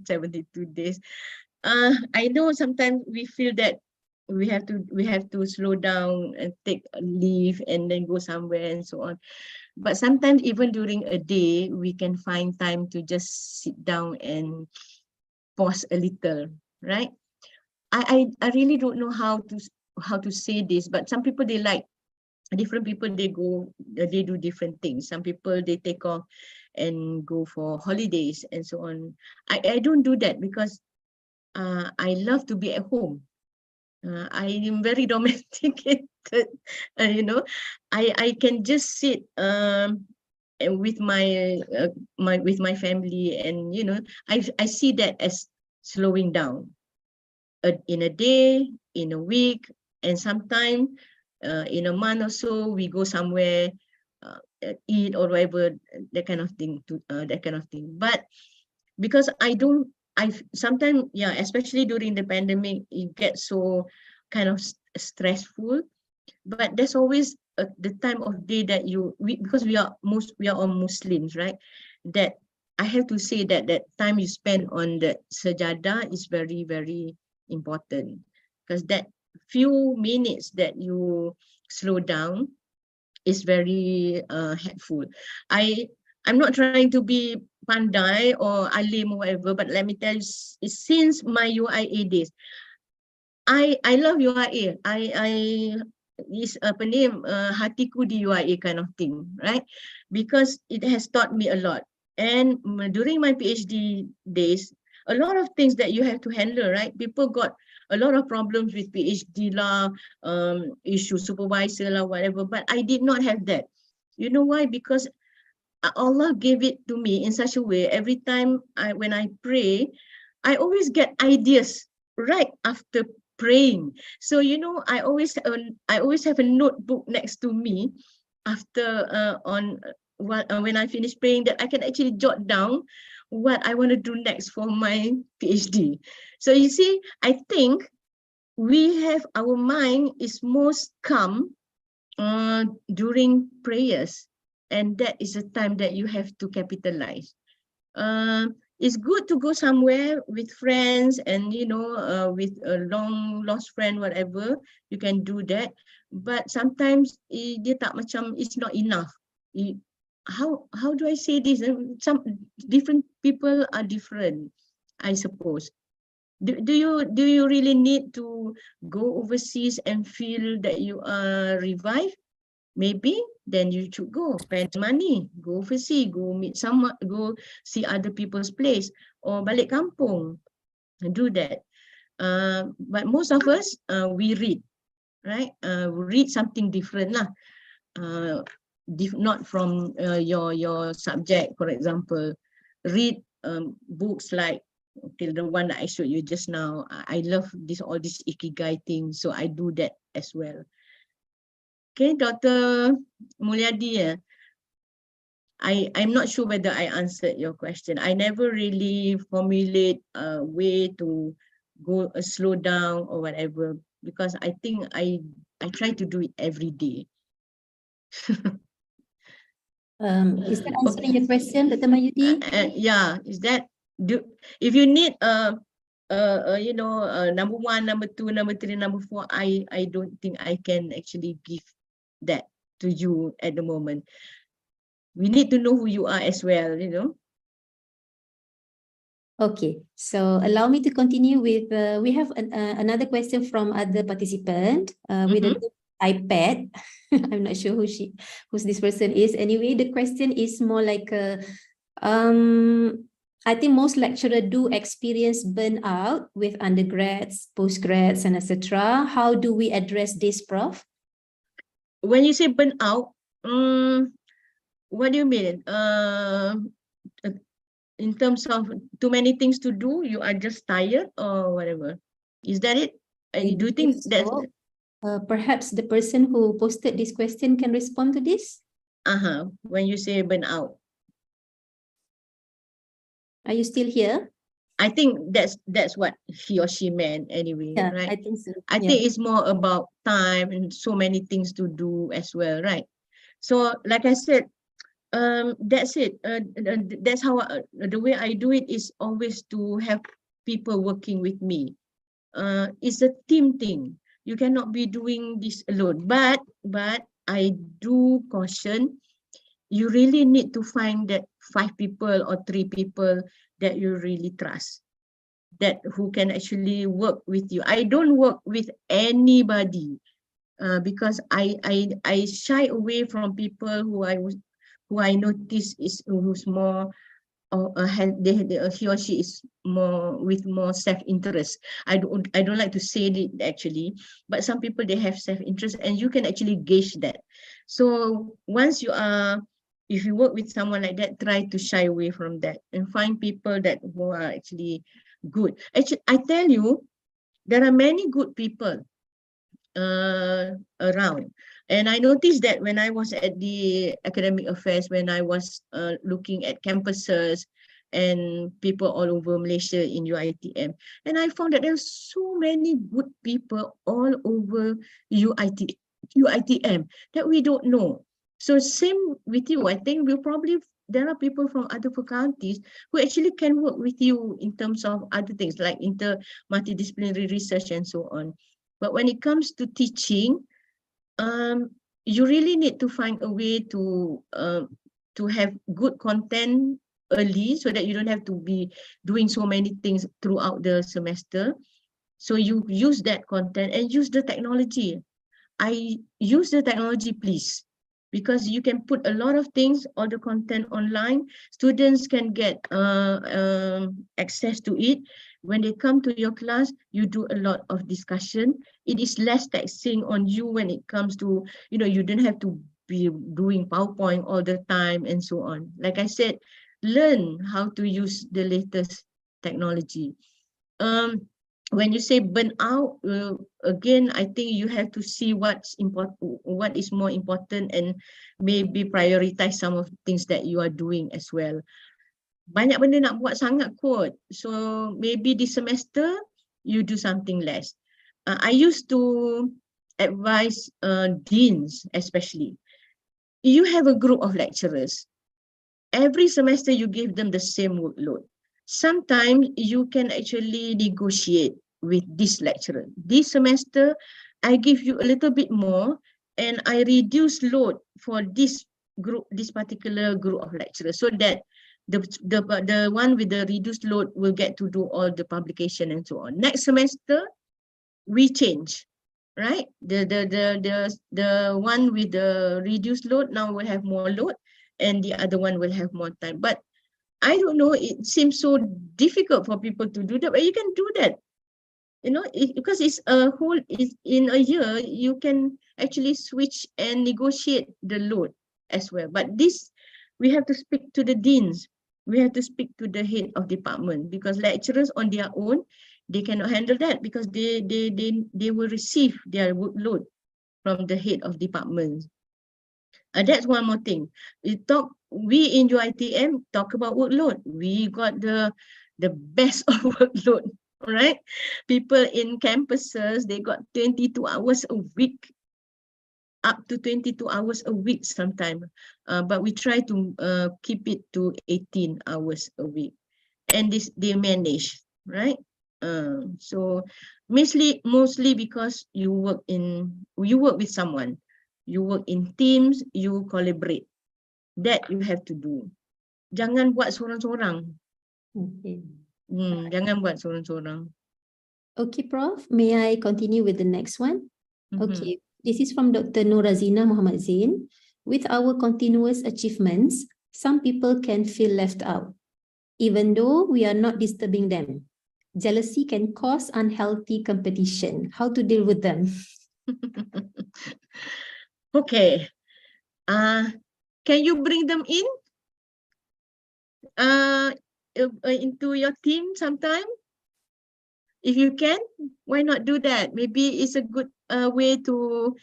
72 days. I know sometimes we feel that we have to slow down and take a leave and then go somewhere and so on. But sometimes even during a day, we can find time to just sit down and pause a little, right? I really don't know how to say this, but some people, they like, different people, they do different things. Some people, they take off and go for holidays and so on. I don't do that because I love to be at home. I am very domesticated, I can just sit with my my family, and you know, I see that as slowing down in a day, in a week, and sometime in a month or so we go somewhere, eat or whatever, that kind of thing, but because I sometimes, yeah, especially during the pandemic, it gets so kind of stressful, but there's always the time of day that because we are all Muslims, right? That I have to say that that time you spend on the sajadah is very, very important, because that few minutes that you slow down is very helpful. I'm not trying to be pandai or alim or whatever, but let me tell you, since my UIA days, I love UIA. I is apa ni, hatiku di UIA kind of thing, right? Because it has taught me a lot. And during my PhD days, a lot of things that you have to handle, right? People got a lot of problems with PhD lah, issue supervisor lah, whatever. But I did not have that. You know why? Because Allah gave it to me in such a way. Every time when I pray, I always get ideas right after praying. So you know, I always have a notebook next to me after when I finish praying, that I can actually jot down what I want to do next for my PhD. So you see, I think our mind is most calm during prayers, and that is a time that you have to capitalize. It's good to go somewhere with friends, and you know, with a long lost friend, whatever, you can do that. But sometimes dia tak macam, it's not enough. How do I say this? Some different people are different, I suppose. Do you really need to go overseas and feel that you are revived? Maybe then you should go spend money, go overseas, go meet someone, go see other people's place, or balik kampung, do that. But most of us, we read, right? Read something different lah. Not from your subject, for example. Read books like the one that I showed you just now. I love all this ikigai thing, so I do that as well. Okay, Dr. Mulyadi, I'm not sure whether I answered your question. I never really formulate a way to go slow down or whatever, because I think I try to do it every day. Is that answering your question, Dr. Mayudi? Yeah, is that if you need you know, number 1, number 2, number 3, number 4, I don't think I can actually give that to you at the moment. We need to know who you are as well, you know. Okay, so allow me to continue with, we have another question from other participant with an iPad. I'm not sure who's this person is. Anyway, the question is more like, I think most lecturers do experience burnout with undergrads, postgrads, and etc. How do we address this, Prof? When you say burnout, what do you mean? In terms of too many things to do, you are just tired or whatever? Is that it? Do you think that's... Perhaps the person who posted this question can respond to this? When you say burnout. Are you still here? I think that's what he or she meant anyway, yeah, right? I think so. I think it's more about time and so many things to do as well, right? So like I said, that's it. That's how the way I do it is always to have people working with me. It's a team thing. You cannot be doing this alone. But I do caution, you really need to find that 5 people or 3 people that you really trust, that who can actually work with you. I don't work with anybody because I shy away from people who I notice who's more he or she is more with more self-interest. I don't like to say it actually, but some people, they have self-interest, and you can actually gauge that. So once you are if you work with someone like that, try to shy away from that and find people that who are actually good. Actually, I tell you, there are many good people around. And I noticed that when I was at the academic affairs, when I was looking at campuses and people all over Malaysia in UiTM, and I found that there's so many good people all over UiTM that we don't know. So same with you, I think there are people from other faculties who actually can work with you in terms of other things like multidisciplinary research and so on. But when it comes to teaching, you really need to find a way to have good content early so that you don't have to be doing so many things throughout the semester. So you use that content and use the technology. I use the technology, please, because you can put a lot of things, all the content online. Students can get access to it. When they come to your class, you do a lot of discussion. It is less taxing on you when it comes to, you don't have to be doing PowerPoint all the time and so on. Like I said, learn how to use the latest technology. When you say burn out, again, I think you have to see what's important, what is more important, and maybe prioritize some of the things that you are doing as well. Banyak benda nak buat sangat kot. So maybe this semester, you do something less. I used to advise deans especially. You have a group of lecturers. Every semester, you give them the same workload. Sometimes you can actually negotiate with this lecturer. This semester, I give you a little bit more and I reduce load for this particular group of lecturers so that the one with the reduced load will get to do all the publication and so on. Next semester, we change, right? The one with the reduced load now will have more load and the other one will have more time. But I don't know, it seems so difficult for people to do that, but you can do that. Because it's in a year, you can actually switch and negotiate the load as well. But this, we have to speak to the deans. We have to speak to the head of department, because lecturers on their own, they cannot handle that because they will receive their workload from the head of department. That's one more thing. We in UiTM talk about workload. We got the best of workload, right? People in campuses, they got 22 hours a week, up to 22 hours a week sometimes. But we try to keep it to 18 hours a week. And they manage, right? So mostly because you work with someone. You work in teams, you collaborate. That you have to do. Jangan buat sorang-sorang. Okay. Jangan buat sorang-sorang. Okay, Prof. May I continue with the next one? Mhm. Okay. This is from Dr. Norazina Muhammad Zain. With our continuous achievements, some people can feel left out, even though we are not disturbing them. Jealousy can cause unhealthy competition. How to deal with them? Okay. Can you bring them in into your team sometime? If you can, why not do that? Maybe it's a good way to,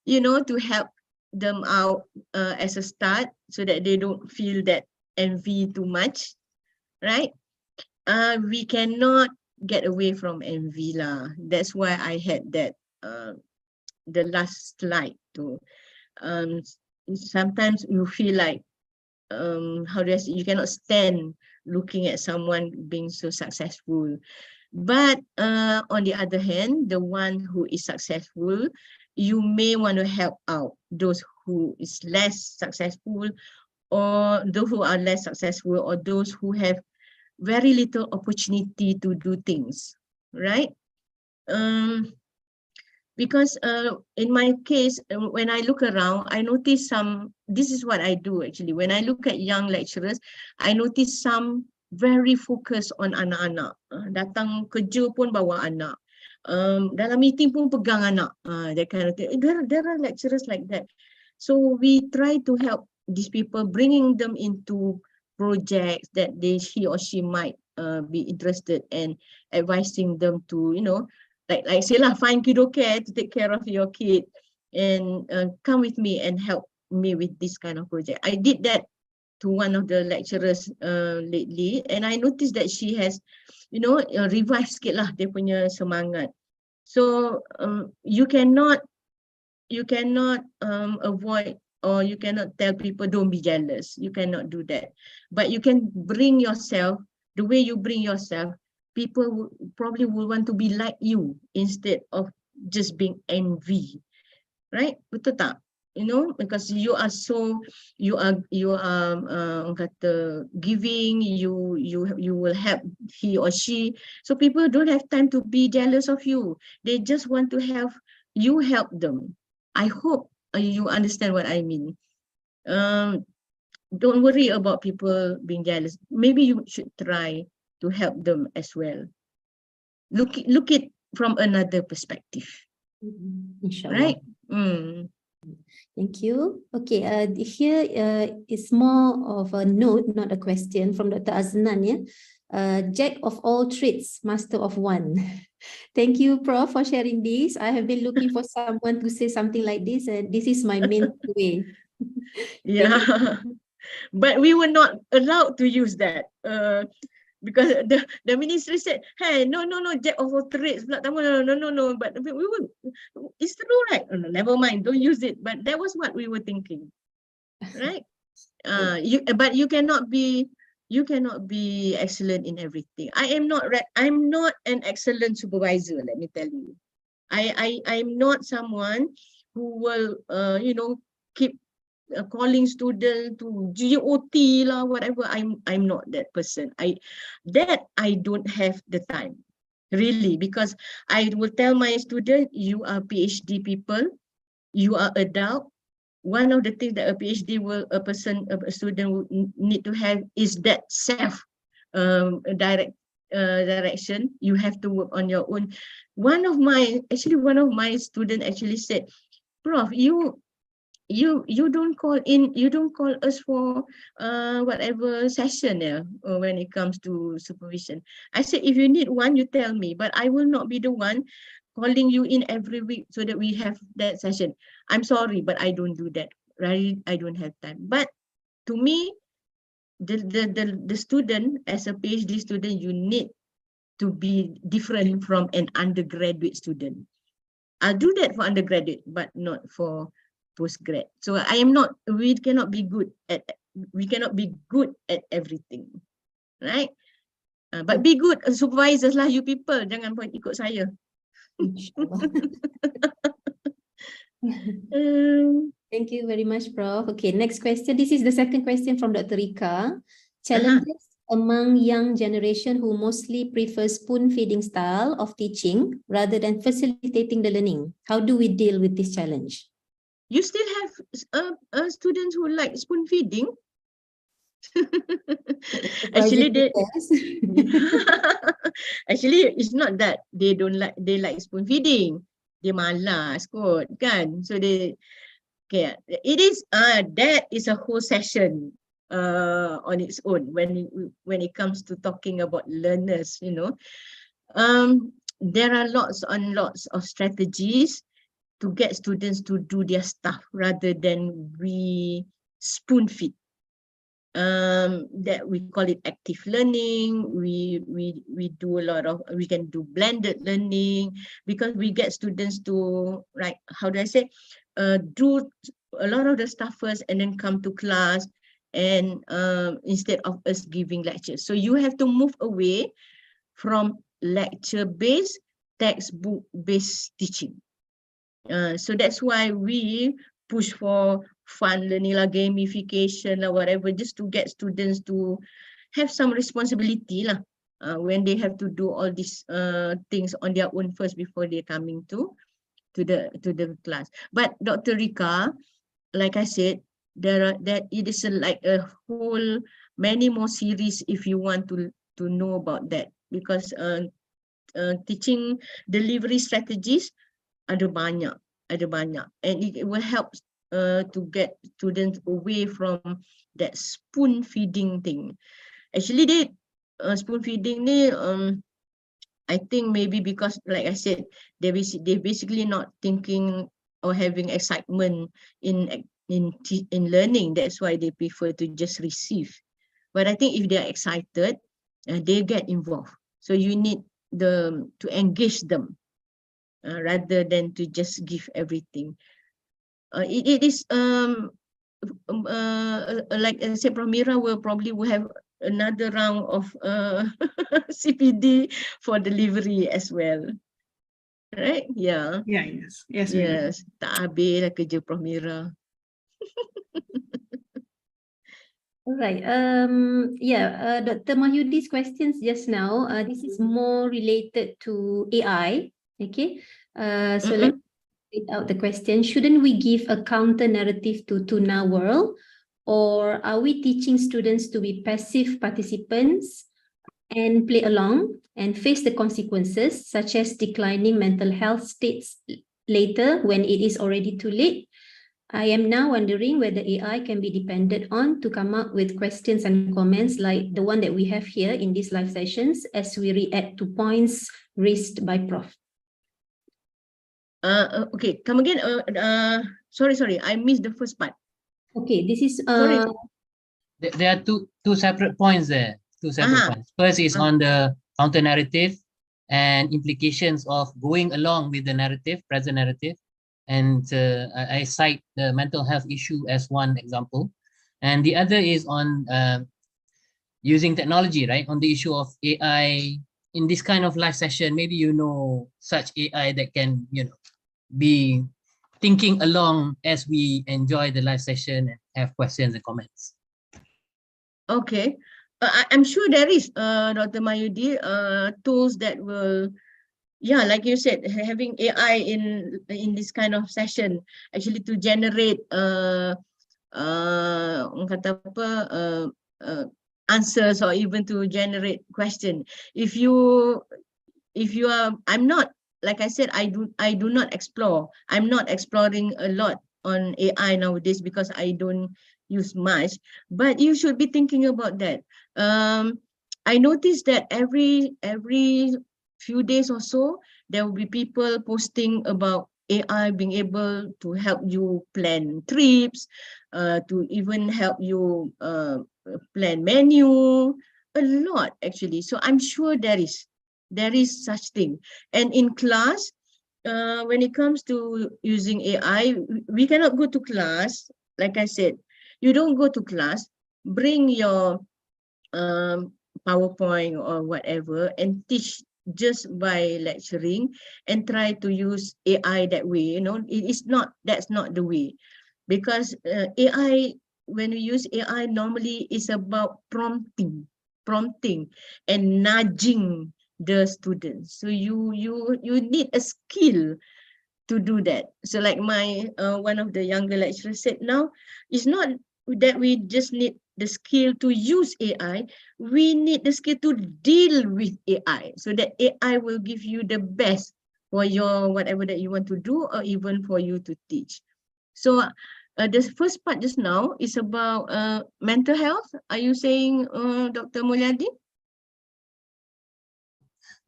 to help them out as a start so that they don't feel that envy too much, right? We cannot get away from envy lah. That's why I had that the last slide too. Sometimes you feel like how do I say, you cannot stand looking at someone being so successful. But on the other hand, the one who is successful, you may want to help out those who is less successful, or those who are less successful, or those who have very little opportunity to do things, right? Because in my case, when I look around, I notice this is what I do actually. When I look at young lecturers, I notice some very focused on anak-anak. Datang kerja pun bawa anak. Dalam meeting pun pegang anak. That kind of thing. There are lecturers like that. So we try to help these people, bringing them into projects that he or she might be interested, and advising them to, you know, like say lah, find kiddo care to take care of your kid, and come with me and help me with this kind of project. I did that to one of the lecturers lately, and I noticed that she has, you know, revived sikit lah dia punya semangat. So you cannot avoid, or you cannot tell people don't be jealous. You cannot do that. But you can bring yourself, the way you bring yourself, people probably will want to be like you instead of just being envy. Right? Betul tak? You know, because you are so, you are giving, you will help he or she. So people don't have time to be jealous of you. They just want to have you help them. I hope you understand what I mean. Don't worry about people being jealous. Maybe you should try to help them as well. Look it from another perspective. Inshallah. Right? Thank you. Okay, here is more of a note, not a question, from Dr. Aznan. Yeah? Jack of all trades, master of one. Thank you, Prof, for sharing this. I have been looking for someone to say something like this, and this is my main way. Yeah, but we were not allowed to use that because the ministry said, hey, no, Jack of all trades. No. But we were, it's true, right? Oh, no, never mind, don't use it. But that was what we were thinking, right? But you cannot be excellent in everything. I'm not an excellent supervisor, let me tell you. I'm not someone who will you know, keep calling student to GOT lah, whatever. I'm not that person. I don't have the time, really, because I will tell my student, you are PhD people, you are adult. One of the things that a PhD a student will need to have is that self direction. You have to work on your own. One of my students actually said, Prof, you don't call us for whatever session when it comes to supervision. I said, if you need one, you tell me, but I will not be the one calling you in every week so that we have that session. I'm sorry, but I don't do that. Right? I don't have time. But to me, the student, as a PhD student, you need to be different from an undergraduate student. I'll do that for undergraduate, but not for postgrad. So we cannot be good at everything, right? But be good supervisors lah, you people. Jangan pun ikut saya. Thank you very much, Prof. Okay, next question. This is the second question from Dr. Rika. Challenges among young generation who mostly prefer spoon-feeding style of teaching rather than facilitating the learning. How do we deal with this challenge? You still have students who like spoon-feeding? Actually, actually, it's not that they like spoon-feeding. They malas kot, kan? So it is that is a whole session on its own when it comes to talking about learners, you know. There are lots and lots of strategies to get students to do their stuff rather than we spoon feed. That we call it active learning. We do a lot of, we can do blended learning, because we get students to, like, how do I say, do a lot of the stuff first and then come to class, and instead of us giving lectures. So you have to move away from lecture-based, textbook-based teaching. So that's why we push for fun learning, lah, gamification, lah, whatever, just to get students to have some responsibility lah, when they have to do all these things on their own first before they're coming to the class. But Dr. Rika, like I said, it is like a whole many more series if you want to know about that, because teaching delivery strategies ada banyak, and it will help to get students away from that spoon feeding thing. Actually, they spoon feeding ni, I think maybe because, like I said, they basically not thinking or having excitement in learning. That's why they prefer to just receive. But I think if they are excited, they get involved. So you need to engage them rather than to just give everything. It is like I said, Prof. Mira will have another round of CPD for delivery as well. Right? Yeah. Yeah, yes, we do. Yes. Tak habis lah kerja Prof. Mira. All right. Dr. Mahyudi's questions just now, this is more related to AI. Okay. So let's read out the question. Shouldn't we give a counter narrative to Tuna World, or are we teaching students to be passive participants and play along and face the consequences, such as declining mental health states later when it is already too late? I am now wondering whether AI can be depended on to come up with questions and comments like the one that we have here in these live sessions as we react to points raised by Prof. Okay, come again. Sorry, I missed the first part. Okay, this is Sorry. There are two separate points there. Two separate points. First is on the counter narrative and implications of going along with the narrative, present narrative. And I cite the mental health issue as one example. And the other is on using technology, right? On the issue of AI in this kind of live session, maybe you know such AI that can, be thinking along as we enjoy the live session and have questions and comments. Okay. I'm sure there is, Dr. Mayudi, tools that will, yeah, like you said, having AI in this kind of session actually to generate answers or even to generate question. If you are, I'm not, like I said, I do not explore. I'm not exploring a lot on AI nowadays because I don't use much, but you should be thinking about that. I noticed that every few days or so, there will be people posting about AI being able to help you plan trips, to even help you plan menu, a lot actually. So I'm sure there is such thing. And in class, when it comes to using AI, we cannot go to class. Like I said, you don't go to class, bring your PowerPoint or whatever and teach just by lecturing and try to use AI that way. That's not the way. Because AI, when we use AI, normally is about prompting and nudging the students. So you need a skill to do that. So like my one of the younger lecturers said, now it's not that we just need the skill to use AI, we need the skill to deal with AI so that AI will give you the best for your whatever that you want to do or even for you to teach. So the first part just now is about mental health. Are you saying, Dr. Mulyadi?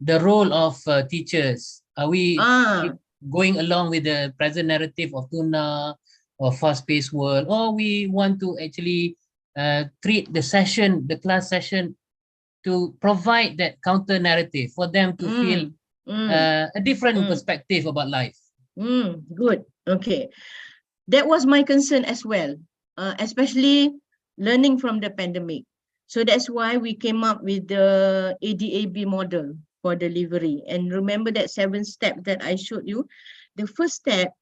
The role of teachers. Are we going along with the present narrative of Tuna or fast-paced world, or we want to actually treat the class session to provide that counter narrative for them to feel a different perspective about life? Good. Okay. That was my concern as well, especially learning from the pandemic. So that's why we came up with the ADAB model for delivery. And remember that 7 steps that I showed you. The first step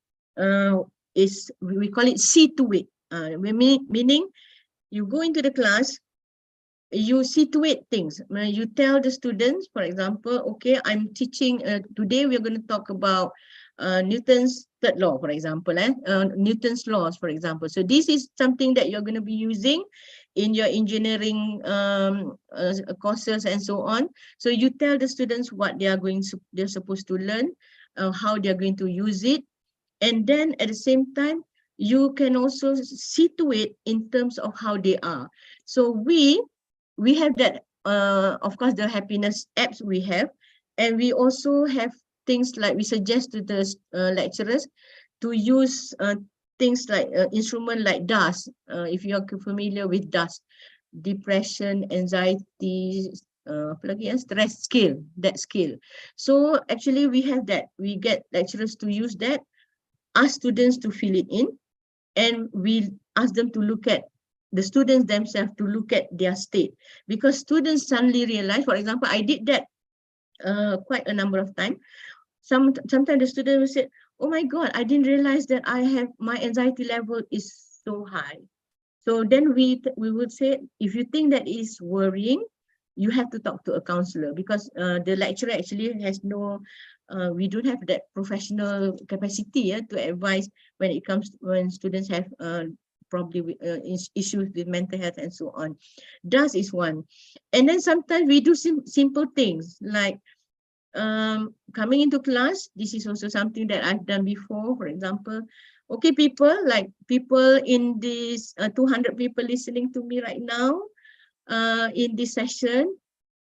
is, we call it see to it, meaning you go into the class, you situate things. You tell the students, for example, okay, I'm teaching, today we're going to talk about Newton's third law, for example, Newton's laws, for example. So this is something that you're going to be using in your engineering courses and so on. So you tell the students what they're supposed to learn, how they're going to use it. And then at the same time, you can also situate in terms of how they are. So we have that, of course, the happiness apps we have, and we also have things like we suggest to the lecturers to use things like instrument like DAS. If you are familiar with DAS, depression, anxiety, apa lagi ya, stress scale, that scale. So actually we have that. We get lecturers to use that, ask students to fill it in, and we ask them to look at the students themselves, to look at their state, because students suddenly realize, for example, I did that quite a number of times. Sometimes the student will say, oh my God, I didn't realize that my anxiety level is so high. So then we would say, if you think that is worrying, you have to talk to a counselor, because the lecturer actually has no, we don't have that professional capacity to advise when students have probably issues with mental health and so on. DAS is one. And then sometimes we do simple things like coming into class. This is also something that I've done before. For example, okay, people in this 200 people listening to me right now in this session,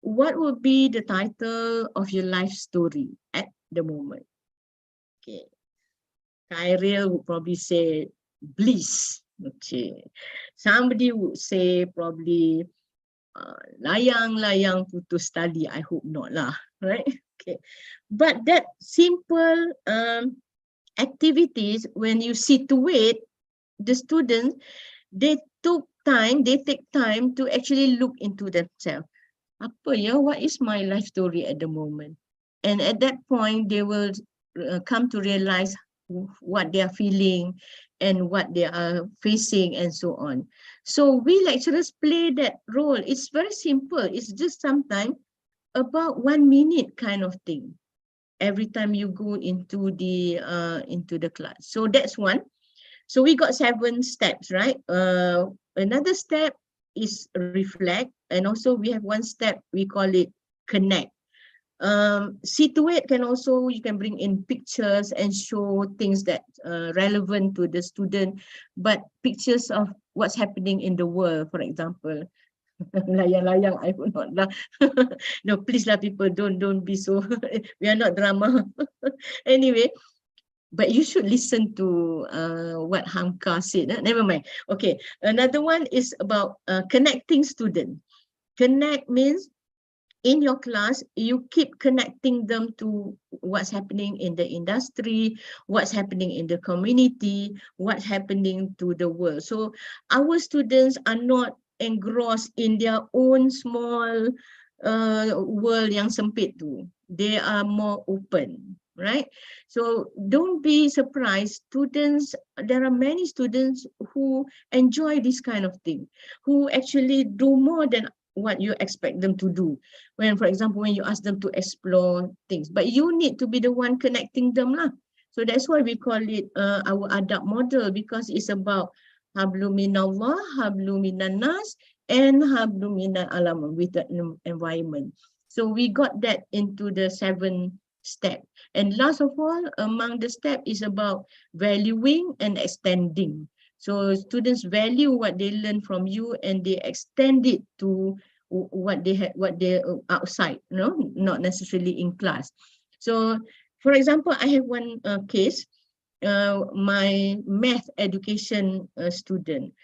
what would be the title of your life story at the moment? Okay, Kyril would probably say bliss. Okay, somebody would say probably layang putus tali. I hope not lah, right? Okay, but that simple activities, when you situate the students, they take time to actually look into themselves. Apa ya, what is my life story at the moment? And at that point, they will come to realize what they are feeling and what they are facing and so on. So we lecturers play that role. It's very simple. It's just sometimes about 1 minute kind of thing every time you go into the class. So that's one. So we got 7 steps, right? Another step is reflect, and also we have one step, we call it connect. Situate can also, you can bring in pictures and show things that relevant to the student, but pictures of what's happening in the world, for example. Layang-layang, I would not lah. No, please lah, people, don't be so. We are not drama. Anyway, but you should listen to what Hamka said. Never mind. Okay, another one is about connecting students. Connect means in your class, you keep connecting them to what's happening in the industry, what's happening in the community, what's happening to the world. So our students are not engrossed in their own small world yang sempit tu. They are more open, right? So don't be surprised. There are many students who enjoy this kind of thing, who actually do more than what you expect them to do. When, for example, when you ask them to explore things, but you need to be the one connecting them lah. So that's why we call it our adab model, because it's about hablu minallah, hablu minan nas, and hablu minan alam, with the environment. So we got that into the 7 step. And last of all, among the step is about valuing and extending. So students value what they learn from you, and they extend it to what they outside, not necessarily in class. So, for example, I have one case. My math education student.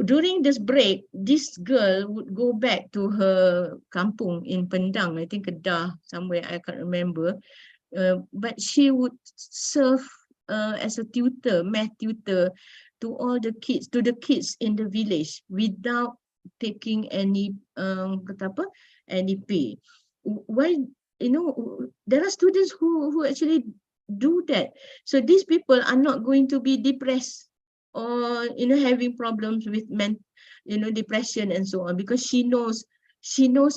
During this break, this girl would go back to her kampung in Pendang, I think Kedah, somewhere, I can't remember. But she would serve as a tutor, math tutor, to all the kids, in the village, without taking any any pay. Why? There are students who actually do that. So these people are not going to be depressed or having problems with depression and so on, because she knows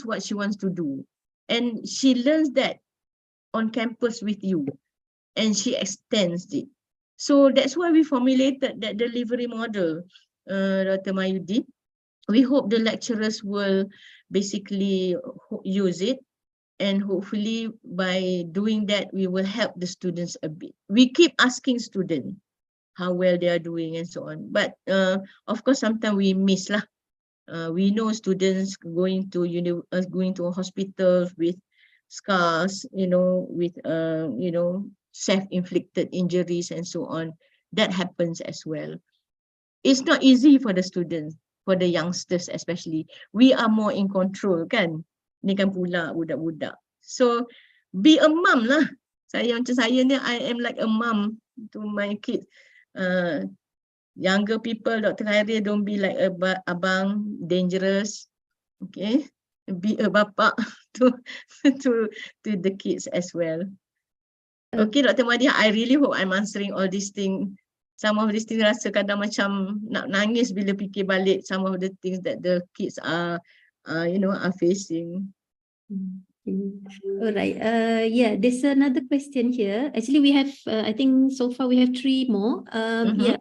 what she wants to do, and she learns that on campus with you, and she extends it. So that's why we formulated that delivery model, Dr. Mayudi. We hope the lecturers will basically use it, and hopefully by doing that, we will help the students a bit. We keep asking students, how well they are doing and so on. But of course, sometimes we miss lah. We know students going to hospitals with scars, with self-inflicted injuries and so on. That happens as well. It's not easy for the students, for the youngsters especially. We are more in control kan. Ni kan pula budak-budak. So be a mom lah. Macam saya ni, I am like a mom to my kids. Younger people, Dr. Khairi, don't be like abang, dangerous. Okay, be a bapa to the kids as well. Okay, Dr. Madia, I really hope I'm answering all these things. Some of these things rasa kadang macam nak nangis bila fikir balik some of the things that the kids are facing. All right. Yeah, there's another question here. Actually, we have, I think so far we have 3 more. Yeah.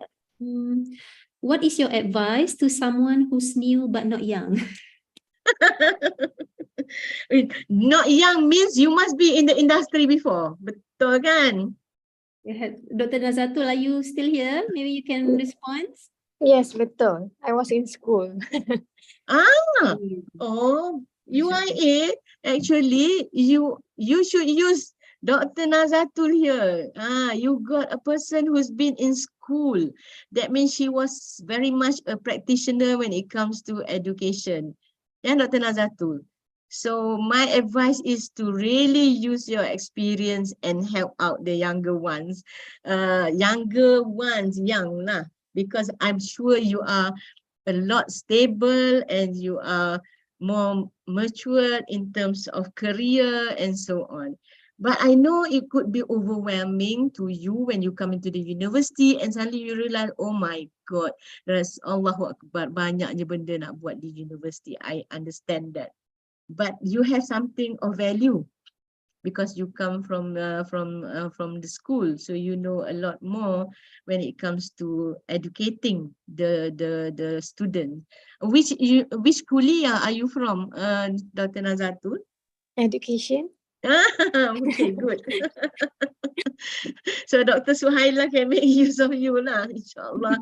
What is your advice to someone who's new but not young? Not young means you must be in the industry before. Betul kan? Dr. Nazatul, are you still here? Maybe you can respond. Yes, betul. I was in school. UIA, actually, you should use Dr. Nazatul here. You got a person who's been in school. That means she was very much a practitioner when it comes to education. Yeah, Dr. Nazatul. So my advice is to really use your experience and help out the younger ones. Young lah. Because I'm sure you are a lot stable and you are more mature in terms of career and so on. But I know it could be overwhelming to you when you come into the university and suddenly you realize, oh my God, there's Allahu Akbar, banyaknya benda nak buat di university. I understand that. But you have something of value because you come from the school, so you know a lot more when it comes to educating the student. Which kuliah are you from, Dr. Nazatul? Education. Okay, good. So Dr. Suhaila can make use of you lah, insyaAllah.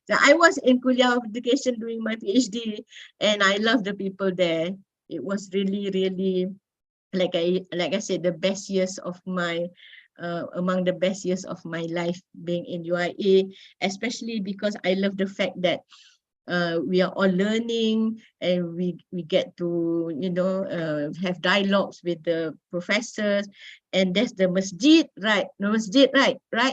So I was in Kuliah of Education doing my PhD and I love the people there. It was really, really, like I said, the best years of my, among the best years of my life being in UIA, especially because I love the fact that we are all learning and we get to have dialogues with the professors, and there's the masjid, right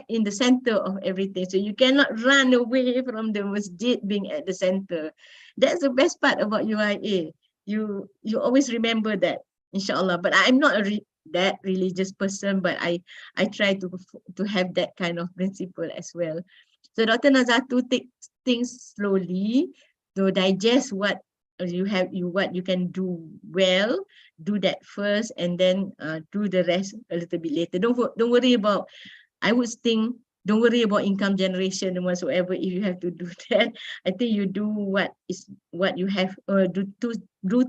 in the center of everything, so you cannot run away from the masjid being at the center. That's the best part about UIA. You always remember that, inshallah. But I'm not that religious person, but I try to have that kind of principle as well. So Dr. Nazatu, take things slowly to digest what you can do well. Do that first, and then do the rest a little bit later. Don't worry about. I would think don't worry about income generation and whatsoever. If you have to do that, I think you do what you have, or do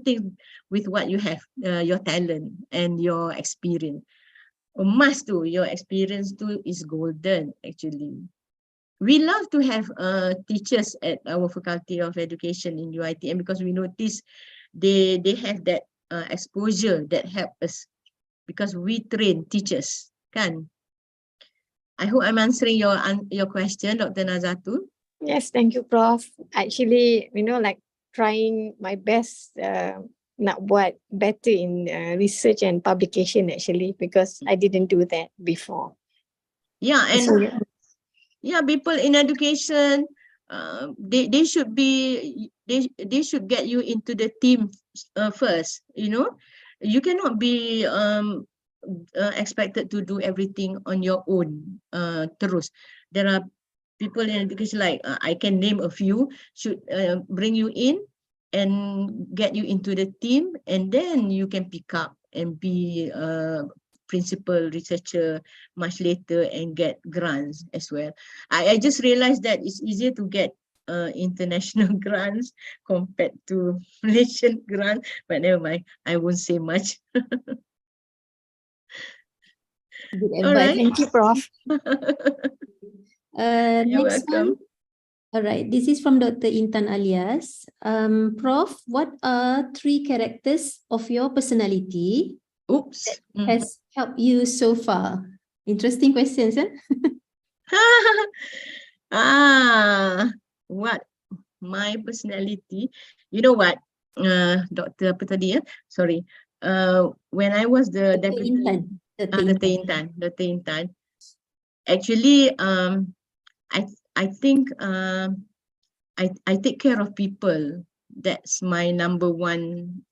things with what you have, your talent and your experience. Must do. Your experience too is golden actually. We love to have teachers at our Faculty of Education in UiTM because we notice they have that exposure that help us because we train teachers, kan? I hope I'm answering your question, Dr. Nazatul. Yes, thank you, Prof. Actually, like trying my best nak buat better in research and publication actually, because I didn't do that before. Yeah, and So, yeah, people in education, they should get you into the team first. You cannot be expected to do everything on your own. Terus, there are people in education, like I can name a few, should bring you in and get you into the team, and then you can pick up and be principal researcher much later and get grants as well. I just realized that it's easier to get international grants compared to Malaysian grants, but never mind, I won't say much. good All advice. right. Thank you, Prof. You're Next one. welcome. All right, this is from Dr. Intan Alias. Prof, what are 3 characters of your personality Oops. has helped you so far? Interesting questions, eh? What my personality? You know what, Dr. apa tadi ya? Sorry. When I was the Dr. deputy, Intan. Dr. Intan. Actually, I think I take care of people. That's my number one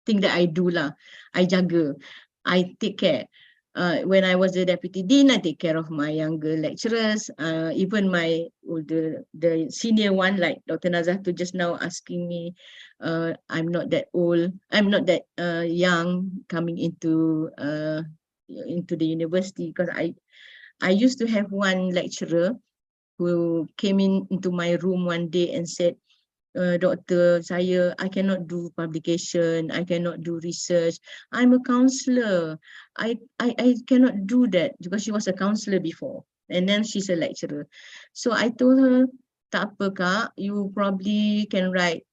thing that I do lah. I jaga. I take care. When I was the deputy dean, I take care of my younger lecturers, even my the senior one, like Dr. Nazatu just now asking me, I'm not that old, I'm not that young coming into the university, because I used to have one lecturer who came into my room one day and said, Doctor, I cannot do publication, I cannot do research. I'm a counselor. I cannot do that, because she was a counselor before, and then she's a lecturer. So I told her, tak apa kak, you probably can write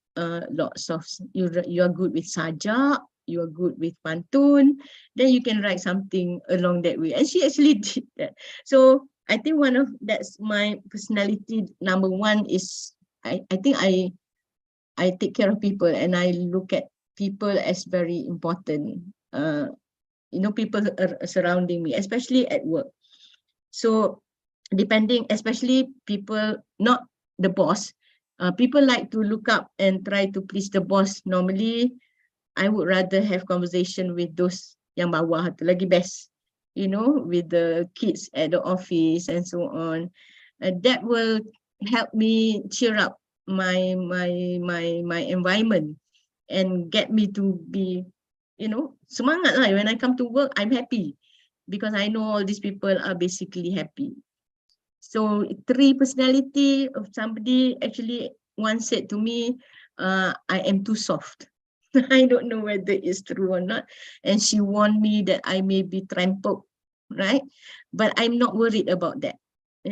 lots of, you are good with sajak, you are good with pantun, then you can write something along that way. And she actually did that. So I think that's my personality. Number one is I think I take care of people, and I look at people as very important. People are surrounding me, especially at work. So especially people, not the boss, people like to look up and try to please the boss. Normally, I would rather have conversation with those yang bawah tu, lagi best, with the kids at the office and so on. That will help me cheer up my environment and get me to be, semangat lah. When I come to work, I'm happy because I know all these people are basically happy. So 3 personality of somebody, actually once said to me, I am too soft. I don't know whether it's true or not. And she warned me that I may be trampled, right? But I'm not worried about that,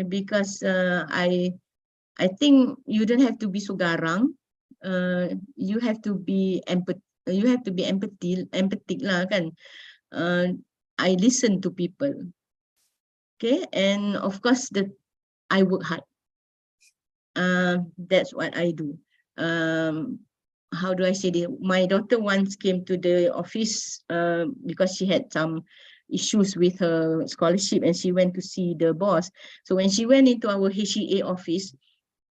because I think you don't have to be so garang. You have to be empathic lah kan. I listen to people. Okay, and of course I work hard. That's what I do. How do I say this? My daughter once came to the office because she had some issues with her scholarship, and she went to see the boss. So when she went into our HEA office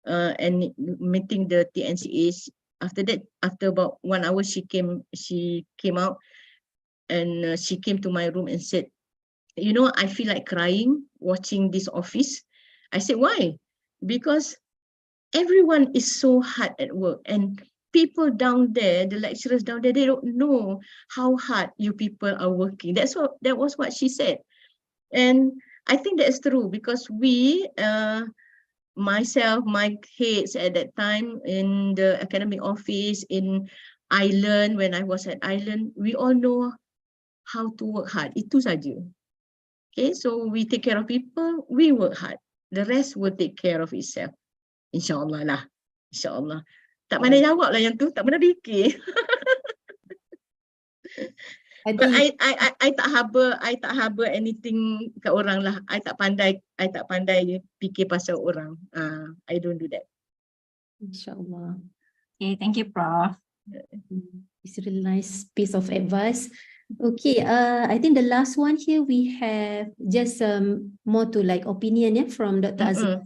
and meeting the TNCAs, after about 1 hour, she came out, and she came to my room and said, I feel like crying watching this office. I said, why? Because everyone is so hard at work, and people down there, the lecturers down there, they don't know how hard you people are working. That was what she said. And I think that's true, because we, myself, my heads at that time in the academic office, in Island, when I was at Island, we all know how to work hard. Itu saja. Okay, so we take care of people, we work hard. The rest will take care of itself. InsyaAllah lah. InsyaAllah. Tak pandai jawab lah yang tu, tak pernah fikir. But I tak harbor anything kat orang lah. I tak pandai fikir pasal orang. I don't do that. InsyaAllah. Okay, thank you, Prof. It's a really nice piece of advice. Okay, I think the last one here we have just more to like opinion from Dr. Aziah.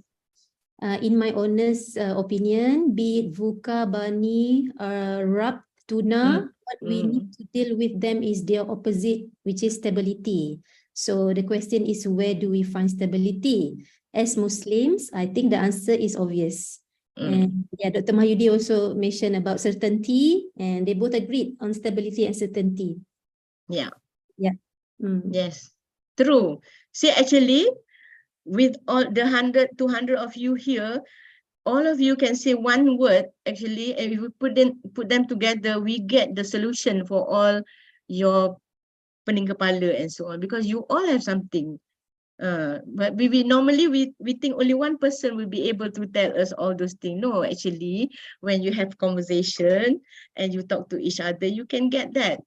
In my honest opinion, be it VUCA, Bani, RAP, Tuna, what we need to deal with them is their opposite, which is stability. So the question is, where do we find stability? As Muslims, I think the answer is obvious. And yeah, Dr. Mahyudi also mentioned about certainty, and they both agreed on stability and certainty. Yeah. Yeah. Yes, true. See, actually, with all the 100, 200 of you here, all of you can say one word, actually, and if we put them together, we get the solution for all your pening kepala and so on, because you all have something. But we normally we think only one person will be able to tell us all those things. No, actually, when you have conversation and you talk to each other, you can get that.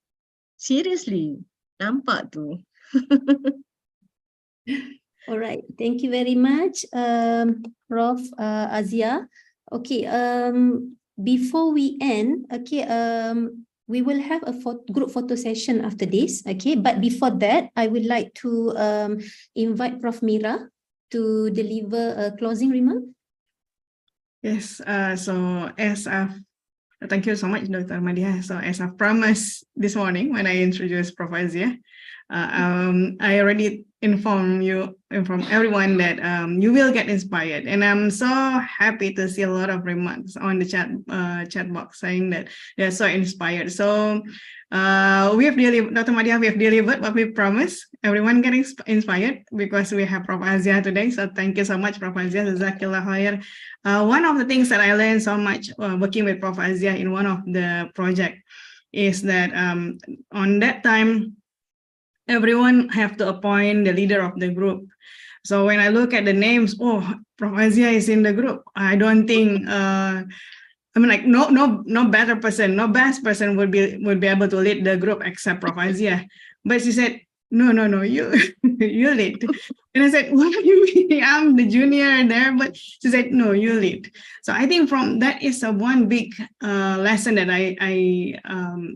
Seriously, nampak tu. All right, thank you very much, Prof. Aziah. Okay, before we end, okay, we will have a group photo session after this, okay? But before that, I would like to invite Prof. Mira to deliver a closing remark. Yes, so thank you so much, Dr. Madia. So as I promised this morning when I introduced Prof. Aziah, I already inform everyone that you will get inspired, and I'm so happy to see a lot of remarks on the chat box saying that they're so inspired. So we have delivered, Dr. Madia, we have delivered what we promised. Everyone getting inspired because we have Prof. Aziah today. So thank you so much, Prof. Aziah. Jazakallah khair. One of the things that I learned so much working with Prof. Aziah in one of the projects is that on that time, everyone have to appoint the leader of the group. So when I look at the names, oh, Prof. Aziah is in the group. I don't think I mean, like no better person, no best person would be able to lead the group except Prof. Aziah. But she said, no, you you lead. And I said, what do you mean? I'm the junior there. But she said, no, you lead. So I think from that is one big lesson that I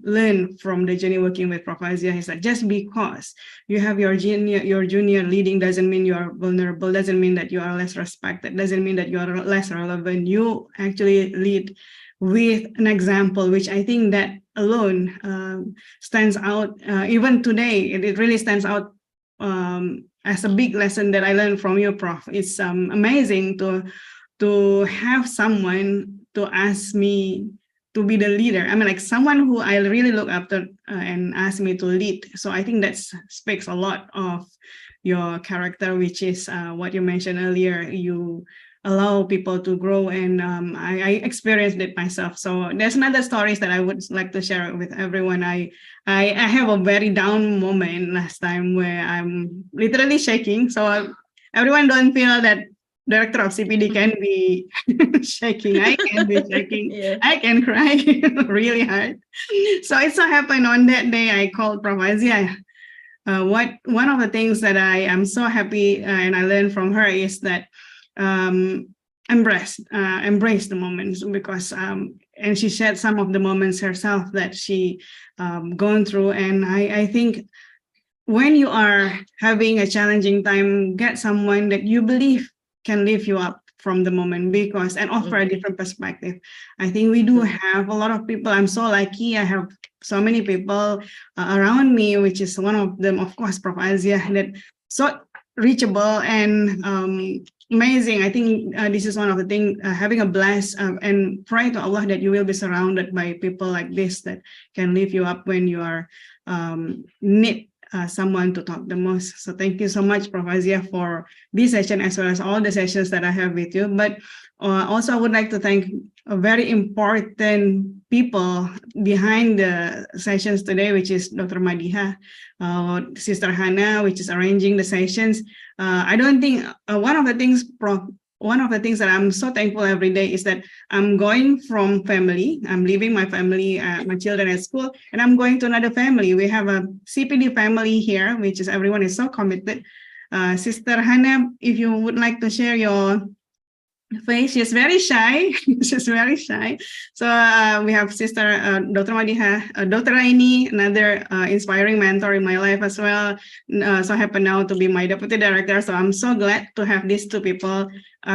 learned from the journey working with Prof. Aziah is that just because you have your junior leading doesn't mean you are vulnerable, doesn't mean that you are less respected, doesn't mean that you are less relevant. You actually lead with an example, which I think that alone stands out. Even today, it really stands out as a big lesson that I learned from you, Prof. It's amazing to have someone to ask me to be the leader. I mean, like someone who I really look up to and ask me to lead. So I think that speaks a lot of your character, which is what you mentioned earlier. You allow people to grow, and I experienced it myself. So there's another stories that I would like to share with everyone. I have a very down moment last time where I'm literally shaking. So everyone don't feel that director of CPD can be shaking. I can be shaking. Yeah. I can cry really hard. So it so happened on that day I called Prof. Aziah. One of the things that I am so happy and I learned from her is that embrace the moments, because and she shared some of the moments herself that she gone through. And I think when you are having a challenging time, get someone that you believe can lift you up from the moment, because and offer a different perspective. I think we do have a lot of people. I'm so lucky. I have so many people around me, which is one of them, of course, Prof. Aziah, that so reachable and amazing. I think this is one of the things, having a blast and pray to Allah that you will be surrounded by people like this that can lift you up when you are need someone to talk the most. So thank you so much, Prof. Aziah, for this session as well as all the sessions that I have with you. But also I would like to thank a very important people behind the sessions today, which is Dr. Madiha, Sister Hannah, which is arranging the sessions. I don't think one of the things that I'm so thankful every day is that I'm going from family. I'm leaving my family, my children at school, and I'm going to another family. We have a CPD family here, which is everyone is so committed. Sister Hannah, if you would like to share your face, she's very shy. She's very shy. So we have Sister Dr. Madiha, Dr. Aini, another inspiring mentor in my life as well. So happen now to be my deputy director. So I'm so glad to have these two people.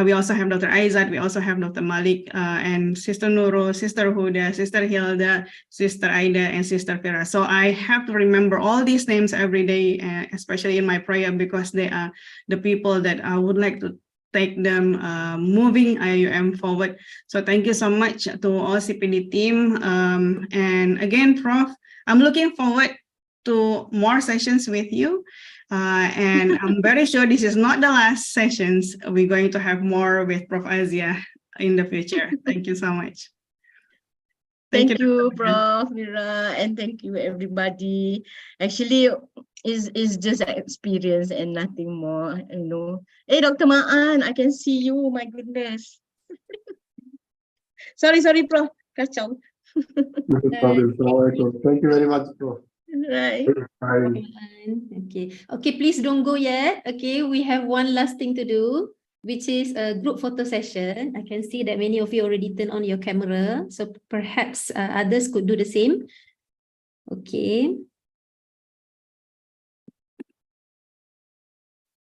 We also have Dr. Aizat, we also have Dr. Malik, and Sister Nurul, Sister Huda, Sister Hilda, Sister Aida, and Sister Fira. So I have to remember all these names every day, especially in my prayer, because they are the people that I would like to take them moving IUM forward. So thank you so much to all CPD team. And again, Prof, I'm looking forward to more sessions with you. And I'm very sure this is not the last sessions. We're going to have more with Prof. Aziah in the future. Thank you so much. Thank you, Prof. Mira, and thank you, everybody. Actually, is just an experience and nothing more, you know. Hey, Dr. Ma'an, I can see you. My goodness. sorry, Prof. Kacau. No problem. Assalamualaikum. Thank you very much, Prof. Right. Bye. Okay, please don't go yet. Okay, we have one last thing to do, which is a group photo session. I can see that many of you already turned on your camera, so perhaps others could do the same. Okay.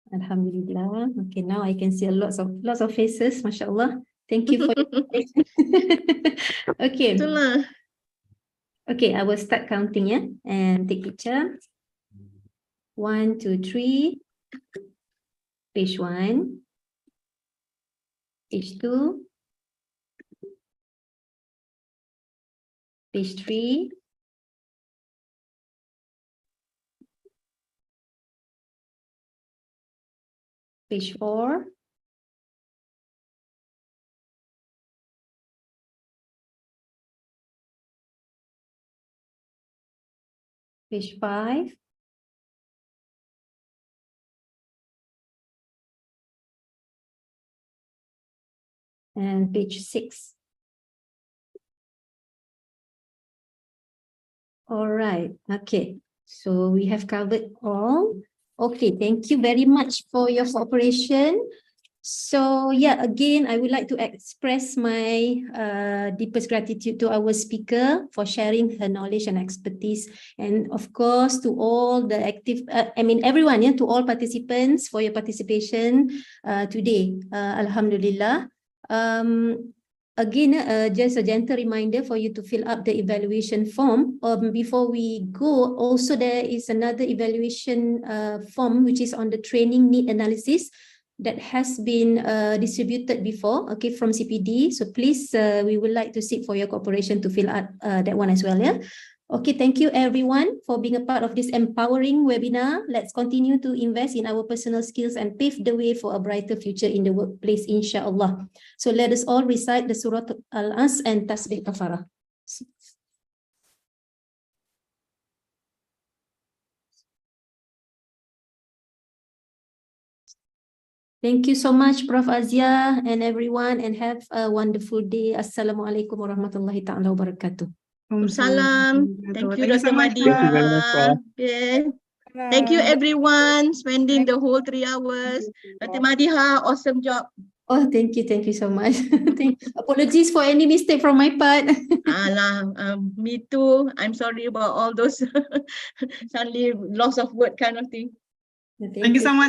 Alhamdulillah. Okay, now I can see lots of faces, mashallah. Thank you for your Okay. Itulah. Okay, I will start counting, yeah, and take picture. 1, 2, 3. Page 1. Page 2. Page 3. Page 4. Page 5. And page 6. All right. Okay. So we have covered all. Okay. Thank you very much for your cooperation. So yeah, again, I would like to express my deepest gratitude to our speaker for sharing her knowledge and expertise. And of course, to all the everyone, yeah, to all participants for your participation today. Alhamdulillah. Again, just a gentle reminder for you to fill up the evaluation form. Before we go, also there is another evaluation form which is on the training need analysis that has been distributed before, okay, from CPD. So please, we would like to seek for your cooperation to fill out that one as well, yeah? Okay, thank you everyone for being a part of this empowering webinar. Let's continue to invest in our personal skills and pave the way for a brighter future in the workplace, inshallah. So let us all recite the Surah Al-As and Tasbih Kafarah. Thank you so much, Prof. Aziah and everyone, and have a wonderful day. Assalamualaikum warahmatullahi ta'ala wabarakatuh. Salam. Thank you, Dr. Madiha. Thank you very much, Prof. Okay. Thank you, everyone, spending the whole 3 hours. Dr. Madiha, awesome job. Oh, thank you so much. Apologies for any mistake from my part. Me too. I'm sorry about all those suddenly loss of word kind of thing. Thank you so much.